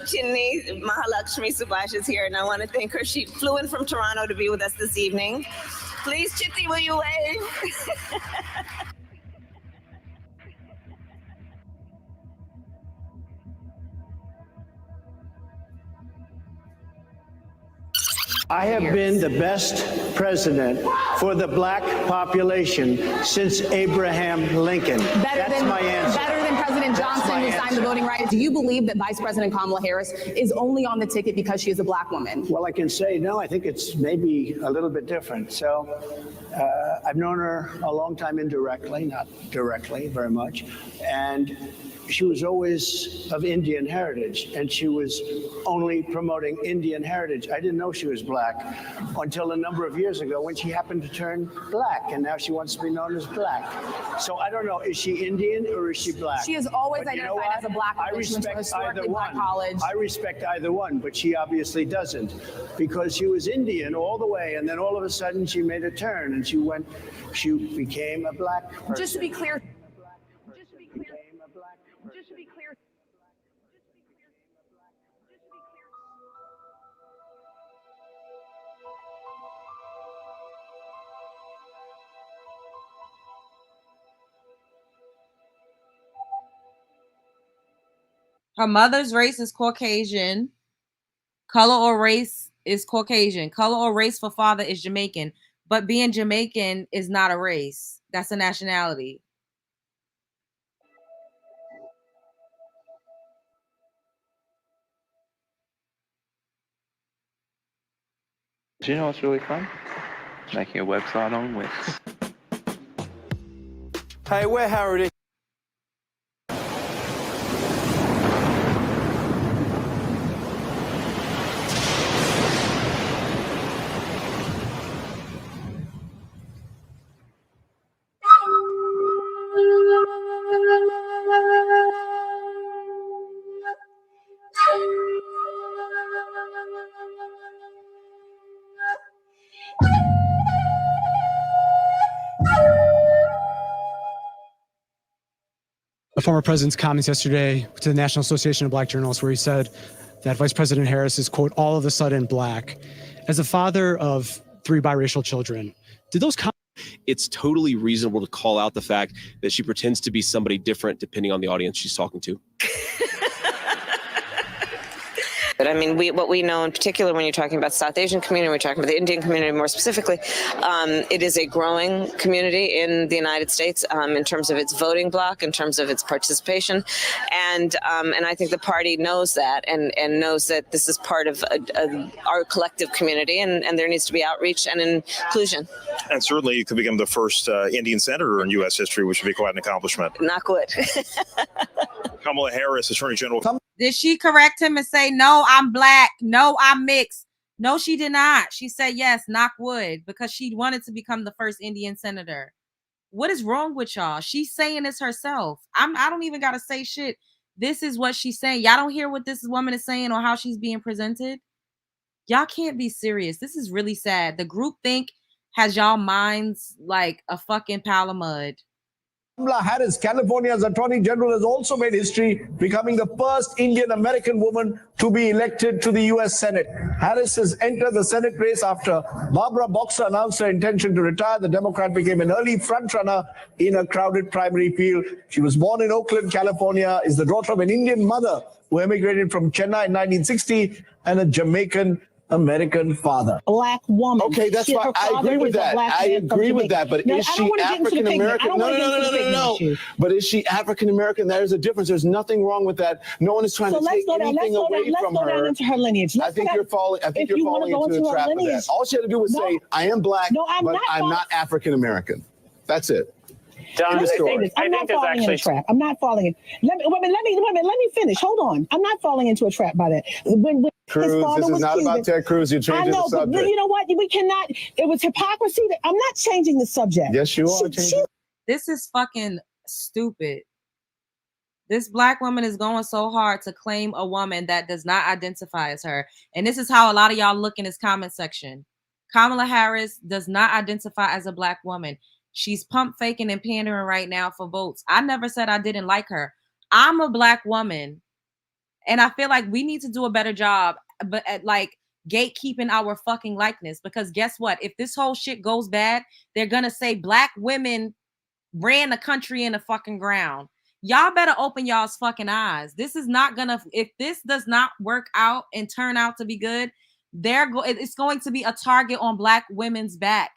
Speaker 5: Chinni Mahalakshmi Subhash is here, and I want to thank her. She flew in from Toronto to be with us this evening. Please, Chitti, will you wave?
Speaker 3: I have been the best president for the Black population since Abraham Lincoln. That's my answer.
Speaker 20: Better than President Johnson, who signed the voting rights. Do you believe that Vice President Kamala Harris is only on the ticket because she is a Black woman?
Speaker 3: Well, I can say no. I think it's maybe a little bit different. So I've known her a long time indirectly, not directly very much. And she was always of Indian heritage, and she was only promoting Indian heritage. I didn't know she was black until a number of years ago when she happened to turn black, and now she wants to be known as black. So I don't know, is she Indian or is she black?
Speaker 20: She has always
Speaker 3: But you know
Speaker 20: identified
Speaker 3: what?
Speaker 20: as a black
Speaker 3: I
Speaker 20: woman. She went to a
Speaker 3: respect
Speaker 20: historically
Speaker 3: either
Speaker 20: black
Speaker 3: one.
Speaker 20: college.
Speaker 3: I respect either one, but she obviously doesn't, because she was Indian all the way, and then all of a sudden she made a turn and she became a black person.
Speaker 20: Just to be clear.
Speaker 25: Her mother's race is Caucasian. Color or race is Caucasian. Color or race for father is Jamaican. But being Jamaican is not a race. That's a nationality.
Speaker 7: Do you know what's really fun? Making a website on Wix.
Speaker 14: Hey, we're Harrod.
Speaker 21: The former president's comments yesterday to the National Association of Black Journalists, where he said that Vice President Harris is, quote, all of a sudden black. As a father of 3 biracial children, did those comments?
Speaker 22: It's totally reasonable to call out the fact that she pretends to be somebody different depending on the audience she's talking to.
Speaker 23: But I mean, what we know in particular when you're talking about the South Asian community, we're talking about the Indian community more specifically, it is a growing community in the United States in terms of its voting bloc, in terms of its participation. And I think the party knows that and knows that this is part of our collective community, and there needs to be outreach and inclusion.
Speaker 24: And certainly you could become the first Indian senator in U.S. history, which would be quite an accomplishment.
Speaker 23: Knock wood.
Speaker 24: Kamala Harris, Attorney General.
Speaker 25: Did she correct him and say, no, I'm black. No, I'm mixed? No, she did not. She said, yes, knock wood, because she wanted to become the first Indian senator. What is wrong with y'all? She's saying this herself. I don't even got to say shit. This is what she's saying. Y'all don't hear what this woman is saying or how she's being presented? Y'all can't be serious. This is really sad. The groupthink has y'all minds like a fucking pile of mud.
Speaker 26: Kamala Harris, California's Attorney General, has also made history, becoming the first Indian American woman to be elected to the U.S. Senate. Harris has entered the Senate race after Barbara Boxer announced her intention to retire. The Democrat became an early frontrunner in a crowded primary field. She was born in Oakland, California, is the daughter of an Indian mother who emigrated from Chennai in 1960 and a Jamaican American father.
Speaker 27: Black woman.
Speaker 29: Okay, that's fine. I agree with that. I agree with that. But is she African American? No. But is she African American? There's a difference. There's nothing wrong with that. No one is trying to take anything away from her.
Speaker 27: Let's go down into her lineage.
Speaker 29: I think you're falling. I think you're falling into a trap of that. All she had to do was say, "I am black, but I'm not African American." That's it.
Speaker 27: I'm not falling in a trap. I'm not falling in. Let me finish. Hold on. I'm not falling into a trap by that. When
Speaker 29: Cruz, this is not about Ted Cruz. You're changing the subject.
Speaker 27: But you know what? We cannot. It was hypocrisy. I'm not changing the subject.
Speaker 29: Yes, you are.
Speaker 25: This is fucking stupid. This black woman is going so hard to claim a woman that does not identify as her. And this is how a lot of y'all look in this comment section. Kamala Harris does not identify as a black woman. She's pump faking and pandering right now for votes. I never said I didn't like her. I'm a black woman. And I feel like we need to do a better job but at like gatekeeping our fucking likeness. Because guess what? If this whole shit goes bad, they're going to say black women ran the country in the fucking ground. Y'all better open y'all's fucking eyes. This is not going to, if this does not work out and turn out to be good, it's going to be a target on black women's back.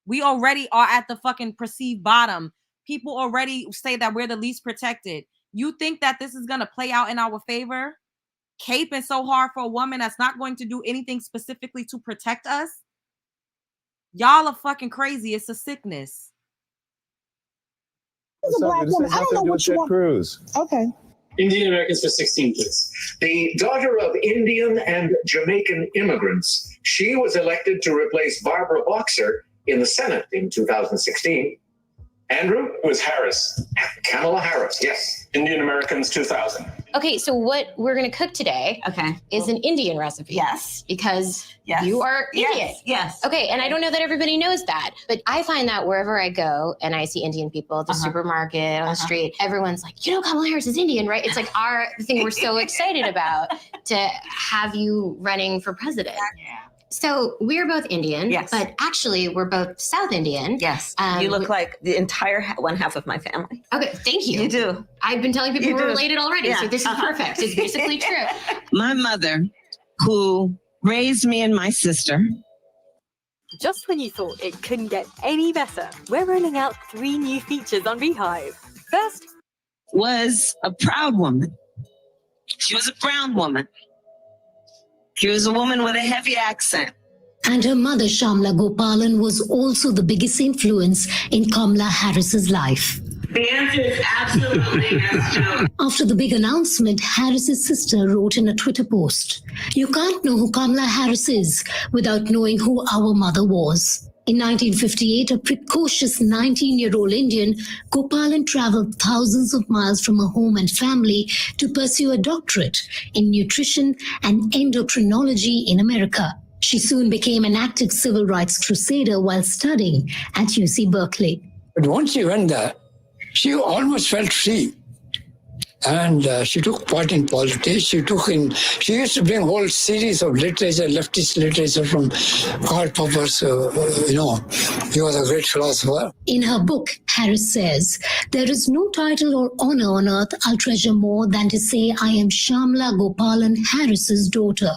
Speaker 25: We already are at the fucking perceived bottom. People already say that we're the least protected. You think that this is going to play out in our favor? Caping so hard for a woman that's not going to do anything specifically to protect us? Y'all are fucking crazy. It's a sickness.
Speaker 27: She's a black woman. I don't know what you want.
Speaker 29: Cruz.
Speaker 27: Okay.
Speaker 1: Indian Americans for 16, please. The daughter of Indian and Jamaican immigrants, she was elected to replace Barbara Boxer in the Senate in 2016. Andrew? It was Harris. Kamala Harris, yes. Indian Americans 2000.
Speaker 12: Okay, so what we're going to cook today is an Indian recipe.
Speaker 13: Yes.
Speaker 12: Because you are Indian.
Speaker 13: Yes.
Speaker 12: Okay, and I don't know that everybody knows that, but I find that wherever I go and I see Indian people at the supermarket, on the street, everyone's like, you know, Kamala Harris is Indian, right? It's like our thing we're so excited about to have you running for president.
Speaker 13: Yeah.
Speaker 12: So we're both Indian, but actually we're both South Indian.
Speaker 13: Yes. You look like the entire one half of my family.
Speaker 12: Okay, thank you.
Speaker 13: You do.
Speaker 12: I've been telling people
Speaker 13: You
Speaker 12: we're
Speaker 13: do.
Speaker 12: related already, so this is perfect. It's basically true.
Speaker 13: My mother, who raised me and my sister.
Speaker 4: Just when you thought it couldn't get any better, we're rolling out 3 new features on Beehive. First,
Speaker 13: Was a proud woman. She was a brown woman. She was a woman with a heavy accent.
Speaker 14: And her mother, Shamla Gopalan, was also the biggest influence in Kamala Harris's life.
Speaker 13: The answer is absolutely yes, Joe.
Speaker 14: After the big announcement, Harris's sister wrote in a Twitter post, "You can't know who Kamala Harris is without knowing who our mother was." In 1958, a precocious 19-year-old Indian, Gopalan traveled thousands of miles from her home and family to pursue a doctorate in nutrition and endocrinology in America. She soon became an active civil rights crusader while studying at UC Berkeley.
Speaker 16: But once she went there, she almost felt free. And she took part in politics. She used to bring a whole series of literature, leftist literature from Karl Popper's, he was a great philosopher.
Speaker 14: In her book, Harris says, "There is no title or honor on earth I'll treasure more than to say I am Shamla Gopalan Harris's daughter."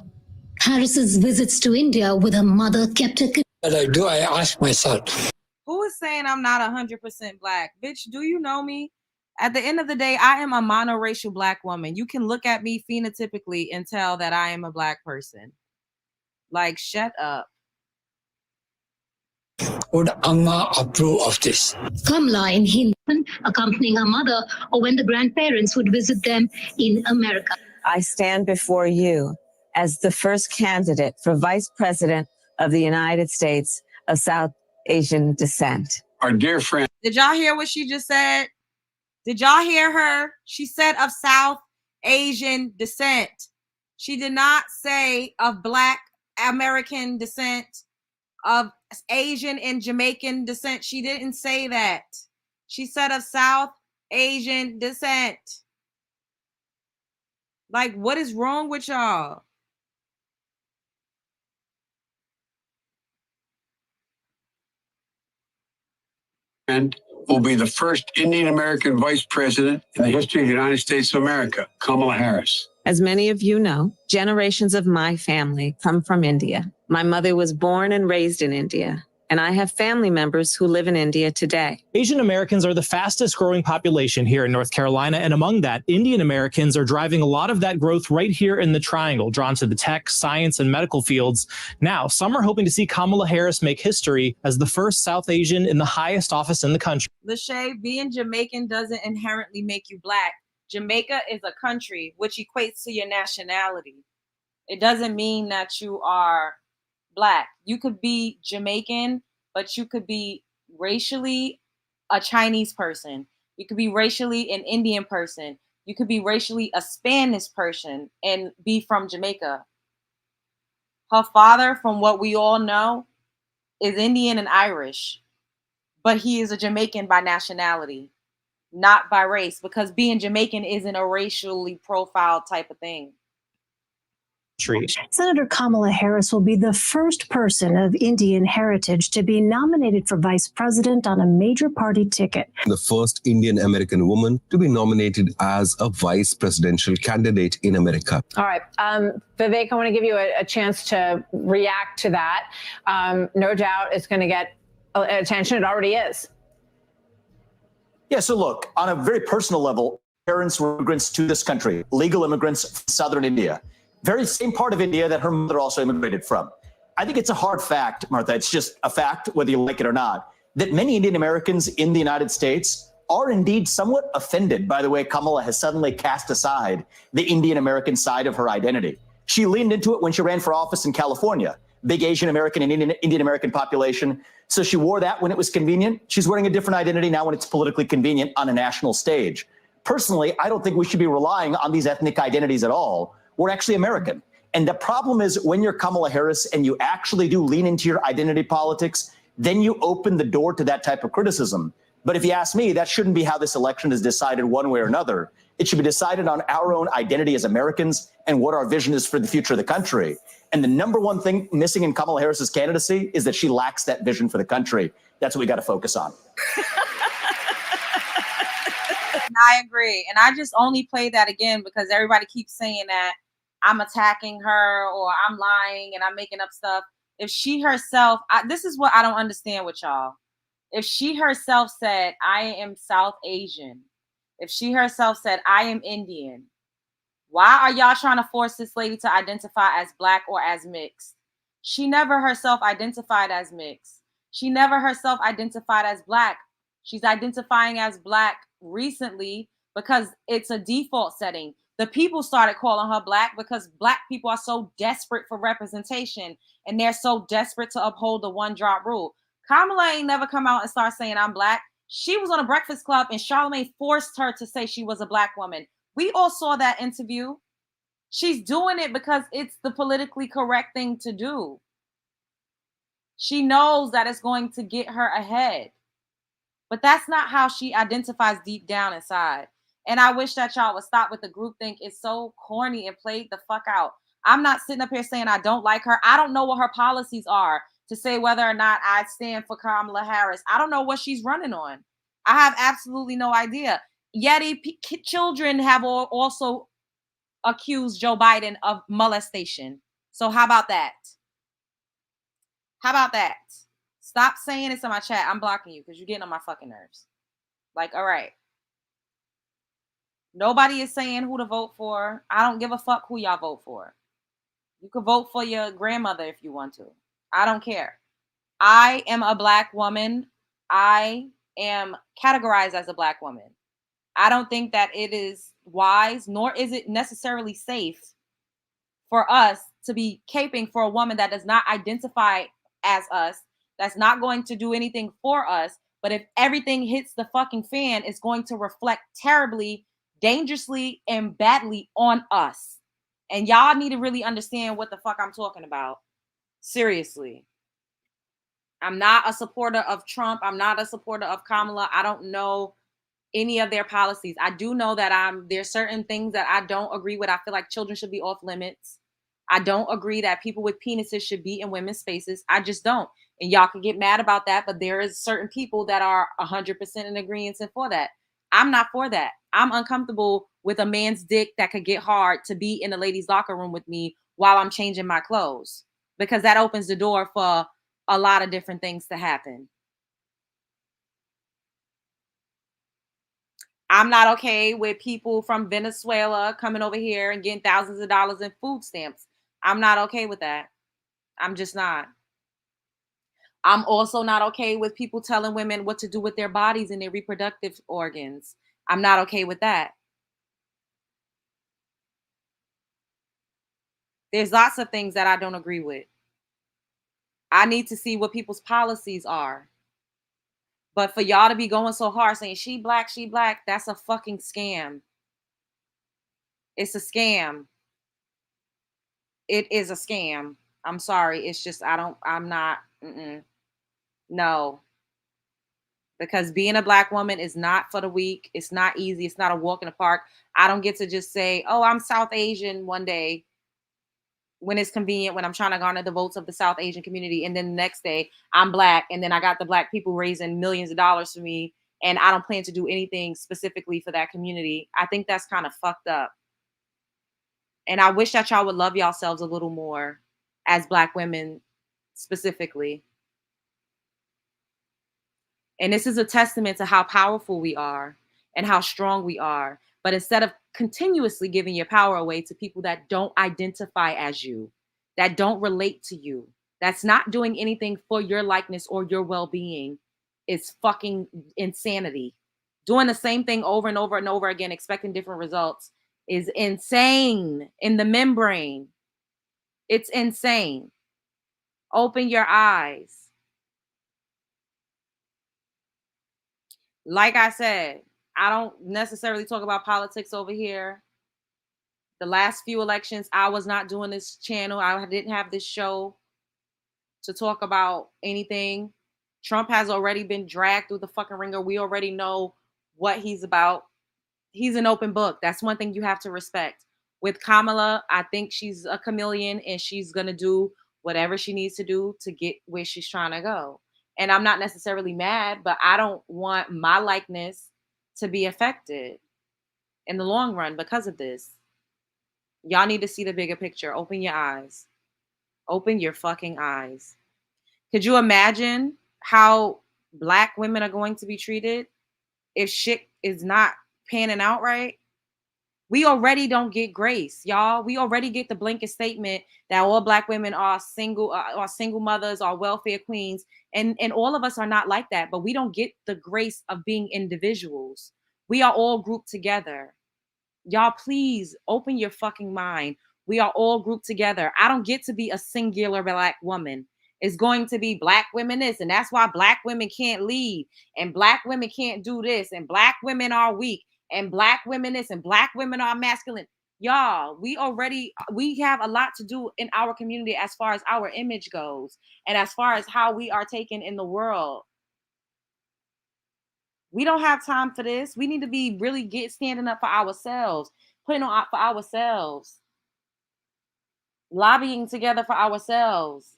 Speaker 14: Harris's visits to India with her mother kept her...
Speaker 16: I ask myself.
Speaker 25: Who is saying I'm not 100% black? Bitch, do you know me? At the end of the day, I am a monoracial black woman. You can look at me phenotypically and tell that I am a black person. Like, shut up.
Speaker 16: Would Amma approve of this?
Speaker 14: Kamala in Hindi, accompanying her mother, or when the grandparents would visit them in America.
Speaker 13: I stand before you as the first candidate for Vice President of the United States of South Asian descent.
Speaker 16: Our dear friend.
Speaker 25: Did y'all hear what she just said? Did y'all hear her? She said of South Asian descent. She did not say of Black American descent, of Asian and Jamaican descent. She didn't say that. She said of South Asian descent. Like, what is wrong with y'all?
Speaker 16: And will be the first Indian American vice president in the history of the United States of America, Kamala Harris.
Speaker 13: As many of you know, generations of my family come from India. My mother was born and raised in India, and I have family members who live in India today.
Speaker 17: Asian Americans are the fastest growing population here in North Carolina, and among that, Indian Americans are driving a lot of that growth right here in the Triangle, drawn to the tech, science, and medical fields. Now, some are hoping to see Kamala Harris make history as the first South Asian in the highest office in the country.
Speaker 25: Lachey, being Jamaican doesn't inherently make you Black. Jamaica is a country, which equates to your nationality. It doesn't mean that you are Black. You could be Jamaican, but you could be racially a Chinese person. You could be racially an Indian person. You could be racially a Spanish person and be from Jamaica. Her father, from what we all know, is Indian and Irish, but he is a Jamaican by nationality, not by race, because being Jamaican isn't a racially profiled type of thing.
Speaker 18: Senator Kamala Harris will be the first person of Indian heritage to be nominated for vice president on a major party ticket.
Speaker 19: The first Indian American woman to be nominated as a vice presidential candidate in America.
Speaker 28: All right. Vivek, I want to give you a chance to react to that. No doubt it's going to get attention. It already is.
Speaker 30: Yeah, so look, on a very personal level, parents were immigrants to this country, legal immigrants from southern India. Very same part of India that her mother also immigrated from. I think it's a hard fact, Martha, it's just a fact, whether you like it or not, that many Indian Americans in the United States are indeed somewhat offended by the way Kamala has suddenly cast aside the Indian American side of her identity. She leaned into it when she ran for office in California, big Asian American and Indian American population. So she wore that when it was convenient. She's wearing a different identity now when it's politically convenient on a national stage. Personally, I don't think we should be relying on these ethnic identities at all. We're actually American. And the problem is when you're Kamala Harris and you actually do lean into your identity politics, then you open the door to that type of criticism. But if you ask me, that shouldn't be how this election is decided one way or another. It should be decided on our own identity as Americans and what our vision is for the future of the country. And the number one thing missing in Kamala Harris's candidacy is that she lacks that vision for the country. That's what we got to focus on.
Speaker 25: I agree. And I just only play that again because everybody keeps saying that I'm attacking her or I'm lying and I'm making up stuff. If she herself, this is what I don't understand with y'all. If she herself said, I am South Asian, if she herself said, I am Indian, why are y'all trying to force this lady to identify as Black or as mixed? She never herself identified as mixed. She never herself identified as Black. She's identifying as Black recently because it's a default setting. The people started calling her Black because Black people are so desperate for representation and they're so desperate to uphold the one drop rule. Kamala ain't never come out and start saying I'm Black. She was on a Breakfast Club and Charlamagne forced her to say she was a Black woman. We all saw that interview. She's doing it because it's the politically correct thing to do. She knows that it's going to get her ahead. But that's not how she identifies deep down inside. And I wish that y'all would stop with the groupthink. It's so corny and played the fuck out. I'm not sitting up here saying I don't like her. I don't know what her policies are to say whether or not I stand for Kamala Harris. I don't know what she's running on. I have absolutely no idea. Yeti children have also accused Joe Biden of molestation. So how about that? How about that? Stop saying this in my chat. I'm blocking you because you're getting on my fucking nerves. Like, all right. Nobody is saying who to vote for. I don't give a fuck who y'all vote for. You can vote for your grandmother if you want to. I don't care. I am a Black woman. I am categorized as a Black woman. I don't think that it is wise, nor is it necessarily safe for us to be caping for a woman that does not identify as us, that's not going to do anything for us. But if everything hits the fucking fan, it's going to reflect terribly, dangerously, and badly on us. And y'all need to really understand what the fuck I'm talking about. Seriously. I'm not a supporter of Trump. I'm not a supporter of Kamala. I don't know any of their policies. I do know that there's certain things that I don't agree with. I feel like children should be off limits. I don't agree that people with penises should be in women's spaces. I just don't. And y'all can get mad about that, but there is certain people that are 100% in agreement and for that. I'm not for that. I'm uncomfortable with a man's dick that could get hard to be in the ladies' locker room with me while I'm changing my clothes, because that opens the door for a lot of different things to happen. I'm not okay with people from Venezuela coming over here and getting thousands of dollars in food stamps. I'm not okay with that. I'm just not. I'm also not okay with people telling women what to do with their bodies and their reproductive organs. I'm not okay with that. There's lots of things that I don't agree with. I need to see what people's policies are. But for y'all to be going so hard saying she Black, that's a fucking scam. It's a scam. It is a scam. I'm sorry. It's just, I'm not. No. Because being a Black woman is not for the weak. It's not easy. It's not a walk in the park. I don't get to just say, oh, I'm South Asian one day when it's convenient, when I'm trying to garner the votes of the South Asian community. And then the next day I'm Black. And then I got the Black people raising millions of dollars for me. And I don't plan to do anything specifically for that community. I think that's kind of fucked up. And I wish that y'all would love yourselves a little more as Black women specifically. And this is a testament to how powerful we are and how strong we are. But instead of continuously giving your power away to people that don't identify as you, that don't relate to you, that's not doing anything for your likeness or your well-being, it's fucking insanity. Doing the same thing over and over and over again, expecting different results is insane in the membrane. It's insane. Open your eyes. Like I said, I don't necessarily talk about politics over here. The last few elections, I was not doing this channel. I didn't have this show to talk about anything. Trump has already been dragged through the fucking ringer. We already know what he's about. He's an open book. That's one thing you have to respect. With Kamala, I think she's a chameleon and she's going to do whatever she needs to do to get where she's trying to go. And I'm not necessarily mad, but I don't want my likeness to be affected in the long run because of this. Y'all need to see the bigger picture. Open your eyes. Open your fucking eyes. Could you imagine how Black women are going to be treated if shit is not panning out right? We already don't get grace, y'all. We already get the blanket statement that all Black women are single mothers, are welfare queens, and all of us are not like that. But we don't get the grace of being individuals. We are all grouped together. Y'all, please open your fucking mind. We are all grouped together. I don't get to be a singular Black woman. It's going to be Black women this, and that's why Black women can't lead, and Black women can't do this, and Black women are weak, and Black women this, and Black women are masculine. Y'all, we have a lot to do in our community as far as our image goes, and as far as how we are taken in the world. We don't have time for this. We need to be really standing up for ourselves, putting on for ourselves, lobbying together for ourselves,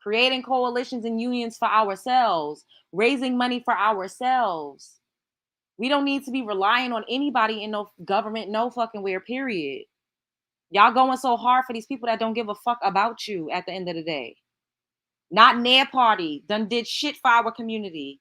Speaker 25: creating coalitions and unions for ourselves, raising money for ourselves. We don't need to be relying on anybody in no government, no fucking where, period. Y'all going so hard for these people that don't give a fuck about you at the end of the day. Not their party done did shit for our community.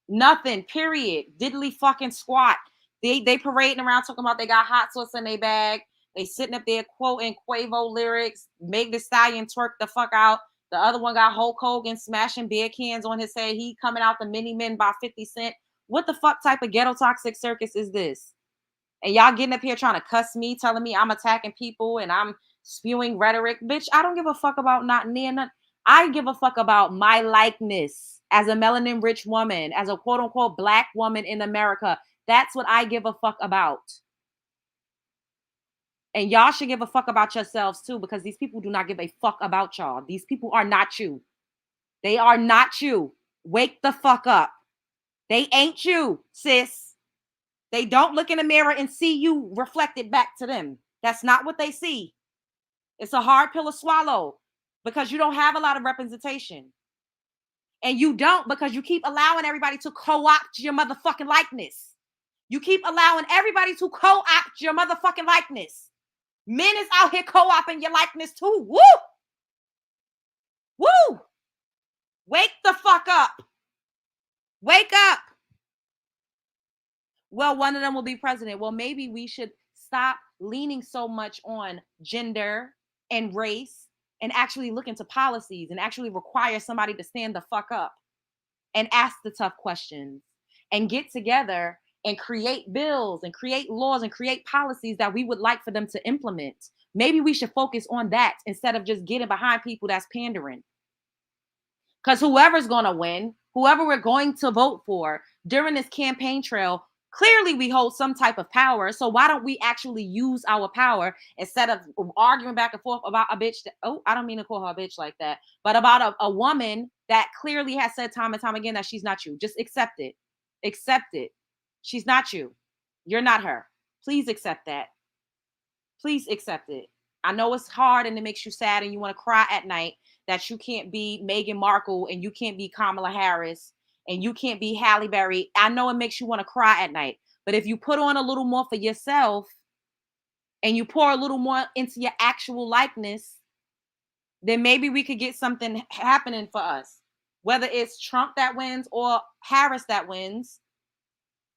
Speaker 25: Nothing, period. Diddly fucking squat. They parading around talking about they got hot sauce in their bag. They sitting up there quoting Quavo lyrics, make the stallion twerk the fuck out. The other one got Hulk Hogan smashing beer cans on his head. He coming out the mini men by 50 Cent. What the fuck type of ghetto toxic circus is this? And y'all getting up here trying to cuss me, telling me I'm attacking people and I'm spewing rhetoric. Bitch, I don't give a fuck about not near nothing. I give a fuck about my likeness as a melanin rich woman, as a quote unquote Black woman in America. That's what I give a fuck about. And y'all should give a fuck about yourselves too, because these people do not give a fuck about y'all. These people are not you. They are not you. Wake the fuck up. They ain't you, sis. They don't look in the mirror and see you reflected back to them. That's not what they see. It's a hard pill to swallow because you don't have a lot of representation. And you don't because you keep allowing everybody to co-opt your motherfucking likeness. You keep allowing everybody to co-opt your motherfucking likeness. Men is out here co-opting your likeness too. Woo! Woo! Wake the fuck up. Wake up. Well, one of them will be president. Well, maybe we should stop leaning so much on gender and race and actually look into policies and actually require somebody to stand the fuck up and ask the tough questions and get together and create bills and create laws and create policies that we would like for them to implement. Maybe we should focus on that instead of just getting behind people that's pandering. Because whoever's going to win, whoever we're going to vote for during this campaign trail, clearly we hold some type of power. So why don't we actually use our power instead of arguing back and forth about a bitch I don't mean to call her a bitch like that, but about a woman that clearly has said time and time again that she's not you. Just accept it. Accept it. She's not you. You're not her. Please accept that. Please accept it. I know it's hard and it makes you sad and you want to cry at night that you can't be Meghan Markle and you can't be Kamala Harris and you can't be Halle Berry. I know it makes you want to cry at night. But if you put on a little more for yourself and you pour a little more into your actual likeness, then maybe we could get something happening for us. Whether it's Trump that wins or Harris that wins,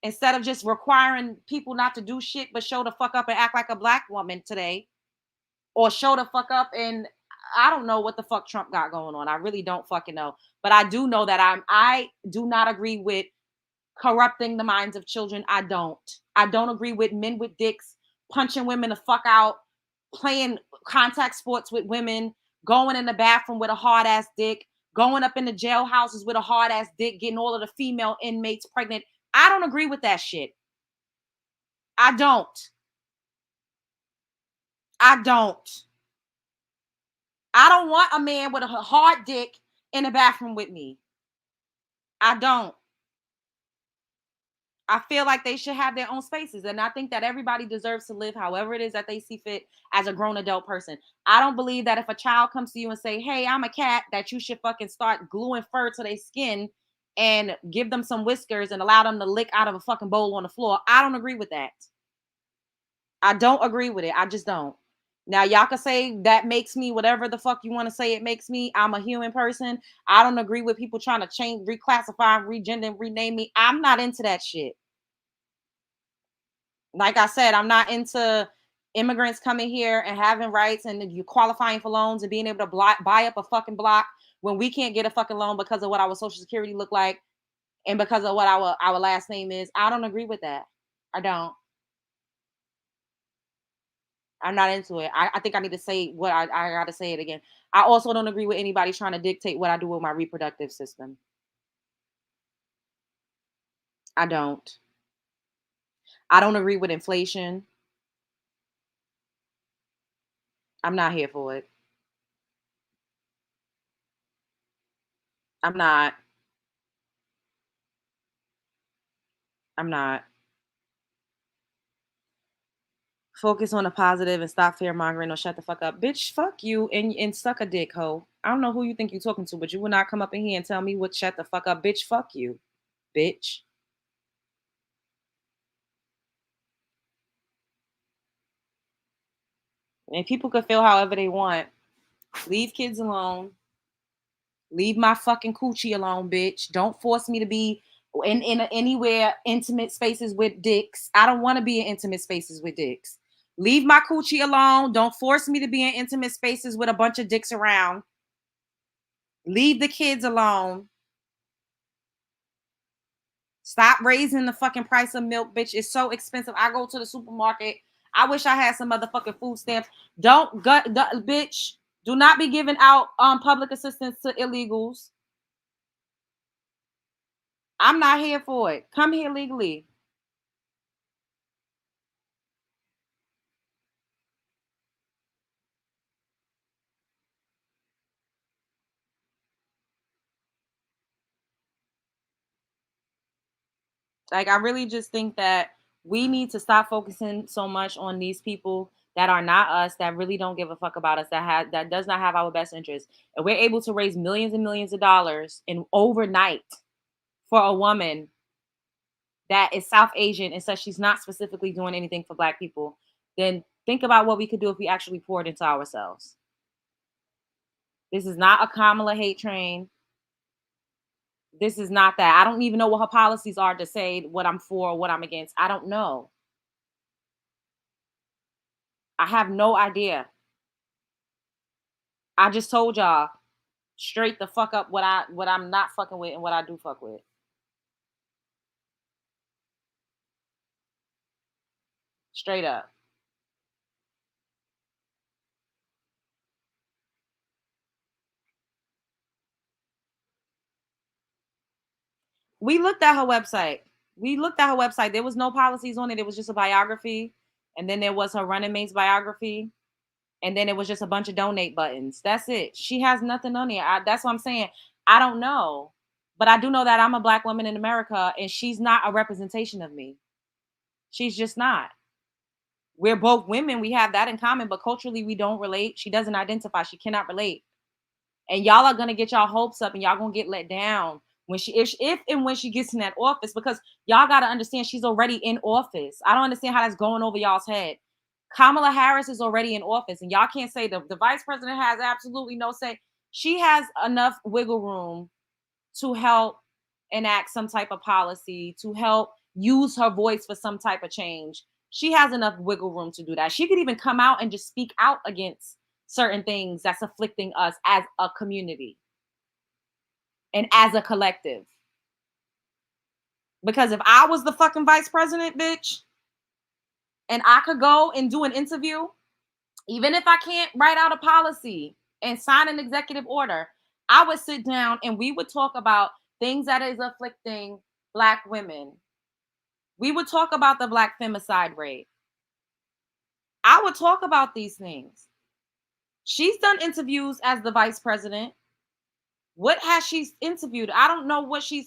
Speaker 25: instead of just requiring people not to do shit but show the fuck up and act like a Black woman today, or show the fuck up and I don't know what the fuck Trump got going on. I really don't fucking know. But I do know that I do not agree with corrupting the minds of children. I don't agree with men with dicks punching women the fuck out, playing contact sports with women, going in the bathroom with a hard ass dick, going up in the jailhouses with a hard ass dick, getting all of the female inmates pregnant. I don't agree with that shit. I don't. I don't want a man with a hard dick in the bathroom with me. I don't. I feel like they should have their own spaces. And I think that everybody deserves to live however it is that they see fit as a grown adult person. I don't believe that if a child comes to you and say, hey, I'm a cat, that you should fucking start gluing fur to their skin and give them some whiskers and allow them to lick out of a fucking bowl on the floor. I don't agree with that. I don't agree with it. I just don't. Now, y'all can say that makes me whatever the fuck you want to say it makes me. I'm a human person. I don't agree with people trying to change, reclassify, regender, and rename me. I'm not into that shit. Like I said, I'm not into immigrants coming here and having rights and you qualifying for loans and being able to buy up a fucking block when we can't get a fucking loan because of what our social security look like and because of what our last name is. I don't agree with that. I don't. I'm not into it. I think I need to say what I got to say it again. I also don't agree with anybody trying to dictate what I do with my reproductive system. I don't. I don't agree with inflation. I'm not here for it. I'm not. Focus on the positive and stop fear mongering or shut the fuck up. Bitch, fuck you and suck a dick, hoe. I don't know who you think you're talking to, but you will not come up in here and tell me what shut the fuck up. Bitch, fuck you. Bitch. And people could feel however they want. Leave kids alone. Leave my fucking coochie alone, bitch. Don't force me to be in anywhere intimate spaces with dicks. I don't want to be in intimate spaces with dicks. Leave my coochie alone. Don't force me to be in intimate spaces with a bunch of dicks around. Leave the kids alone. Stop raising the fucking price of milk, bitch. It's so expensive. I go to the supermarket. I wish I had some motherfucking food stamps. Bitch. Do not be giving out public assistance to illegals. I'm not here for it. Come here legally. Like, I really just think that we need to stop focusing so much on these people that are not us, that really don't give a fuck about us, that does not have our best interest. And we're able to raise millions and millions of dollars in overnight for a woman that is South Asian and says she's not specifically doing anything for Black people. Then think about what we could do if we actually poured into ourselves. This is not a Kamala hate train. This is not that. I don't even know what her policies are to say what I'm for or what I'm against. I don't know. I have no idea. I just told y'all straight the fuck up what I'm not fucking with and what I do fuck with. Straight up. We looked at her website. There was no policies on it. It was just a biography. And then there was her running mate's biography. And then it was just a bunch of donate buttons. That's it. She has nothing on here. That's what I'm saying. I don't know. But I do know that I'm a Black woman in America and she's not a representation of me. She's just not. We're both women. We have that in common, but culturally we don't relate. She doesn't identify. She cannot relate. And y'all are going to get y'all hopes up and y'all going to get let down when if and when she gets in that office, because y'all got to understand she's already in office. I don't understand how that's going over y'all's head. Kamala Harris is already in office and y'all can't say the vice president has absolutely no say. She has enough wiggle room to help enact some type of policy, to help use her voice for some type of change. She has enough wiggle room to do that. She could even come out and just speak out against certain things that's afflicting us as a community and as a collective. Because if I was the fucking vice president, bitch, and I could go and do an interview, even if I can't write out a policy and sign an executive order, I would sit down and we would talk about things that is afflicting Black women. We would talk about the Black femicide rate. I would talk about these things. She's done interviews as the vice president. What has she interviewed? I don't know what she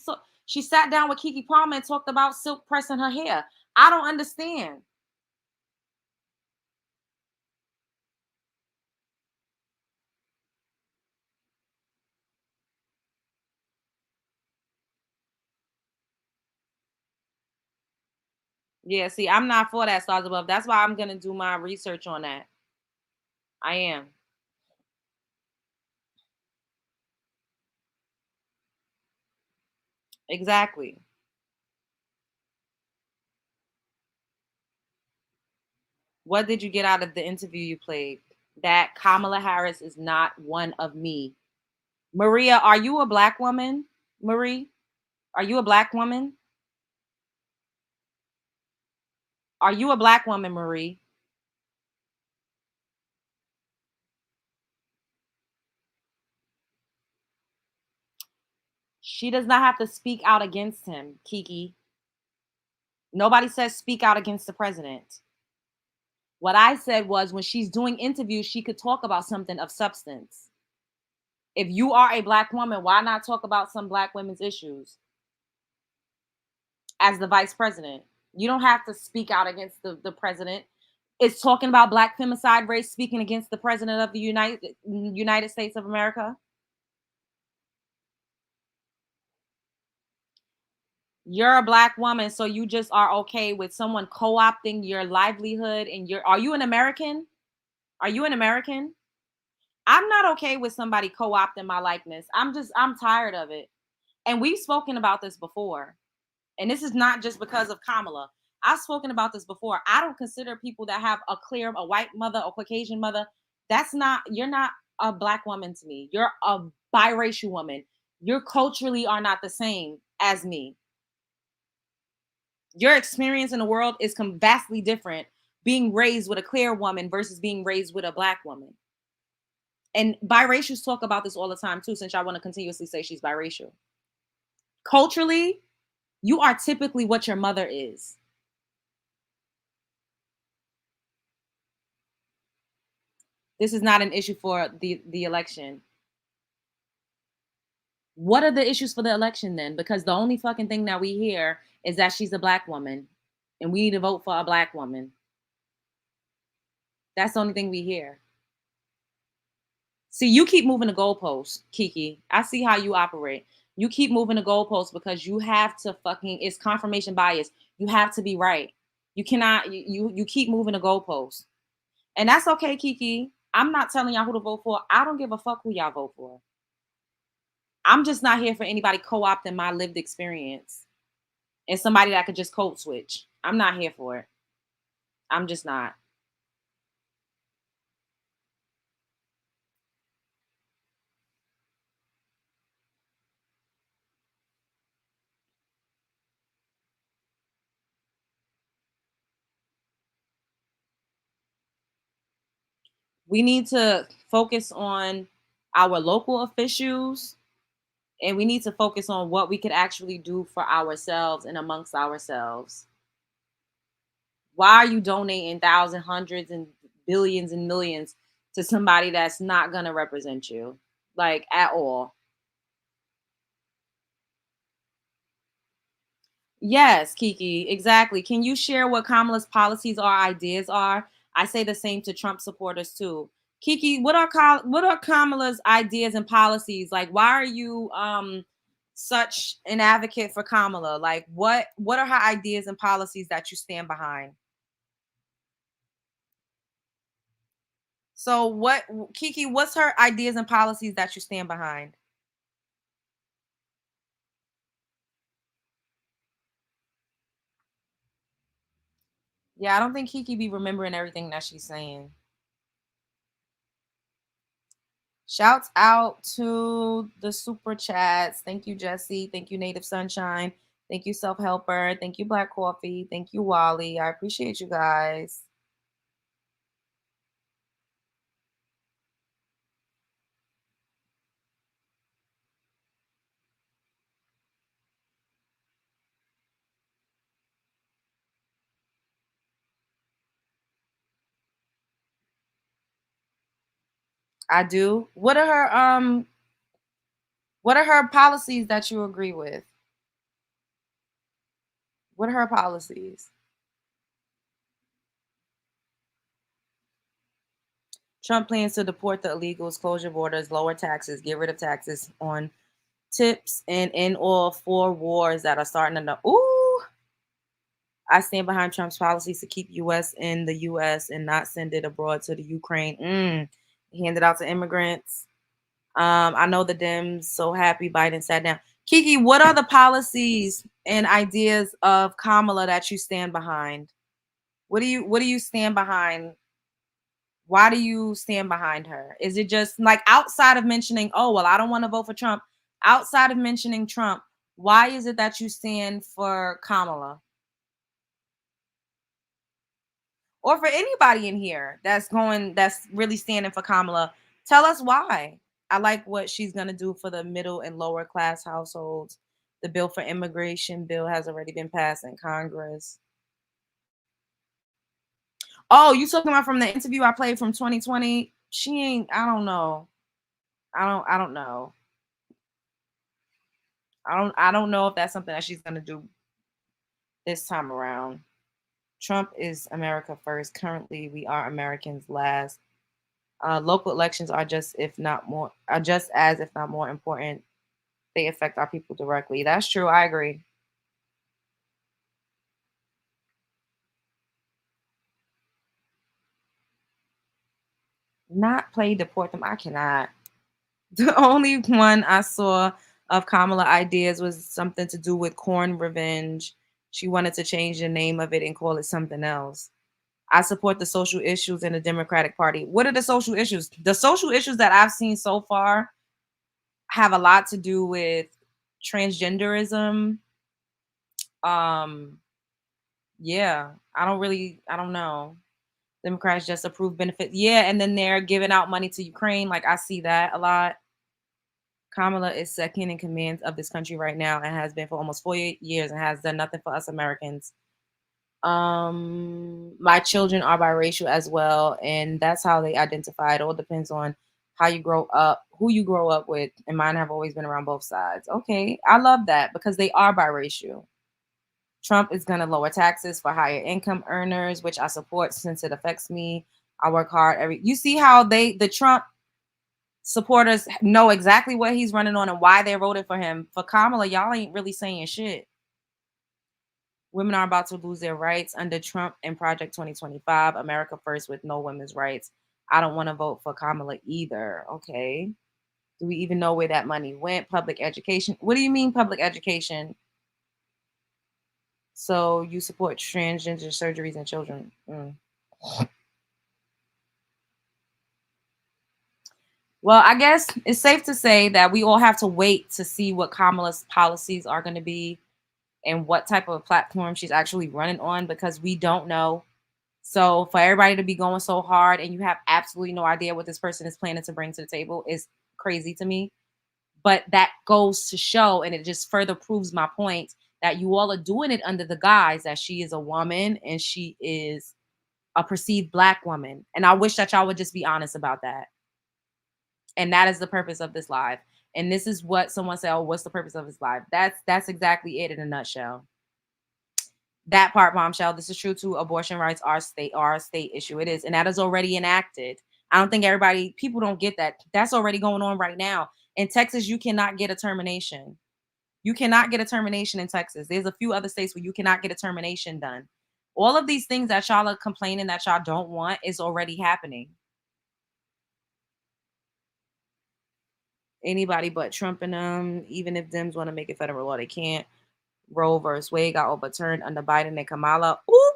Speaker 25: sat down with Keke Palmer and talked about silk pressing her hair. I don't understand. Yeah, see, I'm not for that, Stars Above. That's why I'm going to do my research on that. I am. Exactly. What did you get out of the interview you played? That Kamala Harris is not one of me. Maria, are you a Black woman? Marie, are you a Black woman? Are you a Black woman, Marie? She does not have to speak out against him, Keke. Nobody says speak out against the president. What I said was when she's doing interviews, she could talk about something of substance. If you are a Black woman, why not talk about some Black women's issues as the vice president? You don't have to speak out against the president. It's talking about Black femicide rates, speaking against the president of the United States of America. You're a Black woman, so you just are okay with someone co-opting your livelihood and are you an American? Are you an American? I'm not okay with somebody co-opting my likeness. I'm tired of it. And we've spoken about this before. And this is not just because of Kamala. I've spoken about this before. I don't consider people that have a white mother or Caucasian mother. You're not a Black woman to me. You're a biracial woman. You culturally are not the same as me. Your experience in the world is vastly different being raised with a clear woman versus being raised with a Black woman. And biracials talk about this all the time too, since y'all want to continuously say she's biracial. Culturally, you are typically what your mother is. This is not an issue for the election. What are the issues for the election then? Because the only fucking thing that we hear is that she's a Black woman and we need to vote for a Black woman. That's the only thing we hear. See, you keep moving the goalposts, Keke. I see how you operate. You keep moving the goalposts because you have to it's confirmation bias. You have to be right. You cannot, you keep moving the goalposts. And that's okay, Keke. I'm not telling y'all who to vote for. I don't give a fuck who y'all vote for. I'm just not here for anybody co-opting my lived experience and somebody that could just code switch. I'm not here for it. I'm just not. We need to focus on our local officials and we need to focus on what we could actually do for ourselves and amongst ourselves. Why are you donating thousands, hundreds, and billions and millions to somebody that's not going to represent you, like, at all? Yes, Keke, exactly. Can you share what Kamala's policies or ideas are? I say the same to Trump supporters too. Keke, what are Kamala's ideas and policies? Like, why are you such an advocate for Kamala? Like, what are her ideas and policies that you stand behind? So Keke, what's her ideas and policies that you stand behind? Yeah, I don't think Keke be remembering everything that she's saying. Shouts out to the super chats. Thank you, Jesse. Thank you, Native Sunshine. Thank you, Self Helper. Thank you, Black Coffee. Thank you, Wally. I appreciate you guys. I do. What are her policies that you agree with? What are her policies? Trump plans to deport the illegals, close your borders, lower taxes, get rid of taxes on tips, and end all 4 wars that are starting to know. Ooh, I stand behind Trump's policies to keep U.S. in the U.S. and not send it abroad to the Ukraine. Hand it out to immigrants. I know the Dems so happy Biden sat down. Kiki, what are the policies and ideas of Kamala that you stand behind? What do you stand behind? Why do you stand behind her? Is it just like outside of mentioning, oh, well, I don't want to vote for Trump. Outside of mentioning Trump, why is it that you stand for Kamala? Or for anybody in here that's really standing for Kamala, tell us why. I like what she's going to do for the middle and lower class households. The bill for immigration bill has already been passed in Congress. Oh, you talking about from the interview I played from 2020? She ain't, I don't know. I don't know. I don't know if that's something that she's going to do this time around. Trump is America first. Currently, we are Americans last. Local elections are just as, if not more important. They affect our people directly. That's true. I agree. Not play deport them. I cannot. The only one I saw of Kamala ideas was something to do with corn revenge. She wanted to change the name of it and call it something else. I support the social issues in the Democratic Party. What are the social issues? The social issues that I've seen so far have a lot to do with transgenderism. Yeah, I don't know. Democrats just approve benefits. Yeah, and then they're giving out money to Ukraine. Like I see that a lot. Kamala is second in command of this country right now and has been for almost 4 years and has done nothing for us Americans. My children are biracial as well, and that's how they identify. It all depends on how you grow up, who you grow up with, and mine have always been around both sides. Okay, I love that because they are biracial. Trump is going to lower taxes for higher income earners, which I support since it affects me. I work hard you see how the Trump supporters know exactly what he's running on and why they're voting for him. For Kamala, y'all ain't really saying shit. Women are about to lose their rights under Trump and Project 2025. America first with no women's rights. I don't want to vote for Kamala either. Okay. Do we even know where that money went? Public education. What do you mean public education? So you support transgender surgeries in children. Well, I guess it's safe to say that we all have to wait to see what Kamala's policies are going to be and what type of platform she's actually running on, because we don't know. So for everybody to be going so hard and you have absolutely no idea what this person is planning to bring to the table is crazy to me. But that goes to show, and it just further proves my point, that you all are doing it under the guise that she is a woman and she is a perceived Black woman. And I wish that y'all would just be honest about that. And that is the purpose of this live. And this is what someone said, oh, what's the purpose of this live? That's exactly it in a nutshell. That part, bombshell. This is true too. Abortion rights are a state issue. It is. And that is already enacted. I don't think people don't get that. That's already going on right now. In Texas, you cannot get a termination. You cannot get a termination in Texas. There's a few other states where you cannot get a termination done. All of these things that y'all are complaining that y'all don't want is already happening. Anybody but Trump and them, even if Dems want to make it federal law, they can't. Roe versus Wade got overturned under Biden and Kamala. Ooh.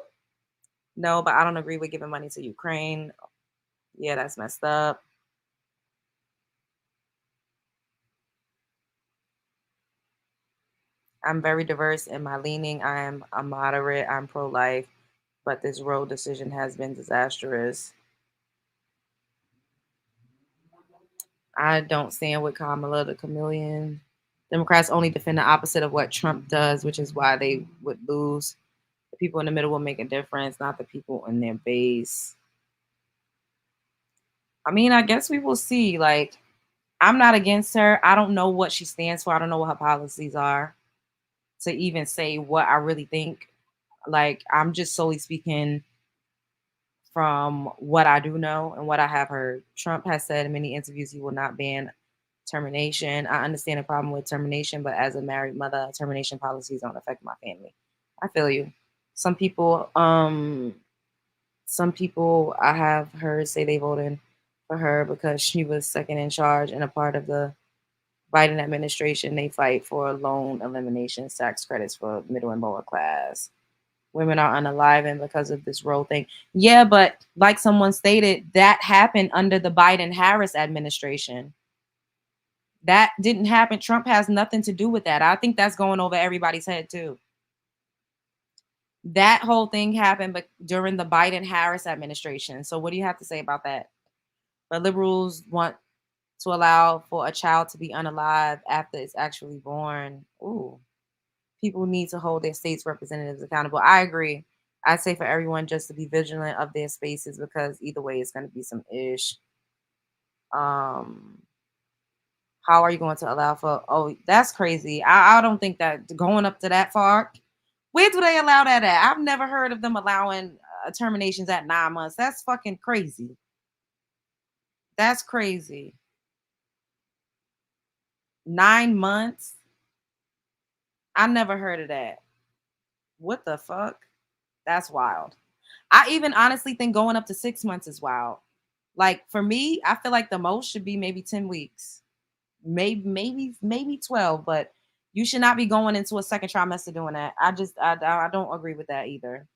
Speaker 25: No, but I don't agree with giving money to Ukraine. Yeah, that's messed up. I'm very diverse in my leaning. I am a moderate. I'm pro-life, but this Roe decision has been disastrous. I don't stand with Kamala the chameleon. Democrats only defend the opposite of what Trump does, which is why they would lose. The people in the middle will make a difference, not the people in their base. I mean, I guess we will see. Like, I'm not against her. I don't know what she stands for. I don't know what her policies are to even say what I really think. Like, I'm just solely speaking from what I do know and what I have heard. Trump has said in many interviews he will not ban termination. I understand the problem with termination, but as a married mother, termination policies don't affect my family. I feel you. Some people I have heard say they voted for her because she was second in charge and a part of the Biden administration. They fight for loan elimination, tax credits for middle and lower class. Women are unalivened because of this Roe thing. Yeah, but like someone stated, that happened under the Biden-Harris administration. That didn't happen. Trump has nothing to do with that. I think that's going over everybody's head too. That whole thing happened but during the Biden-Harris administration. So what do you have to say about that? But liberals want to allow for a child to be unalive after it's actually born. Ooh. People need to hold their state's representatives accountable. I agree. I'd say for everyone just to be vigilant of their spaces because either way it's going to be some ish. How are you going to allow for, oh, that's crazy. I don't think that going up to that far. Where do they allow that at? I've never heard of them allowing terminations at 9 months. That's fucking crazy. That's crazy. 9 months? I never heard of that. What the fuck? That's wild. I even honestly think going up to 6 months is wild. Like for me, I feel like the most should be maybe 10 weeks. Maybe 12, but you should not be going into a second trimester doing that. I don't agree with that either.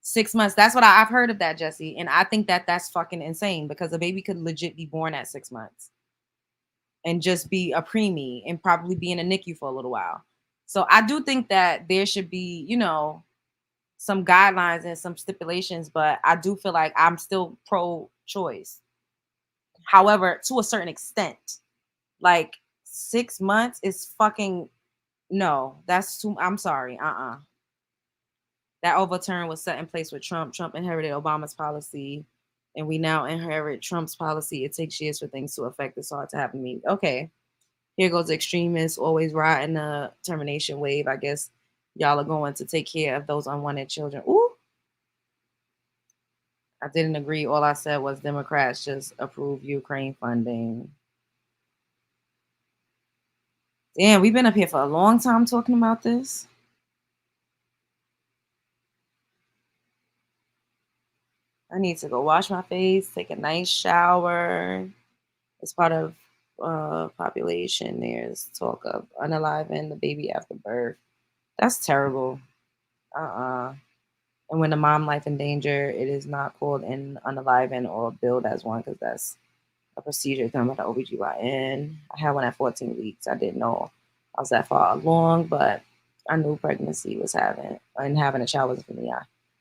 Speaker 25: 6 months. That's what I've heard of that, Jesse. And I think that that's fucking insane because a baby could legit be born at 6 months and just be a preemie and probably be in a NICU for a little while. So I do think that there should be, some guidelines and some stipulations, but I do feel like I'm still pro-choice. However, to a certain extent, like 6 months is fucking, no, that's too, I'm sorry. That overturn was set in place with Trump. Trump inherited Obama's policy, and we now inherit Trump's policy. It takes years for things to affect. It's hard to happen to me. Okay, here goes the extremists always riding the termination wave. I guess y'all are going to take care of those unwanted children. Ooh. I didn't agree. All I said was Democrats just approve Ukraine funding. Damn, we've been up here for a long time talking about this. I need to go wash my face, take a nice shower. As part of population, there's talk of unaliving the baby after birth. That's terrible. And when the mom life in danger, it is not called an unaliving or billed as one because that's a procedure done by the OBGYN. I had one at 14 weeks. I didn't know I was that far along, but I knew pregnancy was having a child was for me. I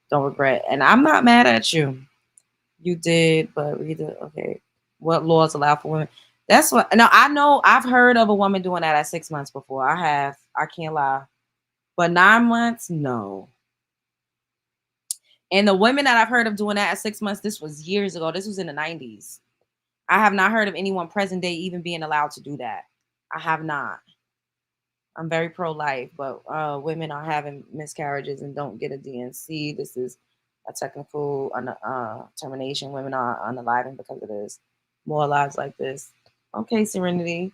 Speaker 25: don't regret. And I'm not mad at you. You did, but read it. Okay. What laws allow for women? That's what. Now I know I've heard of a woman doing that at 6 months before. I have. I can't lie. But 9 months, no. And the women that I've heard of doing that at 6 months, this was years ago. This was in the 90s. I have not heard of anyone present day even being allowed to do that. I have not. I'm very pro-life, but women are having miscarriages and don't get a DNC. This is a technical termination. Women are unaliving because of this. More lives like this. Okay, Serenity.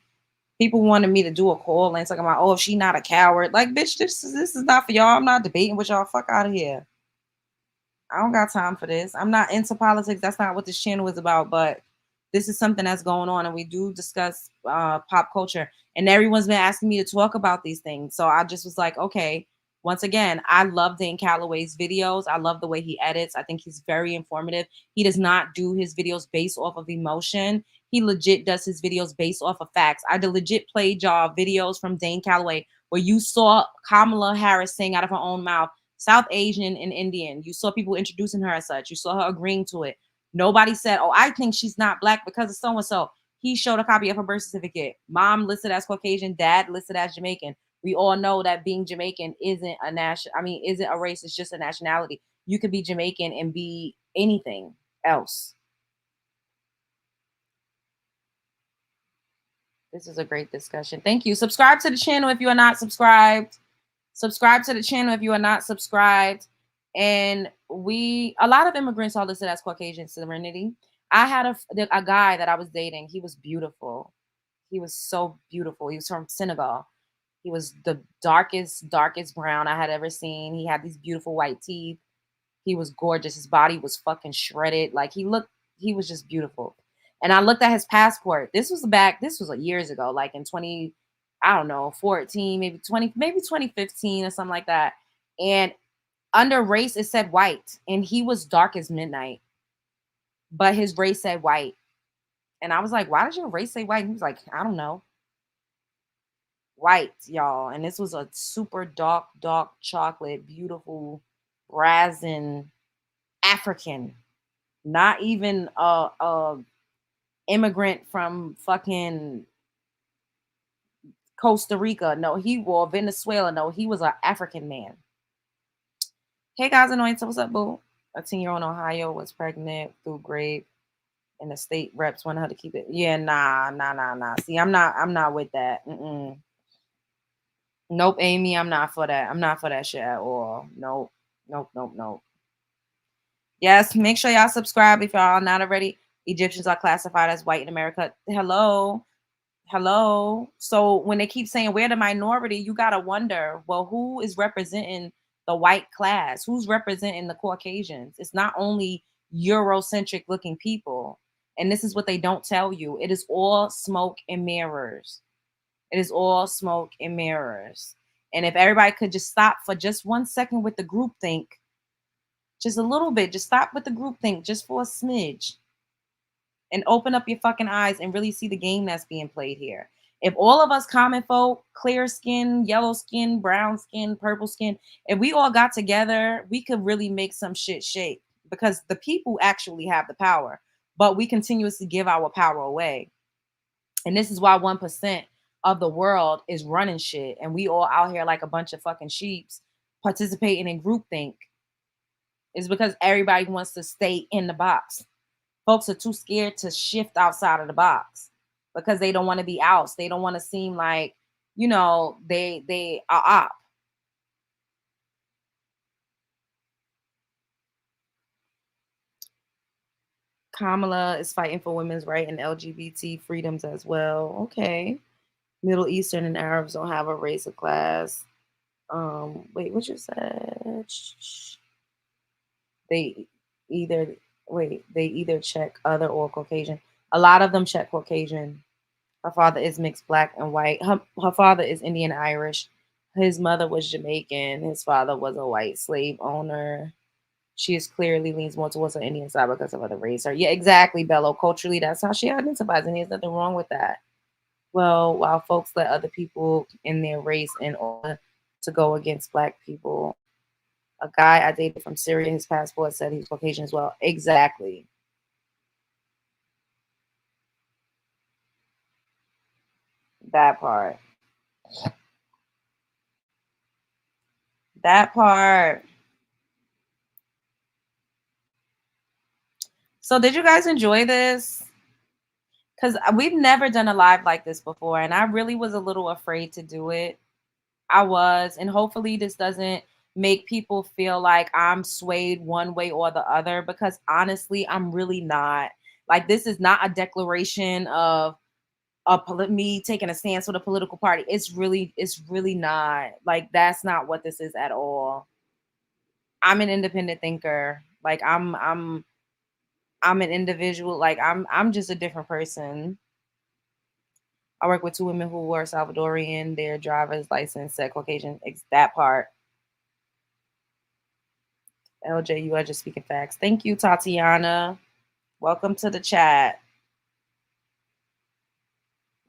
Speaker 25: People wanted me to do a call and talking about, oh, if she not a coward. Like, bitch, this is not for y'all. I'm not debating with y'all. Fuck out of here. I don't got time for this. I'm not into politics. That's not what this channel is about. But this is something that's going on, and we do discuss pop culture. And everyone's been asking me to talk about these things. So I just was like, okay. Once again, I love Dane Calloway's videos. I love the way he edits. I think he's very informative. He does not do his videos based off of emotion. He legit does his videos based off of facts. I legit played y'all videos from Dane Calloway where you saw Kamala Harris saying out of her own mouth, South Asian and Indian. You saw people introducing her as such. You saw her agreeing to it. Nobody said, oh, I think she's not black because of so-and-so. He showed a copy of her birth certificate. Mom listed as Caucasian, dad listed as Jamaican. We all know that being Jamaican isn't a race, it's just a nationality. You could be Jamaican and be anything else. This is a great discussion. Thank you. Subscribe to the channel if you are not subscribed. Subscribe to the channel if you are not subscribed. And a lot of immigrants are listed as Caucasian Serenity. I had a guy that I was dating. He was beautiful. He was so beautiful. He was from Senegal. He was the darkest brown I had ever seen. He had these beautiful white teeth. He was gorgeous. His body was fucking shredded. Like he was just beautiful. And I looked at his passport. This was years ago, like in 14, maybe 2015 or something like that. And under race, it said white. And he was dark as midnight. But his race said white. And I was like, why does your race say white? And he was like, I don't know. White, y'all. And this was a super dark chocolate, beautiful, brazen African. Not even a immigrant from fucking Costa Rica. No, Venezuela. No, he was an African man. Hey guys, annoying. So what's up, boo? A 10-year-old in Ohio was pregnant through grape, and the state reps wanted her to keep it. Yeah, nah. See, I'm not with that. Nope, Amy, I'm not for that. I'm not for that shit at all. Nope. Yes, make sure y'all subscribe if y'all are not already. Egyptians are classified as white in America. Hello. So when they keep saying we're the minority, you gotta wonder, well, who is representing the white class? Who's representing the Caucasians? It's not only Eurocentric looking people. And this is what they don't tell you. It is all smoke and mirrors. It is all smoke and mirrors. And if everybody could just stop for just 1 second with the groupthink, just a little bit, just stop with the groupthink just for a smidge and open up your fucking eyes and really see the game that's being played here. If all of us common folk, clear skin, yellow skin, brown skin, purple skin, if we all got together, we could really make some shit shake, because the people actually have the power, but we continuously give our power away. And this is why 1% of the world is running shit, and we all out here like a bunch of fucking sheeps participating in groupthink. Is because everybody wants to stay in the box. Folks are too scared to shift outside of the box because they don't want to be out. They don't want to seem like, they are up. Kamala is fighting for women's rights and LGBT freedoms as well. Okay. Middle Eastern and Arabs don't have a race or class. Wait, what you said? They either check other or Caucasian. A lot of them check Caucasian. Her father is mixed black and white. Her father is Indian Irish. His mother was Jamaican. His father was a white slave owner. She is clearly leans more towards the Indian side because of other race. Yeah, exactly, Bello. Culturally, that's how she identifies, and there's nothing wrong with that. Well, while folks let other people in their race in order to go against black people. A guy I dated from Syria, his passport said he's Caucasian as well. Exactly. That part. So did you guys enjoy this? Because we've never done a live like this before, and I really was a little afraid to do it. I was, and hopefully this doesn't make people feel like I'm swayed one way or the other, because honestly, I'm really not. Like, this is not a declaration of me taking a stance with a political party. It's really not. Like, that's not what this is at all. I'm an independent thinker. Like, I'm an individual. Like, I'm just a different person. I work with 2 women who were Salvadorian. Their driver's license said Caucasian. That part. LJ, you are just speaking facts. Thank you, Tatiana. Welcome to the chat.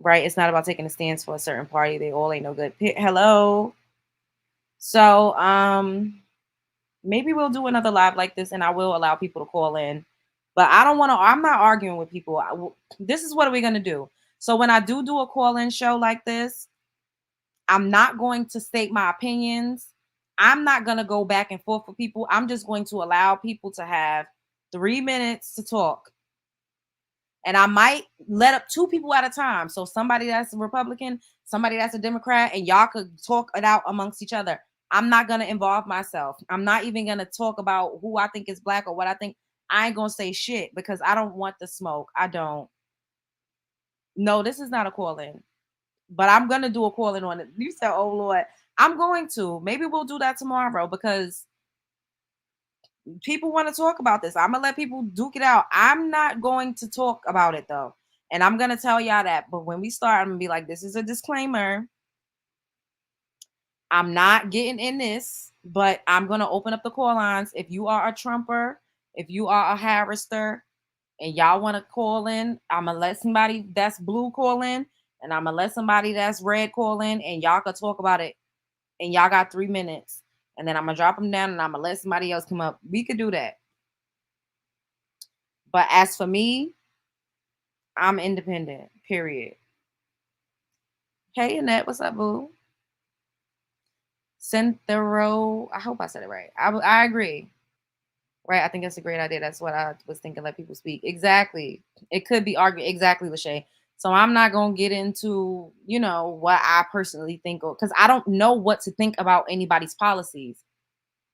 Speaker 25: right? It's not about taking a stance for a certain party. They all ain't no good. Hello. So maybe we'll do another live like this, and I will allow people to call in. But I don't want to. I'm not arguing with people. This is what are we gonna do? So when I do a call-in show like this, I'm not going to state my opinions. I'm not going to go back and forth with people. I'm just going to allow people to have 3 minutes to talk. And I might let up 2 people at a time. So somebody that's a Republican, somebody that's a Democrat, and y'all could talk it out amongst each other. I'm not going to involve myself. I'm not even going to talk about who I think is black or what I think. I ain't going to say shit because I don't want the smoke. I don't. No, this is not a call-in. But I'm going to do a call-in on it. You said, oh, Lord. I'm going to. Maybe we'll do that tomorrow because people want to talk about this. I'm going to let people duke it out. I'm not going to talk about it, though. And I'm going to tell y'all that. But when we start, I'm going to be like, this is a disclaimer. I'm not getting in this, but I'm going to open up the call lines. If you are a Trumper, if you are a Harrister, and y'all want to call in, I'm going to let somebody that's blue call in. And I'm going to let somebody that's red call in, and y'all can talk about it. And y'all got 3 minutes. And then I'm going to drop them down, and I'm going to let somebody else come up. We could do that. But as for me, I'm independent, period. Hey, Annette, what's up, boo? Synthero, I hope I said it right. I agree. Right, I think that's a great idea. That's what I was thinking, let people speak. Exactly. It could be argued. Exactly, Lachey. So I'm not going to get into, what I personally think, because I don't know what to think about anybody's policies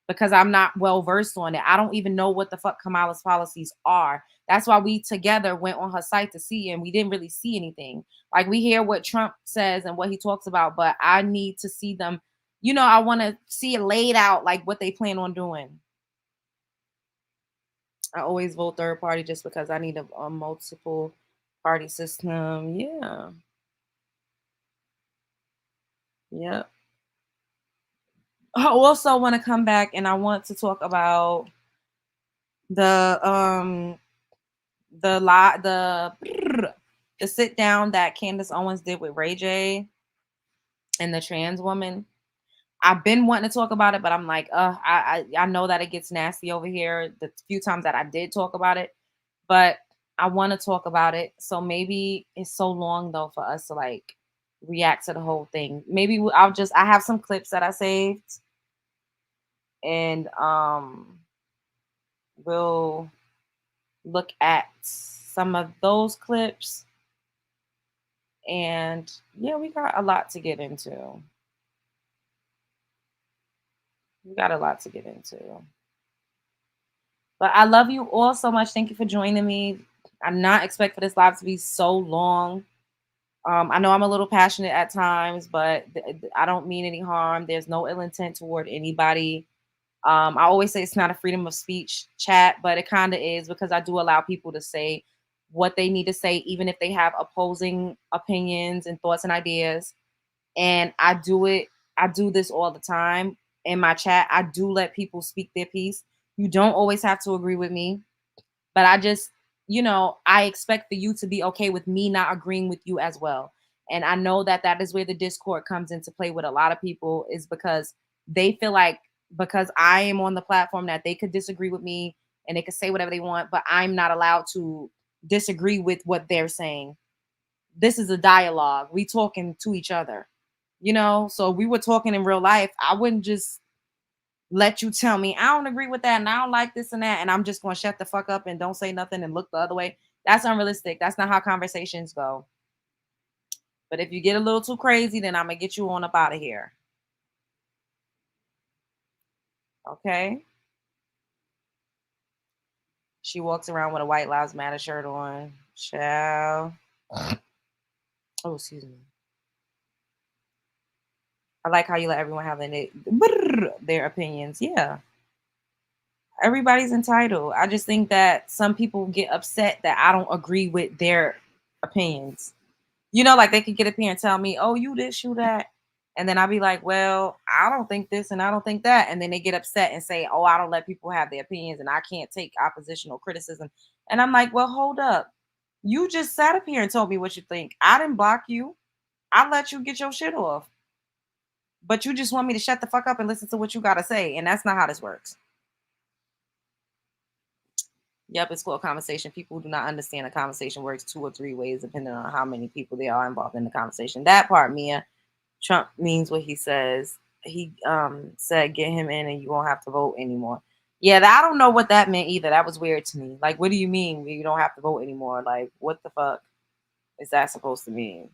Speaker 25: because I'm not well versed on it. I don't even know what the fuck Kamala's policies are. That's why we together went on her site to see, and we didn't really see anything. Like, we hear what Trump says and what he talks about, but I need to see them. I want to see it laid out, like what they plan on doing. I always vote third party just because I need a multiple party system. Yeah. Yep. I also want to come back and I want to talk about the sit down that Candace Owens did with Ray J and the trans woman. I've been wanting to talk about it, but I'm like, I know that it gets nasty over here. The few times that I did talk about it, but I want to talk about it. So maybe it's so long though for us to like react to the whole thing. Maybe I have some clips that I saved, and we'll look at some of those clips. And yeah, we got a lot to get into. But I love you all so much. Thank you for joining me. I did not expect for this live to be so long. I know I'm a little passionate at times, but I don't mean any harm. There's no ill intent toward anybody. I always say it's not a freedom of speech chat, but it kind of is because I do allow people to say what they need to say, even if they have opposing opinions and thoughts and ideas. And I do this all the time in my chat. I do let people speak their piece. You don't always have to agree with me, but I just, I expect for you to be okay with me not agreeing with you as well. And I know that is where the discord comes into play with a lot of people, is because they feel like because I am on the platform that they could disagree with me and they could say whatever they want, but I'm not allowed to disagree with what they're saying. This is a dialogue. We talking to each other, so we were talking in real life. I wouldn't just let you tell me I don't agree with that and I don't like this and that, and I'm just going to shut the fuck up and don't say nothing and look the other way. That's unrealistic. That's not how conversations go. But if you get a little too crazy, then I'm going to get you on up out of here. Okay? She walks around with a White Lives Matter shirt on. Ciao. Oh, excuse me. I like how you let everyone have their opinions. Yeah. Everybody's entitled. I just think that some people get upset that I don't agree with their opinions. Like they could get up here and tell me, oh, you this, you that. And then I'll be like, well, I don't think this and I don't think that. And then they get upset and say, oh, I don't let people have their opinions and I can't take oppositional criticism. And I'm like, well, hold up. You just sat up here and told me what you think. I didn't block you. I let you get your shit off. But you just want me to shut the fuck up and listen to what you got to say. And that's not how this works. Yep, it's called conversation. People do not understand a conversation works 2 or 3 ways, depending on how many people they are involved in the conversation. That part, Mia, Trump means what he says. He said, get him in and you won't have to vote anymore. Yeah, I don't know what that meant either. That was weird to me. Like, what do you mean you don't have to vote anymore? Like, what the fuck is that supposed to mean?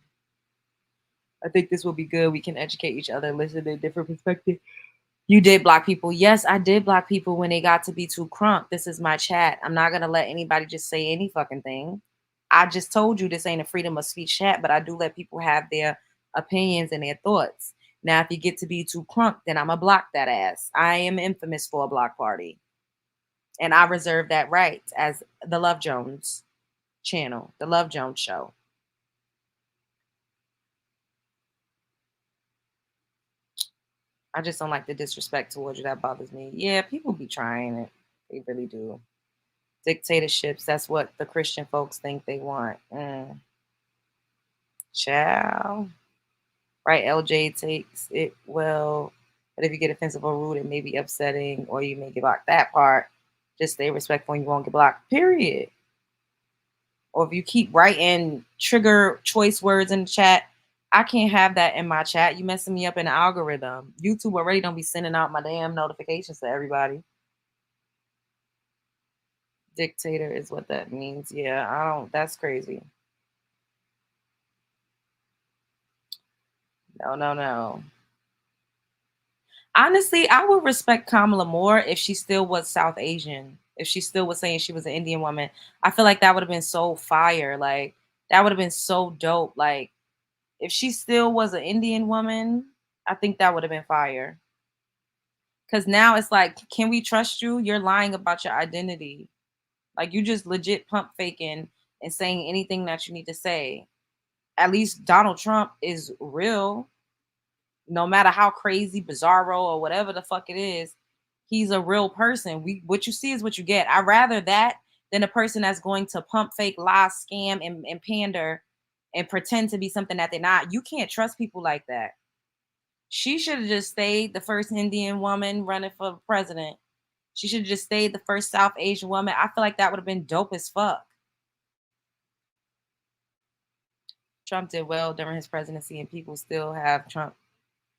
Speaker 25: I think this will be good. We can educate each other, listen to a different perspective. You did block people. Yes, I did block people when they got to be too crunk. This is my chat. I'm not going to let anybody just say any fucking thing. I just told you this ain't a freedom of speech chat, but I do let people have their opinions and their thoughts. Now, if you get to be too crunk, then I'm going to block that ass. I am infamous for a block party. And I reserve that right as the Love Jones channel, the Love Jones show. I just don't like the disrespect towards you. That bothers me. Yeah, people be trying it. They really do. Dictatorships, that's what the Christian folks think they want. Ciao. Right, LJ takes it well. But if you get offensive or rude, it may be upsetting or you may get blocked. That part, just stay respectful and you won't get blocked, period. Or if you keep writing trigger choice words in the chat, I can't have that in my chat. You messing me up in the algorithm. YouTube already don't be sending out my damn notifications to everybody. Dictator is what that means. Yeah, that's crazy. No. Honestly, I would respect Kamala more if she still was South Asian. If she still was saying she was an Indian woman. I feel like that would have been so fire. Like, that would have been so dope. Like, if she still was an Indian woman, I think that would have been fire. Because now it's like, can we trust you? You're lying about your identity. Like, you just legit pump faking and saying anything that you need to say. At least Donald Trump is real. No matter how crazy, bizarro, or whatever the fuck it is, he's a real person. What you see is what you get. I'd rather that than a person that's going to pump, fake, lie, scam, and pander and pretend to be something that they're not. You can't trust people like that. She should have just stayed the first Indian woman running for president. She should have just stayed the first South Asian woman. I feel like that would have been dope as fuck. Trump did well during his presidency and people still have Trump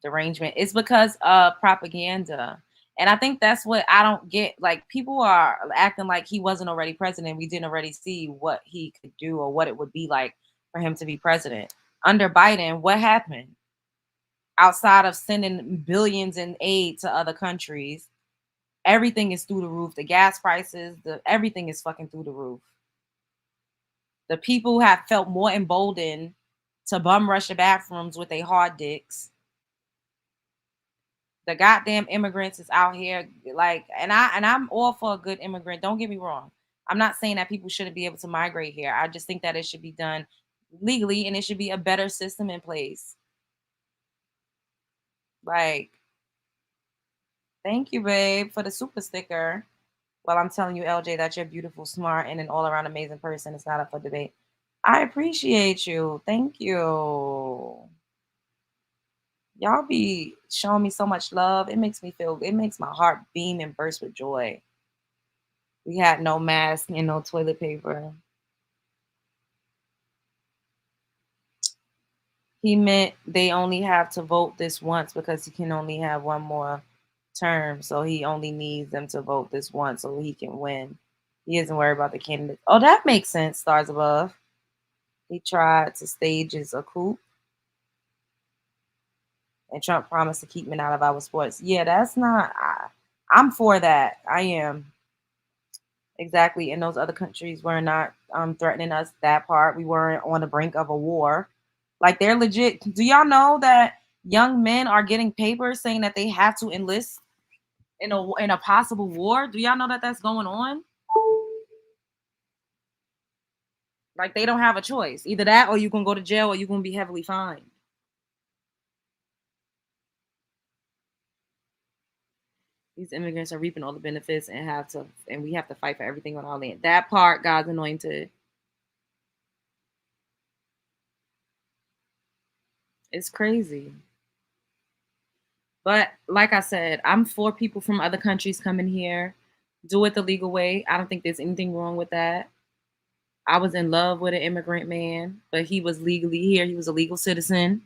Speaker 25: derangement. It's because of propaganda. And I think that's what I don't get. Like, people are acting like he wasn't already president. We didn't already see what he could do or what it would be like for him to be president. Under Biden, what happened? Outside of sending billions in aid to other countries, everything is through the roof. The gas prices, everything is fucking through the roof. The people have felt more emboldened to bum rush the bathrooms with their hard dicks. The goddamn immigrants is out here, like, and I'm all for a good immigrant. Don't get me wrong. I'm not saying that people shouldn't be able to migrate here. I just think that it should be done legally and it should be a better system in place. Like, thank you, babe, for the super sticker. Well, I'm telling you, LJ, that you're beautiful, smart, and an all-around amazing person. It's not up for debate. I appreciate you. Thank you. Y'all be showing me so much love. It makes my heart beam and burst with joy. We had no mask and no toilet paper. He meant they only have to vote this once because he can only have one more term. So he only needs them to vote this once so he can win. He isn't worried about the candidates. Oh, that makes sense, stars above. He tried to stage a coup. And Trump promised to keep men out of our sports. Yeah, that's not... I'm for that. I am. Exactly. And those other countries were not threatening us, that part. We weren't on the brink of a war. Like, they're legit. Do y'all know that young men are getting papers saying that they have to enlist in a possible war? Do y'all know that that's going on? Like, they don't have a choice. Either that or you can go to jail or you're going to be heavily fined. These immigrants are reaping all the benefits and we have to fight for everything on our land. That part, God's anointed. It's crazy. But like I said, I'm for people from other countries coming here. Do it the legal way. I don't think there's anything wrong with that. I was in love with an immigrant man, but he was legally here. He was a legal citizen.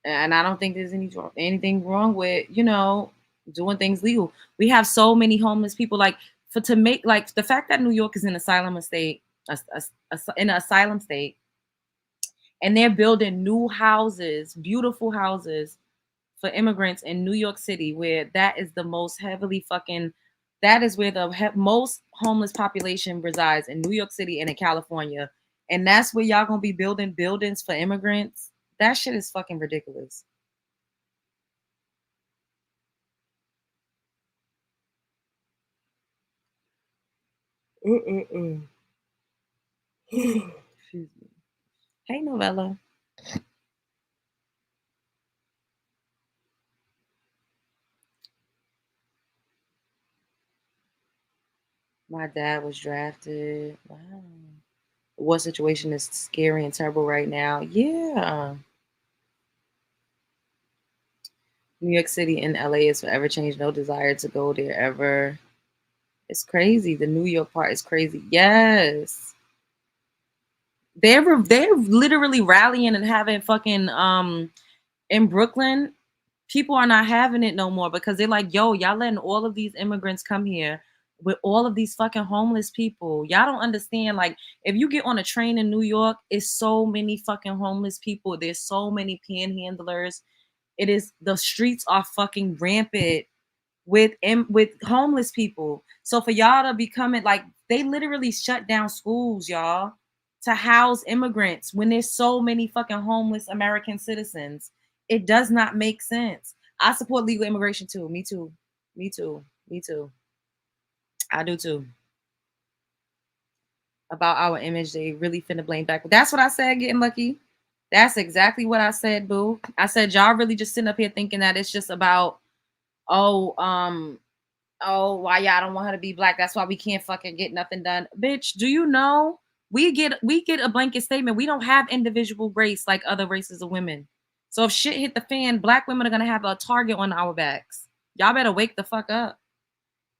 Speaker 25: And I don't think there's anything wrong with, doing things legal. We have so many homeless people. Like to make like the fact that New York is an asylum state, in an asylum state, and they're building new houses, beautiful houses for immigrants in New York City, where that is the most heavily that is where the most homeless population resides, in New York City and in California. And that's where y'all gonna be building buildings for immigrants. That shit is fucking ridiculous. Excuse me. Hey, Novella. My dad was drafted. Wow. What situation is scary and terrible right now? Yeah. New York City and LA is forever changed. No desire to go there ever. It's crazy. The New York part is crazy. Yes. They're literally rallying and having fucking in Brooklyn, people are not having it no more because they're like, yo, y'all letting all of these immigrants come here with all of these fucking homeless people. Y'all don't understand. Like, if you get on a train in New York, it's so many fucking homeless people. There's so many panhandlers. The streets are fucking rampant with homeless people. So for y'all to be coming, like, they literally shut down schools, y'all, to house immigrants when there's so many fucking homeless American citizens. It does not make sense. I support legal immigration too. Me too. Me too. Me too. I do too. About our image, they really finna blame back. But that's what I said, getting lucky. That's exactly what I said, boo. I said y'all really just sitting up here thinking that it's just about, why y'all don't want her to be black. That's why we can't fucking get nothing done. Bitch, do you know we get a blanket statement. We don't have individual race like other races of women. So if shit hit the fan, black women are gonna have a target on our backs. Y'all better wake the fuck up.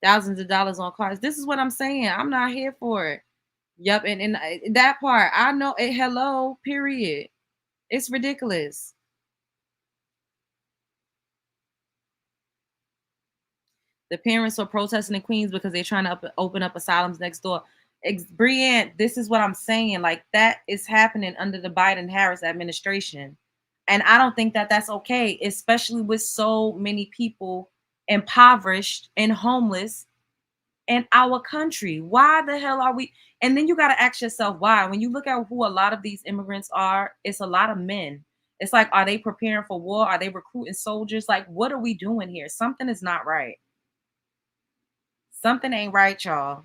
Speaker 25: Thousands of dollars on cars. This is what I'm saying. I'm not here for it. Yep, and that part, I know it. Hello, period. It's ridiculous. The parents are protesting in Queens because they're trying to open up asylums next door. Brienne, this is what I'm saying. Like, that is happening under the Biden-Harris administration. And I don't think that that's okay, especially with so many people impoverished and homeless in our country. Why the hell are we? And then you got to ask yourself why. When you look at who a lot of these immigrants are, it's a lot of men. It's like, are they preparing for war? Are they recruiting soldiers? Like, what are we doing here? Something is not right. Something ain't right, y'all.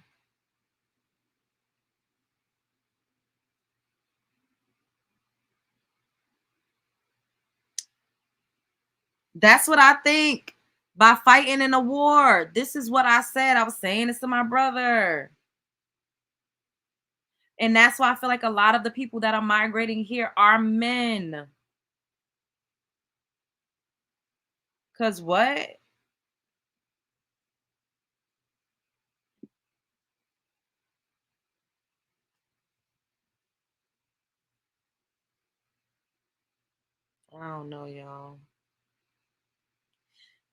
Speaker 25: That's what I think. By fighting in a war. This is what I said. I was saying this to my brother. And that's why I feel like a lot of the people that are migrating here are men. Because what? I don't know, y'all.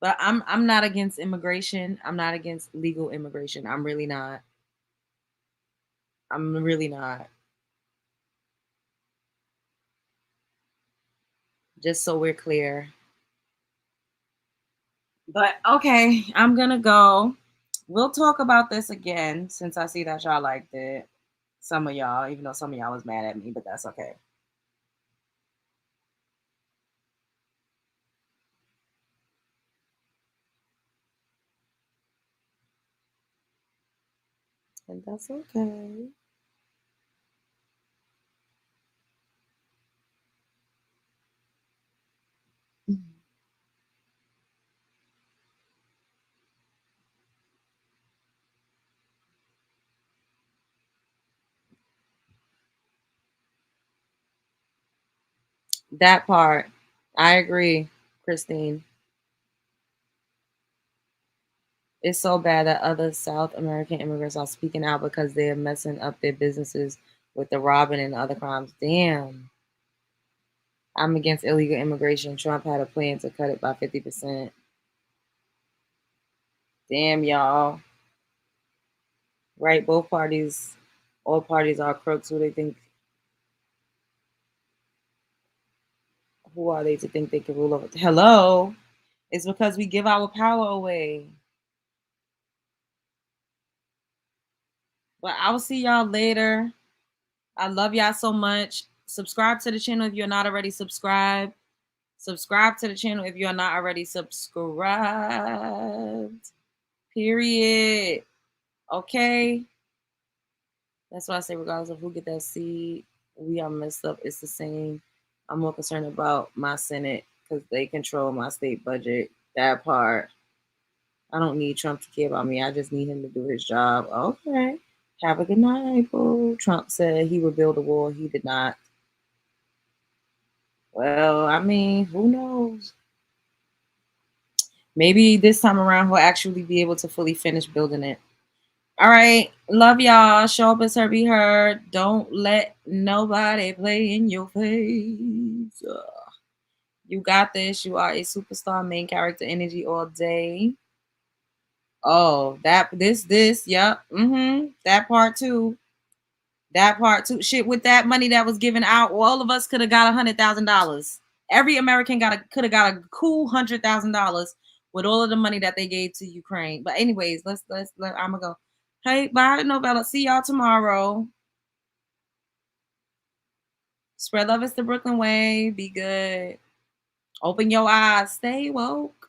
Speaker 25: But I'm not against immigration. I'm not against legal immigration. I'm really not. I'm really not. Just so we're clear. But okay, I'm gonna go. We'll talk about this again since I see that y'all liked it. Some of y'all, even though some of y'all was mad at me, but that's okay. And that's okay. That part. I agree, Christine. It's so bad that other South American immigrants are speaking out because they're messing up their businesses with the robbing and other crimes. Damn. I'm against illegal immigration. Trump had a plan to cut it by 50%. Damn, y'all. Right? Both parties, all parties are crooks. Who they think? Who are they to think they can rule over? Hello? It's because we give our power away. But I will see y'all later. I love y'all so much. Subscribe to the channel if you're not already subscribed. Subscribe to the channel if you're not already subscribed. Period. Okay. That's why I say regardless of who get that seat, we are messed up. It's the same. I'm more concerned about my Senate because they control my state budget. That part. I don't need Trump to care about me. I just need him to do his job. Okay. Have a good night, boo. Trump said he would build a wall. He did not. Well, I mean, who knows? Maybe this time around he'll actually be able to fully finish building it. All right. Love y'all. Show up as her, be heard. Don't let nobody play in your face. You got this. You are a superstar, main character energy all day. Oh, yep. That part too. That part too. Shit, with that money that was given out, all of us could have got $100,000. Every American could have got a cool $100,000 with all of the money that they gave to Ukraine. But anyways, let's I'm gonna go. Hey, bye, Novella. See y'all tomorrow. Spread love is the Brooklyn way. Be good. Open your eyes. Stay woke.